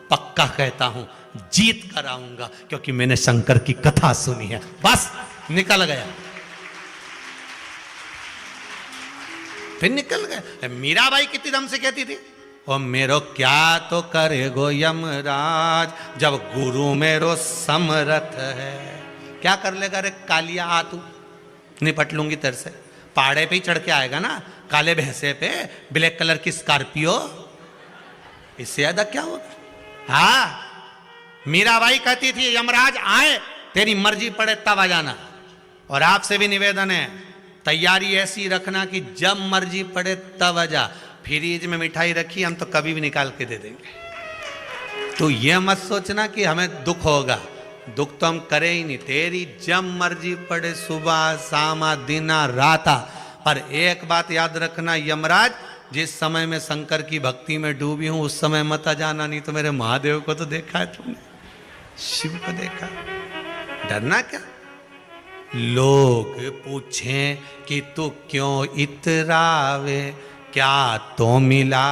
पक्का कहता हूं जीत कर आऊंगा, क्योंकि मैंने शंकर की कथा सुनी है। बस निकल गया, फिर निकल गए। मीराबाई कितनी दम से कहती थी, ओ मेरो क्या तो करेगो यमराज, जब गुरु मेरो समरथ है। क्या कर लेगा रे कालिया, आ तू निपट लूंगी तेरे से। पहाड़े पे ही चढ़ के आएगा ना, काले भैंसे पे, ब्लैक कलर की स्कॉर्पियो, इससे ज्यादा क्या होगा। हाँ, मीराबाई कहती थी यमराज आए, तेरी मर्जी पड़े तब आ जाना। और आपसे भी निवेदन है, तैयारी ऐसी रखना कि जब मर्जी पड़े तब आ जा। फ्रीज में मिठाई रखी, हम तो कभी भी निकाल के दे देंगे। तो ये मत सोचना कि हमें दुख होगा, दुख तो हम करे ही नहीं। तेरी जब मर्जी पड़े, सुबह शाम दिना राता। पर एक बात याद रखना यमराज, जिस समय में शंकर की भक्ति में डूबी हूं उस समय मत आ जाना, नहीं तो मेरे महादेव को तो देखा है तुमने, शिव को देखा। डरना क्या। लोग पूछें कि तू क्यों इतरावे, क्या तो मिला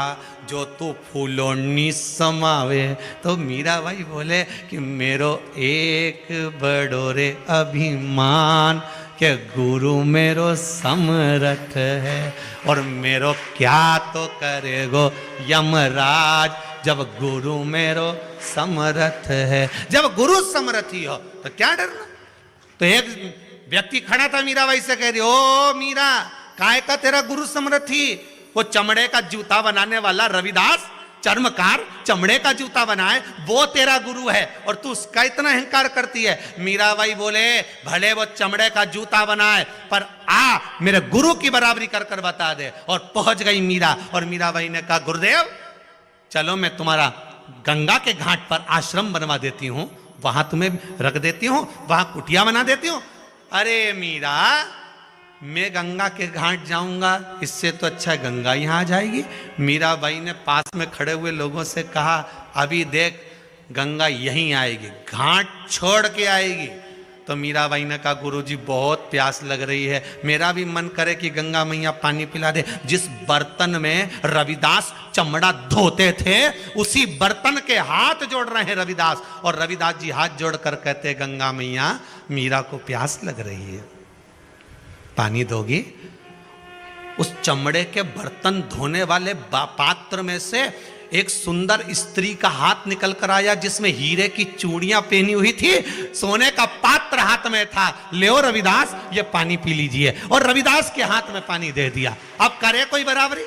जो तू फूलोनी समावे। तो मीराबाई बोले कि मेरो एक बड़ो रे अभिमान, के गुरु मेरो समरथ है, और मेरो क्या तो करेगो यमराज, जब गुरु मेरो समरथ है। जब गुरु समर्थी हो तो क्या डरना। तो एक व्यक्ति खड़ा था, मीराबाई से कह रही, ओ मीरा, काय का तेरा गुरु समर्थी। वो चमड़े का जूता बनाने वाला रविदास, चर्मकार, चमड़े का जूता बनाए, वो तेरा गुरु है और तू उसका इतना अहंकार करती है। मीराबाई बोले भले वो चमड़े का जूता बनाए, पर आ मेरे गुरु की बराबरी कर कर बता दे। और पहुंच गई मीरा, और मीराबाई ने कहा गुरुदेव चलो मैं तुम्हारा गंगा के घाट पर आश्रम बनवा देती हूँ, वहां तुम्हें रख देती हूँ, वहां कुटिया बना देती हूँ। अरे मीरा, मैं गंगा के घाट जाऊंगा, इससे तो अच्छा गंगा यहाँ आ जाएगी। मीराबाई ने पास में खड़े हुए लोगों से कहा, अभी देख गंगा यहीं आएगी, घाट छोड़ के आएगी। तो मीराबाई ने कहा, गुरुजी बहुत प्यास लग रही है, मेरा भी मन करे कि गंगा मैया पानी पिला दे। जिस बर्तन में रविदास चमड़ा धोते थे, उसी बर्तन के हाथ जोड़ रहे हैं रविदास, और रविदास जी हाथ जोड़कर कहते, गंगा मैया मीरा को प्यास लग रही है, पानी दोगी। उस चमड़े के बर्तन धोने वाले पात्र में से एक सुंदर स्त्री का हाथ निकल कर आया जिसमें हीरे की चूड़ियां पहनी हुई थी, सोने का पात्र हाथ में था। ले रविदास ये पानी पी लीजिए, और रविदास के हाथ में पानी दे दिया। अब करे कोई बराबरी?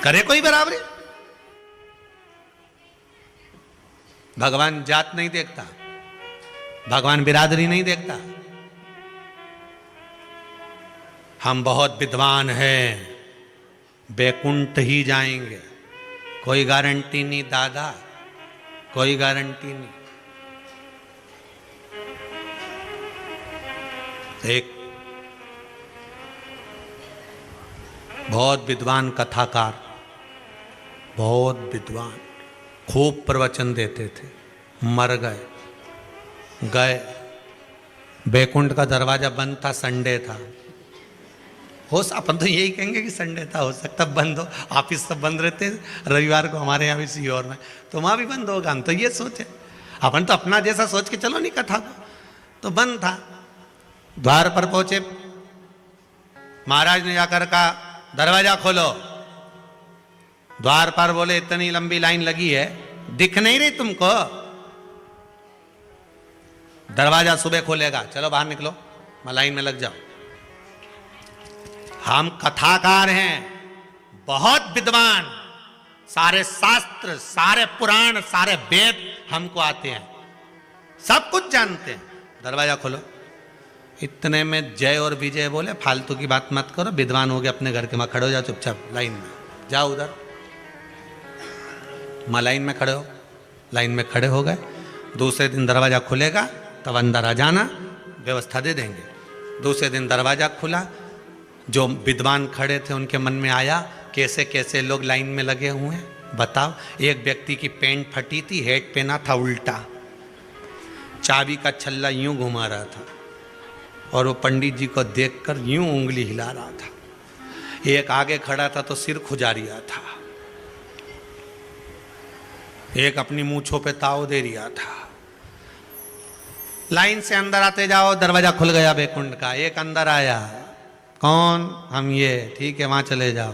करे कोई बराबरी? भगवान जात नहीं देखता, भगवान बिरादरी नहीं देखता। हम बहुत विद्वान हैं, बैकुंठ ही जाएंगे, कोई गारंटी नहीं दादा, कोई गारंटी नहीं। एक बहुत विद्वान कथाकार, बहुत विद्वान, खूब प्रवचन देते थे, मर गए। बैकुंठ का दरवाजा बंद था, संडे था। अपन तो यही कहेंगे कि संडे था, हो सकता बंद हो, ऑफिस सब बंद रहते रविवार को, हमारे यहाँ भी सीहोर में, तो वहाँ भी बंद होगा। हम तो ये सोचे, अपन तो अपना जैसा सोच के चलो नहीं कथा को, तो बंद था। द्वार पर पहुंचे, महाराज ने जाकर कहा दरवाजा खोलो। द्वार पर बोले इतनी लंबी लाइन लगी है, दिख नहीं रही तुमको? दरवाजा सुबह खोलेगा, चलो बाहर निकलो, लाइन में लग जाओ। हम कथाकार हैं, बहुत विद्वान, सारे शास्त्र, सारे पुराण, सारे वेद हमको आते हैं, सब कुछ जानते हैं। दरवाजा खोलो। इतने में जय और विजय बोले फालतू की बात मत करो, विद्वान हो गए अपने घर के, वहां खड़े हो जाओ चुपचाप, लाइन में जाओ, उधर लाइन में खड़े हो। लाइन में खड़े हो गए। दूसरे दिन दरवाजा खुलेगा तब अंदर आ जाना, व्यवस्था दे देंगे। दूसरे दिन दरवाजा खुला, जो विद्वान खड़े थे उनके मन में आया कैसे कैसे लोग लाइन में लगे हुए हैं। बताओ, एक व्यक्ति की पैंट फटी थी, हेड पहना था उल्टा, चाबी का छल्ला यूं घुमा रहा था, और वो पंडित जी को देखकर यूं उंगली हिला रहा था। एक आगे खड़ा था तो सिर खुजा रिया था, एक अपनी मूंछों पे ताव दे रिया था। लाइन से अंदर आते जाओ, दरवाजा खुल गया बैकुंठ का। एक अंदर आया, कौन? हम ये, ठीक है वहां चले जाओ।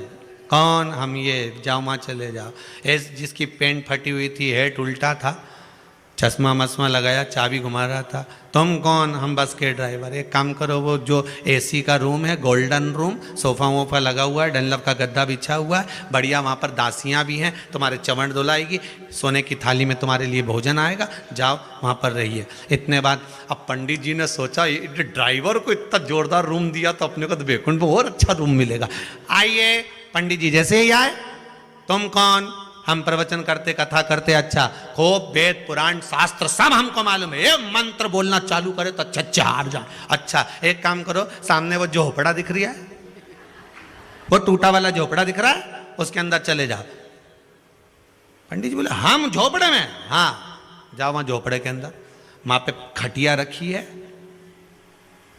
कौन? हम ये, जाओ वहां चले जाओ। जिसकी पैंट फटी हुई थी, हेड उल्टा था, चश्मा मस्मा लगाया, चाबी घुमा रहा था। तुम कौन? हम बस के ड्राइवर। एक काम करो, वो जो एसी का रूम है, गोल्डन रूम, सोफा वोफा लगा हुआ है, डनलप का गद्दा बिछा हुआ है, बढ़िया, वहाँ पर दासियाँ भी हैं, तुम्हारे चवण धुलाएगी, सोने की थाली में तुम्हारे लिए भोजन आएगा, जाओ वहाँ पर रहिए। इतने बाद अब पंडित जी ने सोचा ड्राइवर को इतना जोरदार रूम दिया तो अपने को तो बैकुंठ में और अच्छा रूम मिलेगा। आइए, पंडित जी जैसे ही आए, तुम कौन? हम प्रवचन करते, कथा करते, अच्छा खूब वेद पुराण शास्त्र सब हमको मालूम है। एक मंत्र बोलना चालू करे तो अच्छा हार जाए। अच्छा एक काम करो, सामने वो झोपड़ा दिख रही है, वो टूटा वाला झोपड़ा दिख रहा है, उसके अंदर चले जाओ। पंडित जी बोले हम झोपड़े में? हाँ जाओ वहां झोपड़े के अंदर, वहां पे खटिया रखी है,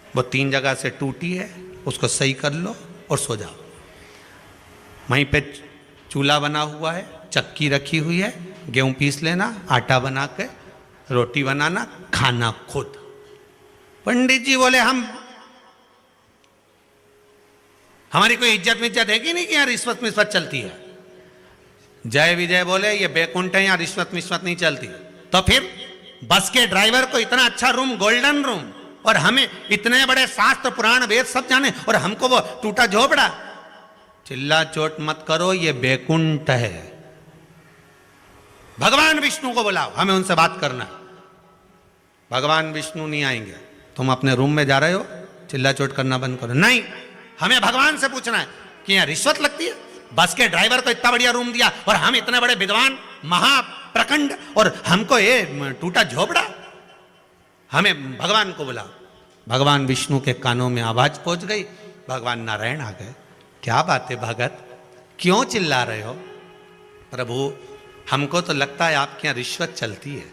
वो 3 जगह से टूटी है, उसको सही कर लो और सो जाओ। वहीं पे चूल्हा बना हुआ है, चक्की रखी हुई है, गेहूं पीस लेना, आटा बना के रोटी बनाना, खाना खुद। पंडित जी बोले हमारी कोई इज्जत विज्जत है कि नहीं कि यहाँ रिश्वत मिश्वत चलती है? जय विजय बोले ये बैकुंठ है, यहाँ रिश्वत मिश्वत नहीं चलती। तो फिर बस के ड्राइवर को इतना अच्छा रूम, गोल्डन रूम, और हमें इतने बड़े शास्त्र पुराण वेद सब जाने, और हमको वो टूटा झोपड़ा। चिल्ला चोट मत करो, ये बैकुंठ है। भगवान विष्णु को बुलाओ, हमें उनसे बात करना है। भगवान विष्णु नहीं आएंगे, तुम अपने रूम में जा रहे हो, चिल्ला चोट करना बंद करो। नहीं, हमें भगवान से पूछना है कि यहाँ रिश्वत लगती है? बस के ड्राइवर को इतना बढ़िया रूम दिया, और हम इतने बड़े विद्वान, महाप्रखंड, और हमको ये टूटा झोपड़ा। हमें भगवान को बुलाओ। भगवान विष्णु के कानों में आवाज पहुंच गई, भगवान नारायण आ गए। क्या बात है भगत, क्यों चिल्ला रहे हो? प्रभु हमको तो लगता है आपके यहाँ रिश्वत चलती है।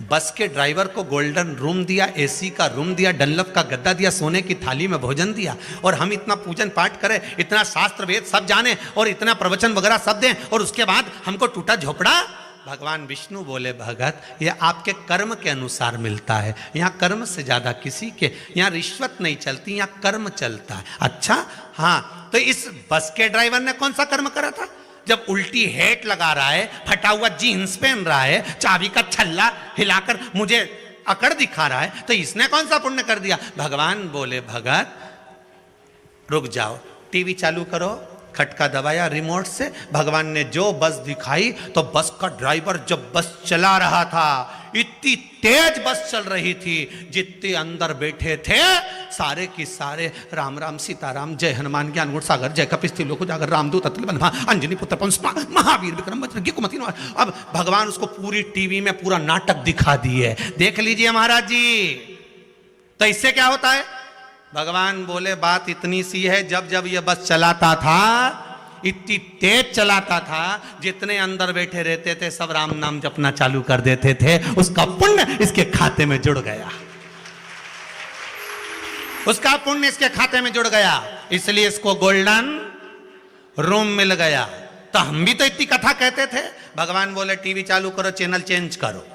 बस के ड्राइवर को गोल्डन रूम दिया, एसी का रूम दिया, डनलप का गद्दा दिया, सोने की थाली में भोजन दिया, और हम इतना पूजन पाठ करें, इतना शास्त्र वेद सब जाने, और इतना प्रवचन वगैरह सब दें, और उसके बाद हमको टूटा झोपड़ा? भगवान विष्णु बोले भगत ये आपके कर्म के अनुसार मिलता है, यहाँ कर्म से ज्यादा किसी के यहाँ रिश्वत नहीं चलती, यहाँ कर्म चलता है। अच्छा हाँ, तो इस बस के ड्राइवर ने कौन सा कर्म करा था? जब उल्टी हेट लगा रहा है, फटा हुआ जीन्स पहन रहा है, चाबी का छल्ला हिलाकर मुझे अकड़ दिखा रहा है, तो इसने कौन सा पुण्य कर दिया? भगवान बोले भगत रुक जाओ, टीवी चालू करो। खटका दबाया रिमोट से, भगवान ने जो बस दिखाई, तो बस का ड्राइवर जब बस चला रहा था, इतनी तेज बस चल रही थी, जितने अंदर बैठे थे सारे की सारे राम राम सीताराम, जय हनुमान ज्ञान गुण सागर, जय कपिस तिलोक उजागर, रामदूत अतुल बलवा, अंजनी पुत्र पंच महावीर विक्रम वज्र कुमति। अब भगवान उसको पूरी टीवी में पूरा नाटक दिखा दिए, देख लीजिए महाराज जी। तो इससे क्या होता है? भगवान बोले बात इतनी सी है, जब जब ये बस चलाता था इतनी तेज चलाता था, जितने अंदर बैठे रहते थे सब राम नाम जपना चालू कर देते थे, उसका पुण्य इसके खाते में जुड़ गया, उसका पुण्य इसके खाते में जुड़ गया, इसलिए इसको गोल्डन रूम मिल गया। तो हम भी तो इतनी कथा कहते थे, भगवान बोले टीवी चालू करो, चैनल चेंज करो।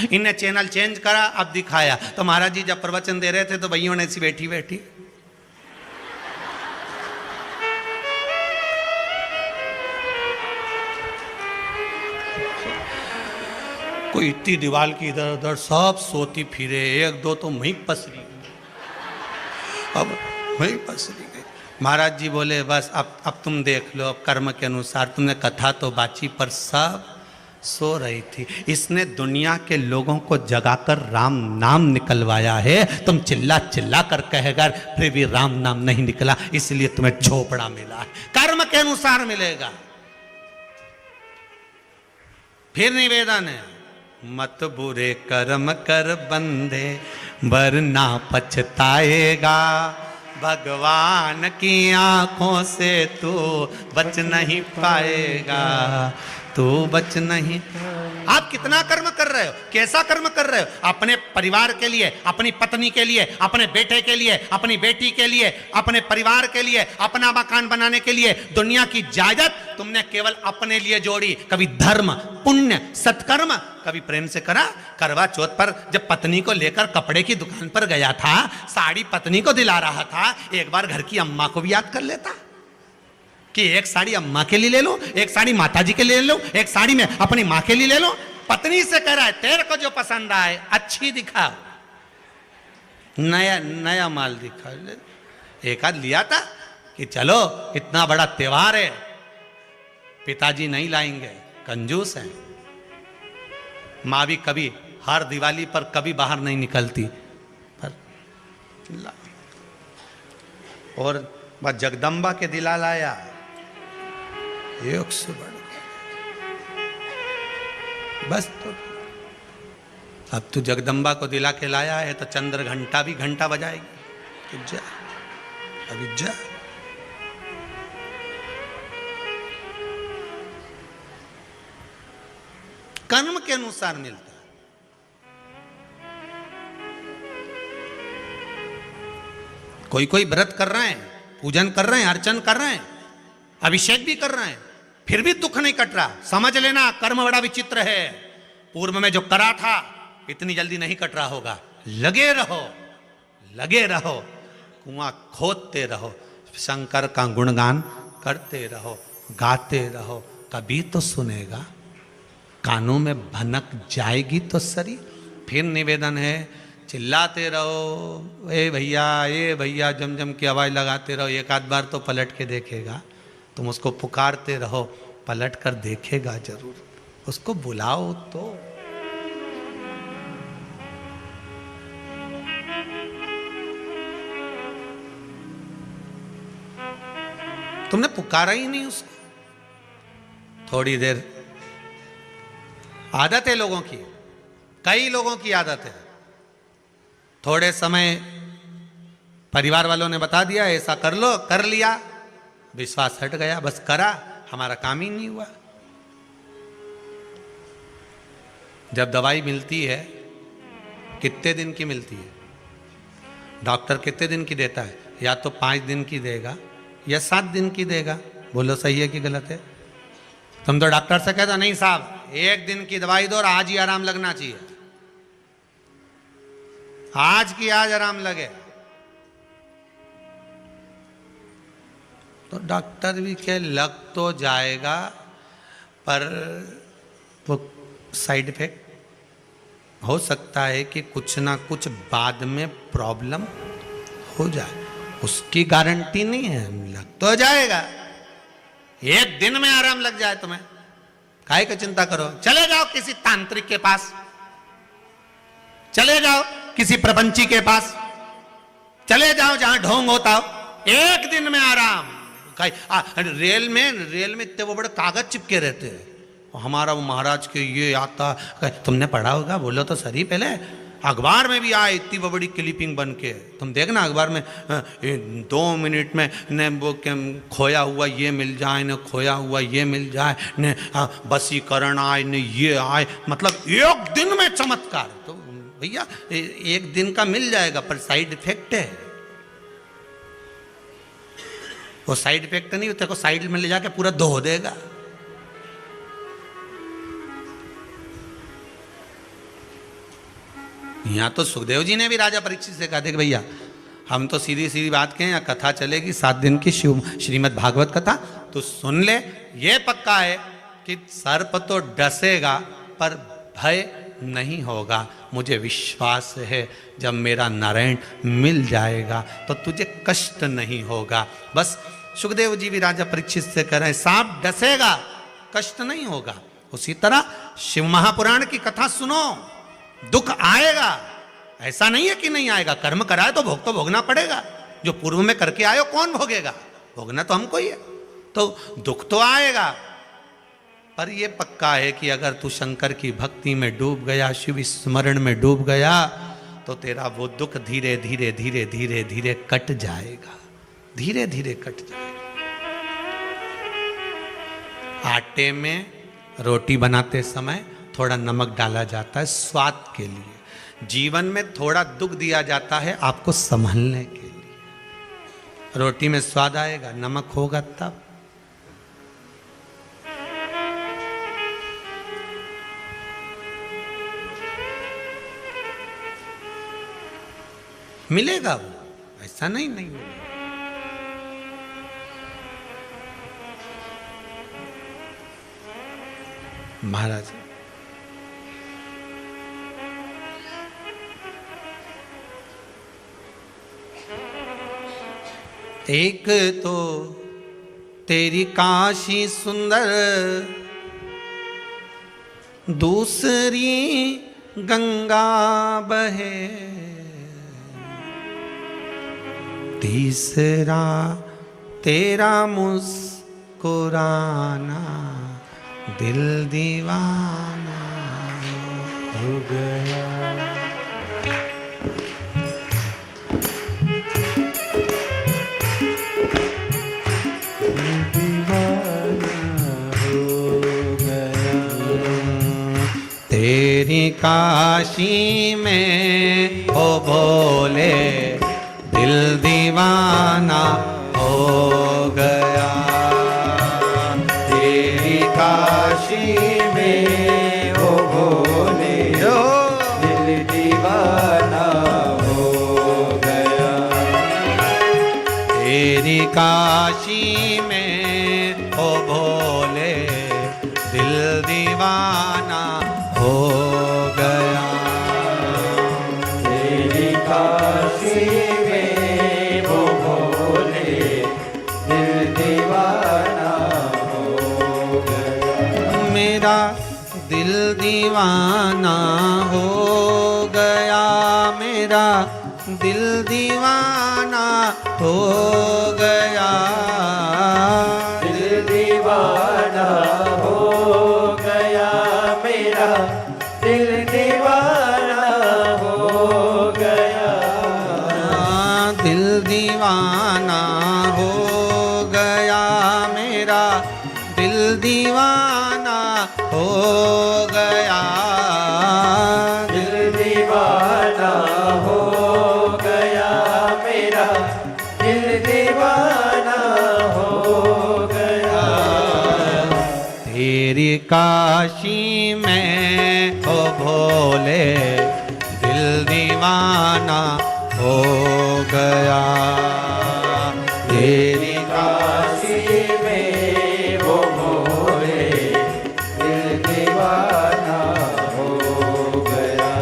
इन्हें चैनल चेंज करा, अब दिखाया। तो महाराज जी जब प्रवचन दे रहे थे तो भाइयों ने ऐसी बैठी बैठी कोई इतनी दीवार की इधर उधर सब सोती फिरे, एक दो तो वहीं पसरी, अब वहीं पसरी गई। महाराज जी बोले बस अब तुम देख लो, अब कर्म के अनुसार तुमने कथा तो बाची पर सब सो रही थी। इसने दुनिया के लोगों को जगाकर राम नाम निकलवाया है, तुम चिल्ला चिल्ला कर कहेगा फिर भी राम नाम नहीं निकला, इसलिए तुम्हें झोपड़ा मिला है। कर्म के अनुसार मिलेगा। फिर निवेदन है, मत बुरे कर्म कर बंदे वरना पछताएगा, भगवान की आंखों से तू बच नहीं पाएगा, तू बच नहीं। आप कितना कर्म कर रहे हो, कैसा कर्म कर रहे हो? अपने परिवार के लिए, अपनी पत्नी के लिए, अपने बेटे के लिए, अपनी बेटी के लिए, अपने परिवार के लिए, अपना मकान बनाने के लिए, दुनिया की जायदाद तुमने केवल अपने लिए जोड़ी। कभी धर्म पुण्य सत्कर्म कभी प्रेम से करा? करवा चौथ पर जब पत्नी को लेकर कपड़े की दुकान पर गया था, साड़ी पत्नी को दिला रहा था, एक बार घर की अम्मा को भी याद कर लेता कि एक साड़ी अम्मा के लिए ले लो, एक साड़ी माताजी के लिए ले लो, एक साड़ी में अपनी माँ के लिए ले लो। पत्नी से कह रहा है तेरे को जो पसंद आए अच्छी दिखा, नया नया माल दिखा। एक आध लिया था कि चलो इतना बड़ा त्योहार है, पिताजी नहीं लाएंगे, कंजूस हैं। माँ भी कभी हर दिवाली पर कभी बाहर नहीं निकलती, पर और बस जगदम्बा के दिला लाया, एक से बढ़ बस। तो अब तू जगदम्बा को दिला के लाया है तो चंद्र घंटा भी घंटा बजाएगी, तो जा अभी जा। कर्म के अनुसार मिलता है। कोई कोई व्रत कर रहे हैं, पूजन कर रहे हैं, अर्चन कर रहे हैं, अभिषेक भी कर रहे हैं, फिर भी दुख नहीं कट रहा। समझ लेना कर्म बड़ा विचित्र है। पूर्व में जो करा था इतनी जल्दी नहीं कट रहा होगा। लगे रहो, लगे रहो, कुआं खोदते रहो, शंकर का गुणगान करते रहो, गाते रहो, कभी तो सुनेगा। कानों में भनक जाएगी तो सरी। फिर निवेदन है, चिल्लाते रहो, ए भैया जम जम की आवाज़ लगाते रहो। एक आध बार तो पलट के देखेगा, तुम उसको पुकारते रहो, पलट कर देखेगा जरूर। उसको बुलाओ तो। तुमने पुकारा ही नहीं उसको। थोड़ी देर आदत है लोगों की, कई लोगों की आदत है, थोड़े समय परिवार वालों ने बता दिया ऐसा कर लो, कर लिया, विश्वास हट गया, बस करा, हमारा काम ही नहीं हुआ। जब दवाई मिलती है कितने दिन की मिलती है? डॉक्टर कितने दिन की देता है? या तो 5 दिन की देगा या 7 दिन की देगा। बोलो सही है कि गलत है? तुम तो डॉक्टर से कहते नहीं साहब एक दिन की दवाई दो और आज ही आराम लगना चाहिए, आज की आज आराम लगे। तो डॉक्टर भी कहे लग तो जाएगा, पर वो साइड इफेक्ट हो सकता है कि कुछ ना कुछ बाद में प्रॉब्लम हो जाए, उसकी गारंटी नहीं है। लग तो जाएगा, एक दिन में आराम लग जाए तुम्हें, काहे की चिंता करो। चले जाओ किसी तांत्रिक के पास, चले जाओ किसी प्रपंची के पास, चले जाओ जहां ढोंग होता हो, एक दिन में आराम। रेल में इतने वो बड़े कागज चिपके रहते हैं, हमारा वो महाराज के ये आता, तुमने पढ़ा होगा, बोलो तो सही। पहले अखबार में भी आए इतनी बड़ी क्लिपिंग बन के, तुम देखना अखबार में 2 मिनट में ने वो खोया हुआ ये मिल जाए, न खोया हुआ ये मिल जाए, न बसीकरण आए, न ये आए, मतलब एक दिन में चमत्कार। तो भैया एक दिन का मिल जाएगा, पर साइड इफेक्ट है। वो साइड इफेक्ट नहीं होता, को साइड में ले जाके पूरा धो देगा। यहां तो सुखदेव जी ने भी राजा परीक्षित से कहा था कि भैया हम तो सीधी सीधी बात कहें, या कथा चलेगी 7 दिन की श्रीमद् भागवत कथा, तो सुन ले। ये पक्का है कि सर्प तो डसेगा पर भय नहीं होगा। मुझे विश्वास है जब मेरा नारायण मिल जाएगा तो तुझे कष्ट नहीं होगा। बस सुखदेव जी भी राजा परीक्षित से कह रहे हैं, सांप डसेगा, कष्ट नहीं होगा। उसी तरह शिव महापुराण की कथा सुनो, दुख आएगा, ऐसा नहीं है कि नहीं आएगा। कर्म कराए तो भोगना पड़ेगा। जो पूर्व में करके आयो कौन भोगेगा, भोगना तो हमको ही है। तो दुख तो आएगा, पर यह पक्का है कि अगर तू शंकर की भक्ति में डूब गया, शिव स्मरण में डूब गया, तो तेरा वो दुख धीरे धीरे धीरे धीरे धीरे कट जाएगा, धीरे धीरे कट जाएगा। आटे में रोटी बनाते समय थोड़ा नमक डाला जाता है स्वाद के लिए। जीवन में थोड़ा दुख दिया जाता है आपको संभलने के लिए। रोटी में स्वाद आएगा, नमक होगा तब। मिलेगा वो, ऐसा नहीं मिलेगा। महाराज एक तो तेरी काशी सुंदर, दूसरी गंगा बहे, तीसरा तेरा मुस्कुराना, दिल दीवाना हो गया। तेरी काशी में ओ भोले दिल दीवाना हो गया। तेरी काशी में ओ भोले दिल दीवाना हो गया। तेरी काशी में ओ भोले दिल दीवाना हो गया। तेरी काशी में वो भोले दिल दीवाना हो गया। मेरा दिल दीवाना हो गया, मेरा दिल दीवाना हो गया। दिल दीवाना हो गया, मेरा दिल दीवाना हो गया। दिल दीवाना हो गया, मेरा दिल दीवाना हो गया। दिल दीवाना हो गया, मेरा दिल दीवाना हो गया। तेरी काशी में ओ भोले दिल दीवाना हो गया। तेरी काशी में वो भोले दिल दीवाना हो गया।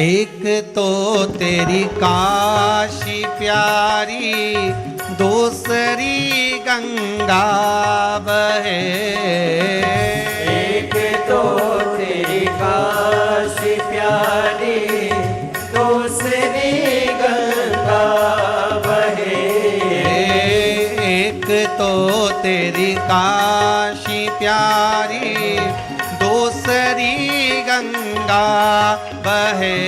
एक तो तेरी काशी प्यारी, दूसरी गंगा बहे। एक तो तेरी काशी प्यारी, दूसरी गंगा बहे। एक तो तेरी काशी प्यारी, दूसरी गंगा बहे।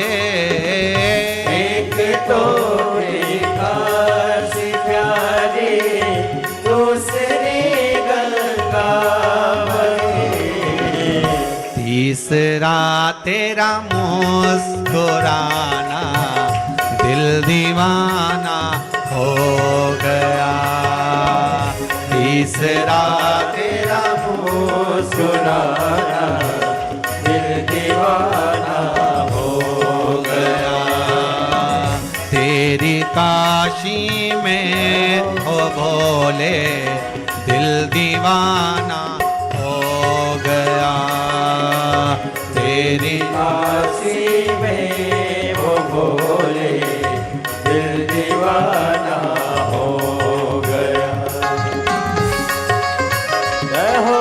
एक तो तेरी काशी प्यारी, दूसरी गंगा बहे। तीसरा तेरा मुस्कुराना दिल दीवाना हो गया। तीसरा तेरा मुस्कुराना दिल दीवाना हो गया। तेरी काशी में हो भोले दिल दीवाना हो गया। तेरी काशी में वो भोले दिल दीवाना हो गया। जय हो।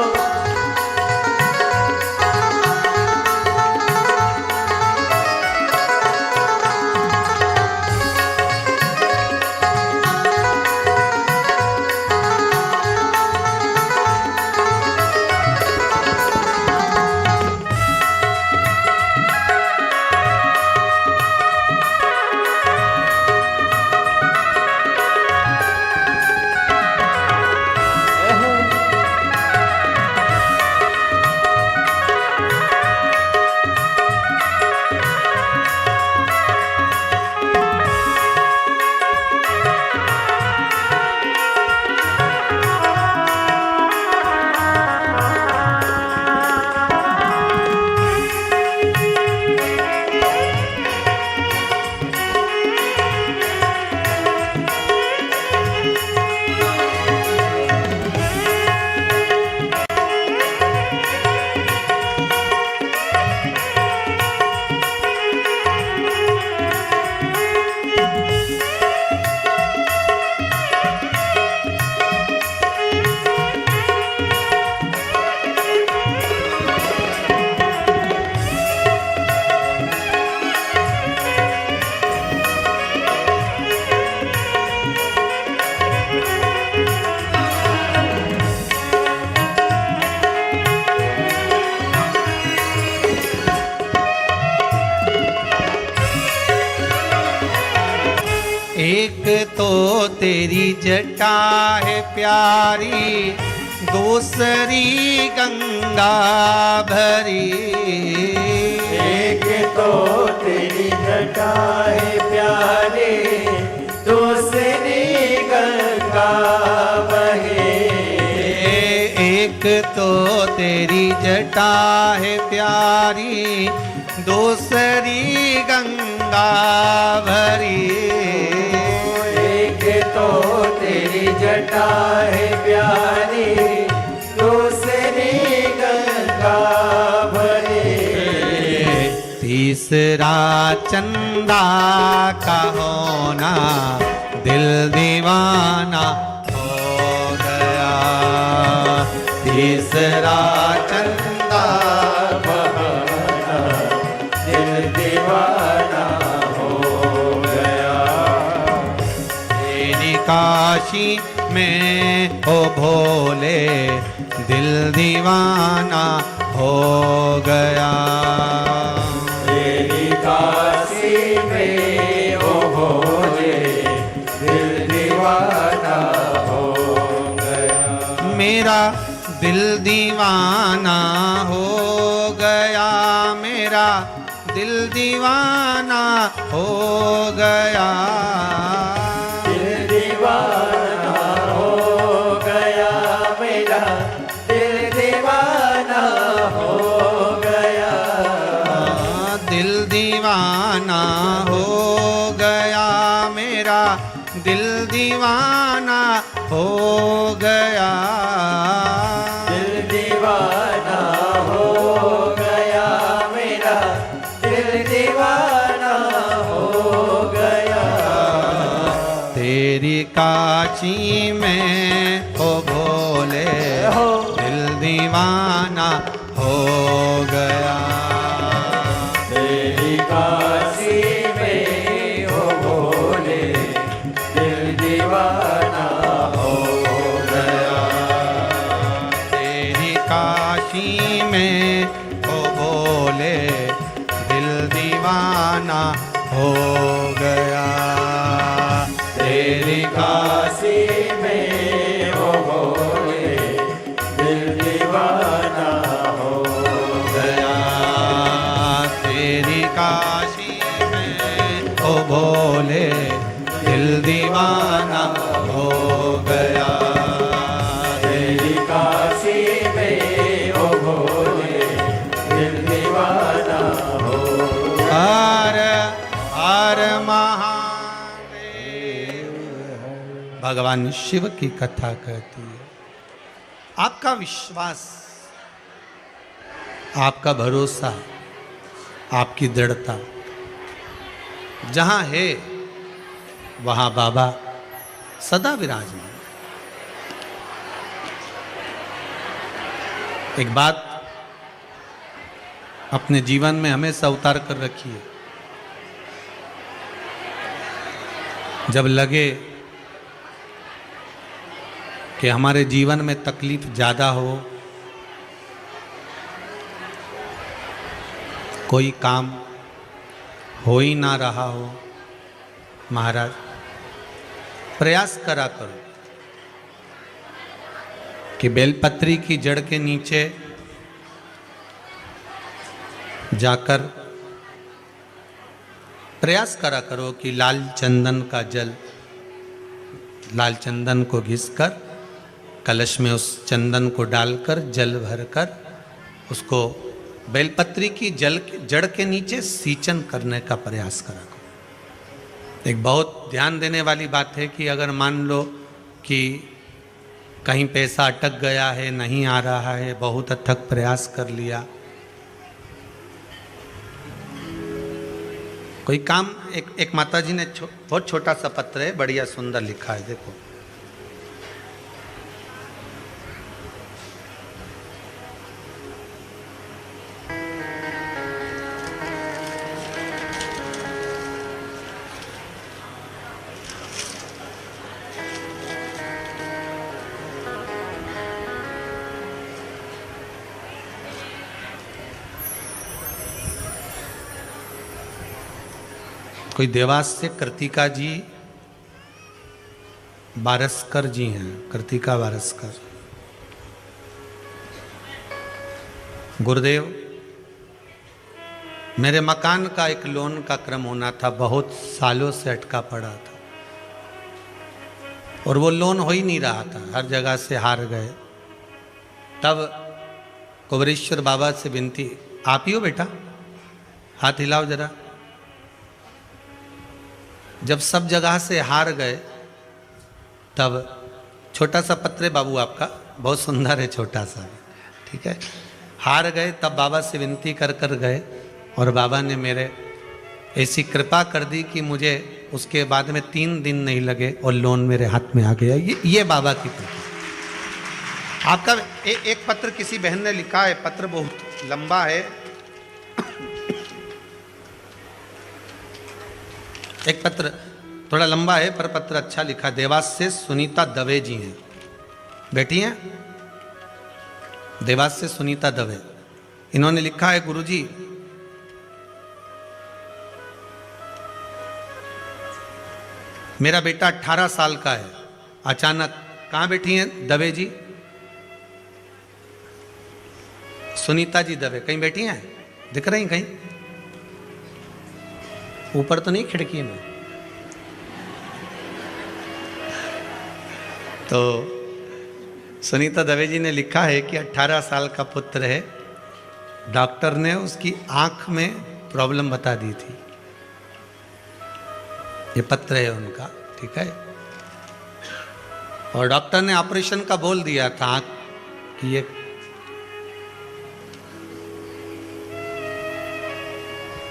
एक तो तेरी जटा है प्यारी, दूसरी गंगा भरी। एक तो तेरी जटा है प्यारी, दूसरी गंगा बहे। एक तो तेरी जटा है प्यारी, दूसरी गंगा भरी। एक तो तेरी जटा है प्यारी, दूसरी गंगा भरी। तीसरा चंदा का होना दिल दीवाना हो गया। तीसरा चंदा बहाना दिल दीवाना हो गया। तेरी काशी में हो भोले दिल दीवाना हो गया। तेरी काशी में वो भोले दिल दीवाना हो गया। मेरा दिल दीवाना हो गया, मेरा दिल दीवाना हो गया, दिल दीवाना हो गया मेरा, दिल दीवाना हो गया, दिल दीवाना हो गया मेरा, दिल दीवाना हो गया, दिल दीवाना हो गया मेरा, दिल दीवाना हो गया, तेरी काशी में हो भोले हो दिल दीवाना हो गया, तेरी काशी में हो भोले दिल दीवाना हो गया, तेरी काशी में हो भोले दिल दीवाना हो गया, तेरी काशी में हो भोले दिल दीवाना हो गया, तेरी काशी में हो भोले दिल दीवाना हो गया, तेरी काशी में हो भोले दिल दीवाना हो हर हर महादेव। भगवान शिव की कथा कहती है, आपका विश्वास, आपका भरोसा, आपकी दृढ़ता जहां है वहां बाबा सदा विराजमान। एक बात अपने जीवन में हमेशा उतार कर रखिए, जब लगे कि हमारे जीवन में तकलीफ ज़्यादा हो, कोई काम हो ही ना रहा हो, महाराज प्रयास करा करो कि बेलपत्री की जड़ के नीचे जाकर प्रयास करा करो कि लाल चंदन का जल, लाल चंदन को घिसकर कलश में उस चंदन को डालकर जल भरकर उसको बेलपत्री की जड़ के नीचे सींचन करने का प्रयास करा करो। एक बहुत ध्यान देने वाली बात है कि अगर मान लो कि कहीं पैसा अटक गया है, नहीं आ रहा है, बहुत अथक प्रयास कर लिया, कोई काम, एक माताजी ने बहुत छोटा सा पत्र है, बढ़िया सुंदर लिखा है, देखो। कोई देवास से कृतिका जी बारसकर जी हैं, कृतिका बारसकर। गुरुदेव, मेरे मकान का एक लोन का क्रम होना था, बहुत सालों से अटका पड़ा था और वो लोन हो ही नहीं रहा था, हर जगह से हार गए। तब कुबरेश्वर बाबा से विनती, आप ही हो बेटा, हाथ हिलाओ जरा। जब सब जगह से हार गए तब छोटा सा पत्र है बाबू आपका, बहुत सुंदर है, छोटा सा, ठीक है। हार गए तब बाबा से विनती कर कर गए और बाबा ने मेरे ऐसी कृपा कर दी कि मुझे उसके बाद में 3 दिन नहीं लगे और लोन मेरे हाथ में आ गया। ये बाबा की कृपा। आपका एक पत्र किसी बहन ने लिखा है, पत्र बहुत लंबा है, एक पत्र थोड़ा लंबा है पर पत्र अच्छा लिखा। देवास से सुनीता दवे जी हैं, बैठी हैं, देवास से सुनीता दवे। इन्होंने लिखा है, गुरुजी मेरा बेटा 18 साल का है, अचानक, कहाँ बैठी हैं दवे जी, सुनीता जी दवे कहीं बैठी हैं, दिख रही कहीं? ऊपर तो नहीं, खिड़की में। तो सुनीता दवे जी ने लिखा है कि 18 साल का पुत्र है, डॉक्टर ने उसकी आंख में प्रॉब्लम बता दी थी। ये पत्र है उनका, ठीक है। और डॉक्टर ने ऑपरेशन का बोल दिया था आंख की। ये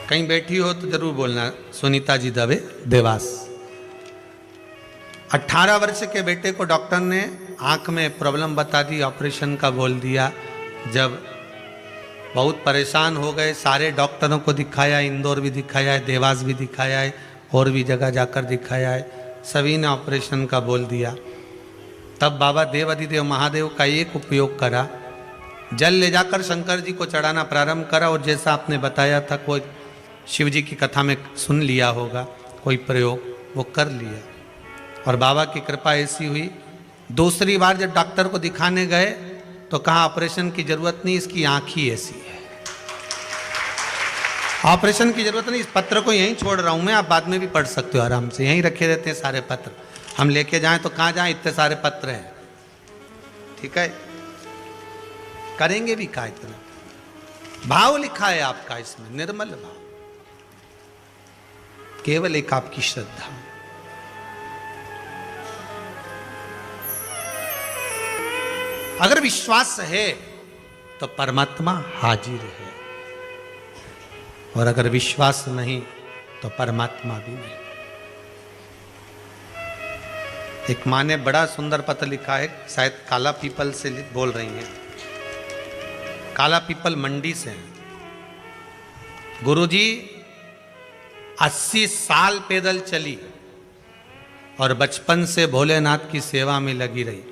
कहीं बैठी हो तो जरूर बोलना, सुनीता जी दवे, देवास। 18 वर्ष के बेटे को डॉक्टर ने आंख में प्रॉब्लम बता दी, ऑपरेशन का बोल दिया। जब बहुत परेशान हो गए, सारे डॉक्टरों को दिखाया, इंदौर भी दिखाया है, देवास भी दिखाया है, और भी जगह जाकर दिखाया है, सभी ने ऑपरेशन का बोल दिया। तब बाबा देव अधिदेव महादेव का एक उपयोग करा, जल ले जाकर शंकर जी को चढ़ाना प्रारंभ करा। और जैसा आपने बताया था, कोई शिव जी की कथा में सुन लिया होगा, कोई प्रयोग वो कर लिया। और बाबा की कृपा ऐसी हुई, दूसरी बार जब डॉक्टर को दिखाने गए तो कहा ऑपरेशन की जरूरत नहीं, इसकी आंख ही ऐसी है, ऑपरेशन की जरूरत नहीं। इस पत्र को यहीं छोड़ रहा हूं मैं, आप बाद में भी पढ़ सकते हो आराम से, यहीं रखे रहते हैं सारे पत्र। हम लेके जाएं तो कहाँ जाएं, इतने सारे पत्र हैं, ठीक है। करेंगे भी क्या इतना, भाव लिखा है आपका इसमें, निर्मल भाव, केवल एक आपकी श्रद्धा। अगर विश्वास है तो परमात्मा हाजिर है, और अगर विश्वास नहीं तो परमात्मा भी नहीं। एक माँ ने बड़ा सुंदर पत्र लिखा है, शायद काला पीपल से बोल रही हैं, काला पीपल मंडी से हैं। गुरुजी 80 साल पैदल चली और बचपन से भोलेनाथ की सेवा में लगी रही,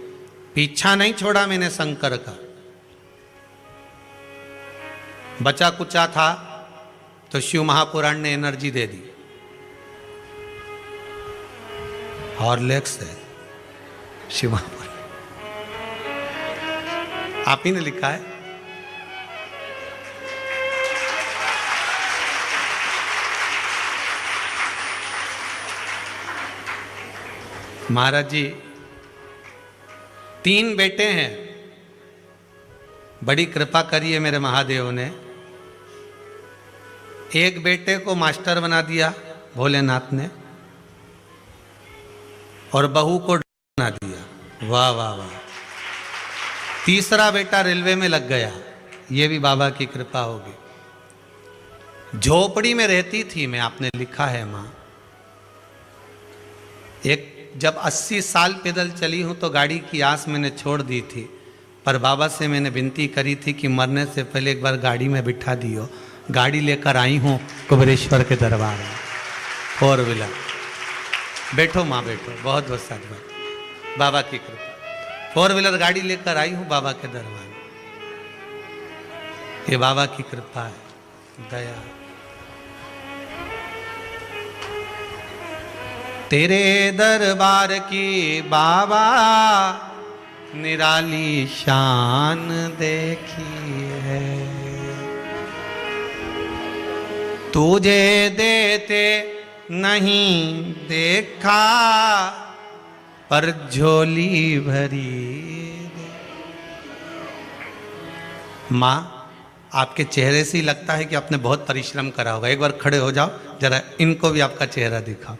पीछा नहीं छोड़ा मैंने शंकर का। बचा कुचा था तो शिव महापुराण ने एनर्जी दे दी, हॉर्लिक्स है शिव महापुराण, आप ही ने लिखा है। महाराज जी 3 बेटे हैं, बड़ी कृपा करी है मेरे महादेव ने। एक बेटे को मास्टर बना दिया भोलेनाथ ने, और बहू को बना दिया, वाह वाह वाह। तीसरा बेटा रेलवे में लग गया, ये भी बाबा की कृपा होगी। झोपड़ी में रहती थी मैं, आपने लिखा है माँ। एक जब 80 साल पैदल चली हूं तो गाड़ी की आस मैंने छोड़ दी थी, पर बाबा से मैंने विनती करी थी कि मरने से पहले एक बार गाड़ी में बिठा दियो। गाड़ी लेकर आई हूं कुबेरेश्वर के दरबार में, 4 व्हीलर। बैठो माँ बैठो, बहुत बहुत साधुवाद, बाबा की कृपा। 4 व्हीलर गाड़ी लेकर आई हूं बाबा के दरबार में, ये बाबा की कृपा है, दया। तेरे दरबार की बाबा निराली शान देखी है, तुझे देते नहीं देखा पर झोली भरी। माँ आपके चेहरे से ही लगता है कि आपने बहुत परिश्रम करा होगा। एक बार खड़े हो जाओ जरा, इनको भी आपका चेहरा दिखाओ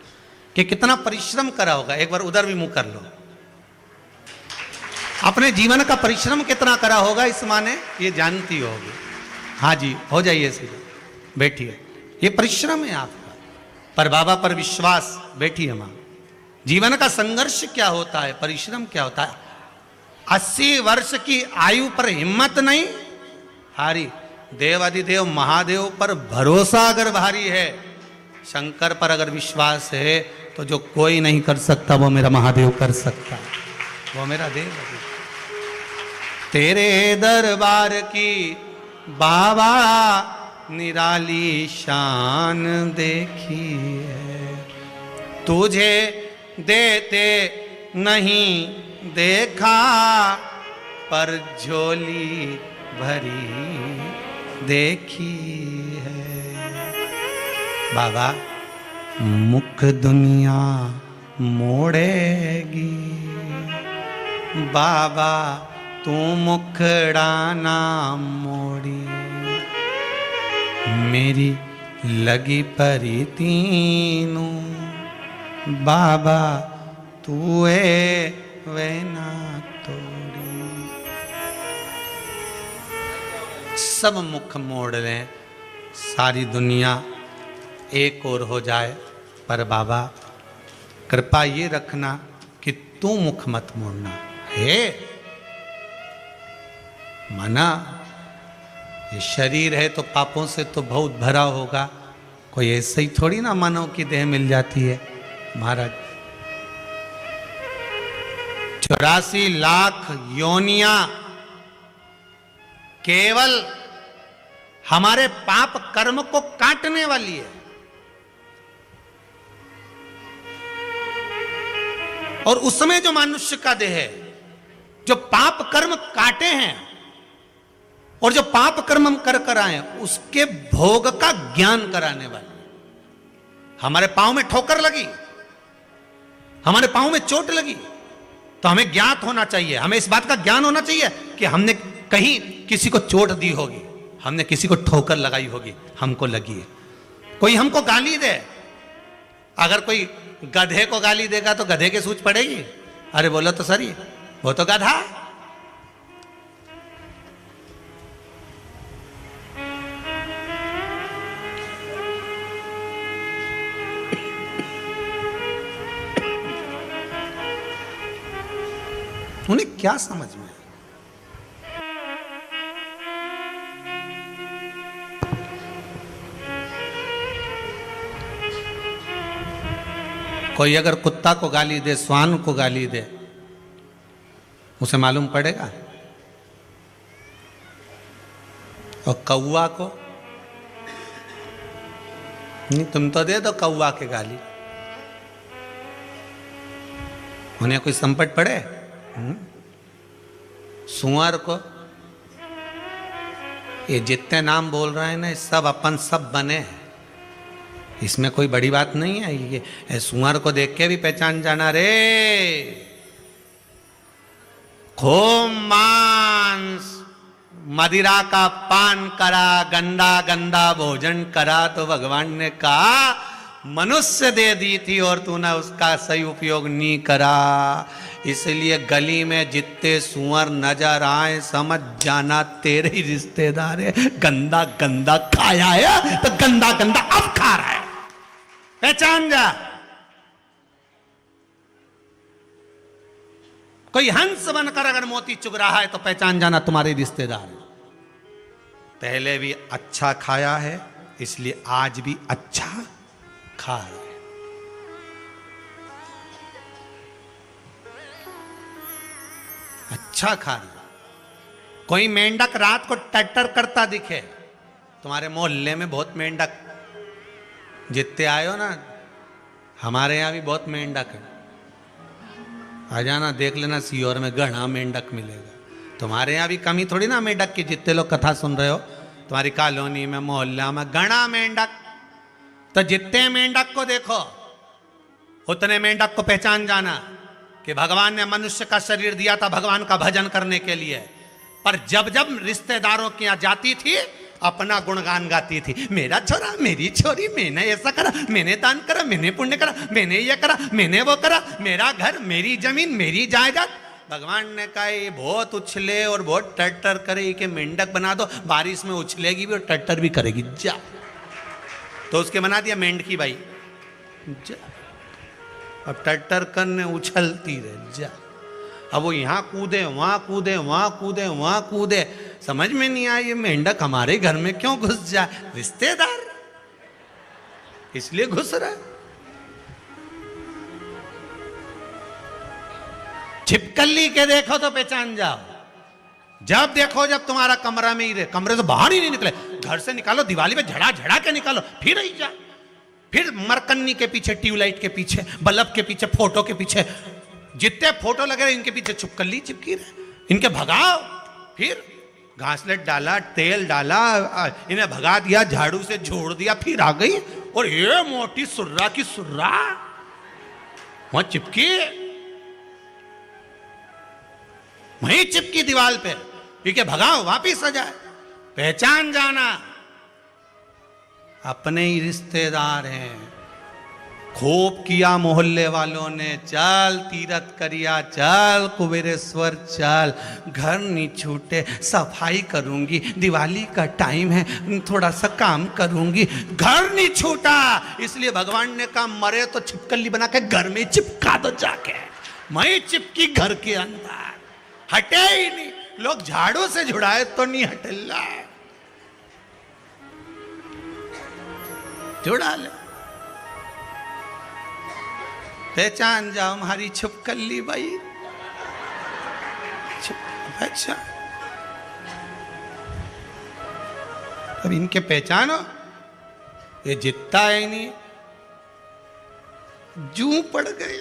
कि कितना परिश्रम करा होगा। एक बार उधर भी मुंह कर लो, अपने जीवन का परिश्रम कितना करा होगा इस माँ ने, ये जानती होगी। हाँ जी, हो जाइए सीधे, बैठिए। ये परिश्रम है आपका, पर बाबा पर विश्वास। बैठिए माँ। जीवन का संघर्ष क्या होता है, परिश्रम क्या होता है। 80 वर्ष की आयु पर हिम्मत नहीं हारी। देवाधिदेव महादेव पर भरोसा अगर भारी है, शंकर पर अगर विश्वास है, तो जो कोई नहीं कर सकता वो मेरा महादेव कर सकता, वो मेरा देव। तेरे दरबार की बाबा निराली शान देखी है, तुझे देते नहीं देखा पर झोली भरी देखी है। बाबा मुख दुनिया मोड़ेगी, बाबा तू मुखड़ा ना मोड़ी, मेरी लगी परी तीनू, बाबा तू वे ना तोड़ी। सब मुख मोड़ लें, सारी दुनिया एक और हो जाए, पर बाबा कृपा ये रखना कि तू मुख मत मोड़ना। हे मना, ये शरीर है तो पापों से तो बहुत भरा होगा, कोई ऐसे ही थोड़ी ना मानव की देह मिल जाती है। महाराज 84 लाख योनियां केवल हमारे पाप कर्म को काटने वाली है, और उसमें जो मनुष्य का देह है जो पाप कर्म काटे हैं और जो पाप कर्म हम कर कर आए उसके भोग का ज्ञान कराने वाले। हमारे पांव में ठोकर लगी, हमारे पांव में चोट लगी, तो हमें ज्ञात होना चाहिए, हमें इस बात का ज्ञान होना चाहिए कि हमने कहीं किसी को चोट दी होगी, हमने किसी को ठोकर लगाई होगी, हमको लगी है। कोई हमको गाली दे, अगर कोई गधे को गाली देगा तो गधे के सूझ पड़ेगी, अरे बोलो तो सही, वो तो गधा। उन्हें क्या समझ में? कोई अगर कुत्ता को गाली दे, श्वान को गाली दे, उसे मालूम पड़ेगा? और कौवा को नहीं, तुम तो दे दो कौवा के गाली, उन्हें कोई संकट पड़े? सुअर को, ये जितने नाम बोल रहे हैं ना, सब अपन सब बने हैं, इसमें कोई बड़ी बात नहीं है। ये सुअर को देख के भी पहचान जाना रे, खूब मांस मदिरा का पान करा, गंदा गंदा भोजन करा, तो भगवान ने कहा मनुष्य दे दी थी और तूने उसका सही उपयोग नहीं करा, इसलिए गली में जितने सुअर नजर आए समझ जाना तेरे ही रिश्तेदार है। गंदा गंदा खाया है तो गंदा गंदा अब खा रहा है, पहचान जा। कोई हंस बनकर अगर मोती चुग रहा है तो पहचान जाना तुम्हारे रिश्तेदार है। पहले भी अच्छा खाया है, इसलिए आज भी अच्छा खा रहा है। अच्छा खा रहा है। कोई मेंढक रात को टट्टर करता दिखे, तुम्हारे मोहल्ले में बहुत मेंढक जितने आए हो ना, हमारे यहाँ भी बहुत मेंढक है, आ जाना देख लेना, सीहोर में घना मेंढक मिलेगा। तुम्हारे यहाँ भी कमी थोड़ी ना मेंढक की, जितने लोग कथा सुन रहे हो, तुम्हारी कॉलोनी में मोहल्ला में घना मेंढक, तो जितने मेंढक को देखो उतने मेंढक को पहचान जाना कि भगवान ने मनुष्य का शरीर दिया था भगवान का भजन करने के लिए, पर जब जब रिश्तेदारों के यहाँ जाती थी अपना गुणगान गाती थी, मेरा छोरा मेरी छोरी, मैंने ऐसा करा, मैंने दान करा, मैंने पुण्य करा, मैंने ये करा, मैंने वो करा, मेरा घर, मेरी जमीन, मेरी जायदाद। भगवान ने कहा ये बहुत उछले और बहुत टट्टर करे, कि मेंढक बना दो, बारिश में उछलेगी भी और टट्टर भी करेगी, जा। तो उसके बना दिया मेंढकी बाई, जा। अब टट्टर करने उछलती रहे, जा। अब वो यहाँ कूदे, वहां कूदे, वहां कूदे, वहां कूदे, समझ में नहीं आया ये मेंढक हमारे घर में क्यों घुस जाए, रिश्तेदार इसलिए घुस रहा है। छिपकली के देखो तो पहचान जाओ, जब देखो जब तुम्हारा कमरा में ही रहे, कमरे से बाहर ही नहीं निकले, घर से निकालो, दिवाली पे झड़ा झड़ा के निकालो, फिर ही जा, फिर मरकन्नी के पीछे, ट्यूबलाइट के पीछे, बल्ब के पीछे, फोटो के पीछे, जितने फोटो लगे रहे इनके पीछे छिपकली चिपकी रहे, इनके भगाओ। फिर घासलेट डाला, तेल डाला, इन्हें भगा दिया, झाड़ू से छोड़ दिया, फिर आ गई और ये मोटी सुर्रा की सुर्रा वहां चिपकी, वहीं चिपकी दीवार पे, ठीक है भगाओ वापिस आ जाए। पहचान जाना, अपने ही रिश्तेदार हैं। खूब किया मोहल्ले वालों ने, चल तीरथ करिया, चल कुबेरेश्वर चल, घर नहीं छूटे, सफाई करूंगी, दिवाली का टाइम है, थोड़ा सा काम करूंगी, घर नहीं छूटा। इसलिए भगवान ने कहा मरे तो छिपकली बना के घर में चिपका दो जाके। मैं चिपकी घर के अंदर, हटे ही नहीं। लोग झाड़ू से झुड़ाए तो नहीं हटला, जुड़ा ले। पहचान जाओ हमारी छिपकली भाई, अच्छा अब इनके पहचानो, ये जितना है नहीं, जू पड़ गए।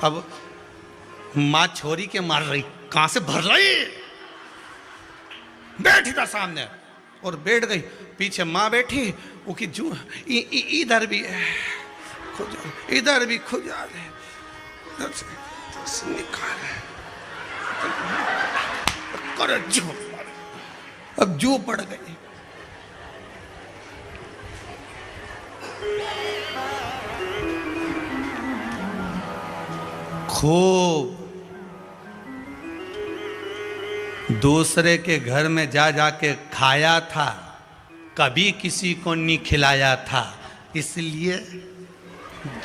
अब मां छोरी के मार रही, कहां से भर रही, बैठी था सामने और बैठ गई, पीछे माँ बैठी, वो की जू इधर भी है, इधर भी खुजा दे, निकाल कर जू, अब जू पड़ गई। खूब दूसरे के घर में जा जाके खाया था, कभी किसी को नहीं खिलाया था, इसलिए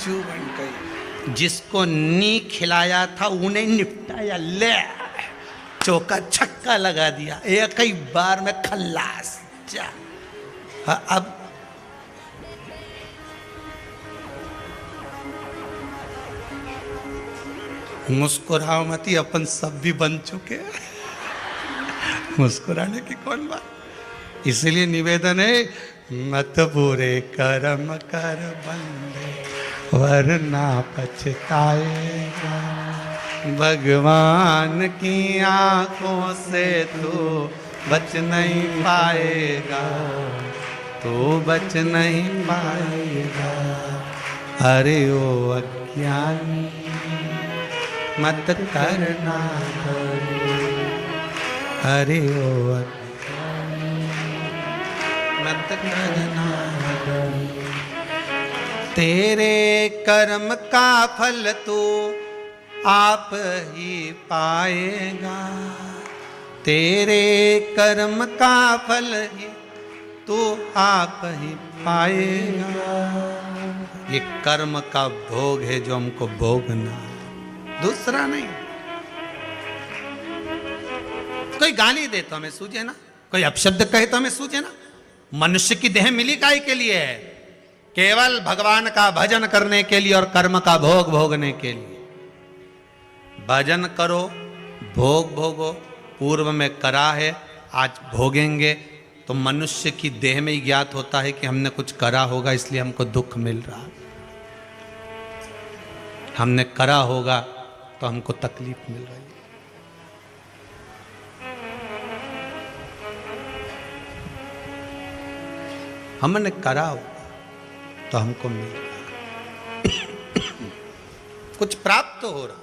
जू बन गई। जिसको नहीं खिलाया था उन्हें निपटाया, ले चौका छक्का लगा दिया, एक ही बार में खल्लास। जा अब मुस्कुराओ मती, अपन सब भी बन चुके हैं, मुस्कुराने की कौन बात। इसलिए निवेदन है, मत बुरे कर्म कर बंदे वरना पछताएगा। भगवान की आंखों से तू बच नहीं पाएगा, तू बच नहीं पाएगा। अरे ओ अज्ञानी मत करना करो, अरे ओ मत करना करो। तेरे कर्म का फल तू आप ही पाएगा, तेरे कर्म का फल ही तू आप ही पाएगा। ये कर्म का भोग है जो हमको भोगना, दूसरा नहीं। कोई गाली दे तो हमें सूझे ना, कोई अपशब्द कहे तो हमें सूझे ना। मनुष्य की देह मिली काहे के लिए है? केवल भगवान का भजन करने के लिए और कर्म का भोग भोगने के लिए। भजन करो, भोग भोगो, पूर्व में करा है, आज भोगेंगे। तो मनुष्य की देह में ही ज्ञात होता है कि हमने कुछ करा होगा, इसलिए हमको दुख मिल रहा। हमने करा होगा तो हमको तकलीफ मिल रही है। हमने करा होगा तो हमको मिल रहा, कुछ प्राप्त तो हो रहा।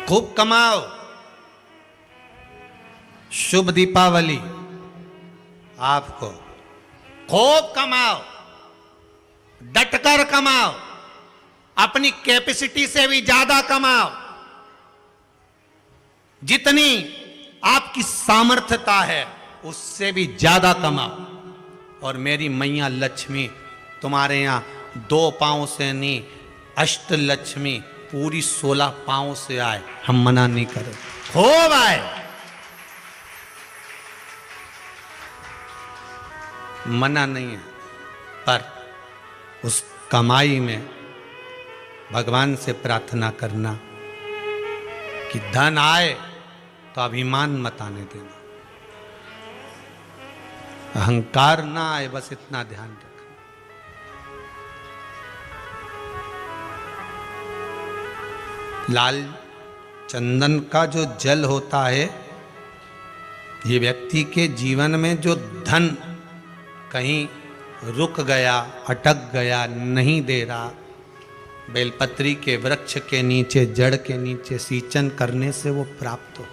खूब कमाओ, शुभ दीपावली आपको। खूब कमाओ, डटकर कमाओ, अपनी कैपेसिटी से भी ज्यादा कमाओ, जितनी आपकी सामर्थ्यता है उससे भी ज्यादा कमाओ। और मेरी मैया लक्ष्मी तुम्हारे यहां 2 पांव से नहीं, अष्ट लक्ष्मी पूरी 16 पांव से आए, हम मना नहीं करें, खूब आए। मना नहीं है, पर उस कमाई में भगवान से प्रार्थना करना कि धन आए तो अभिमान मत आने देना, अहंकार ना आए, बस इतना ध्यान रखना। लाल चंदन का जो जल होता है, ये व्यक्ति के जीवन में जो धन कहीं रुक गया, अटक गया, नहीं दे रहा, बेलपत्री के वृक्ष के नीचे, जड़ के नीचे सींचन करने से वो प्राप्त हो।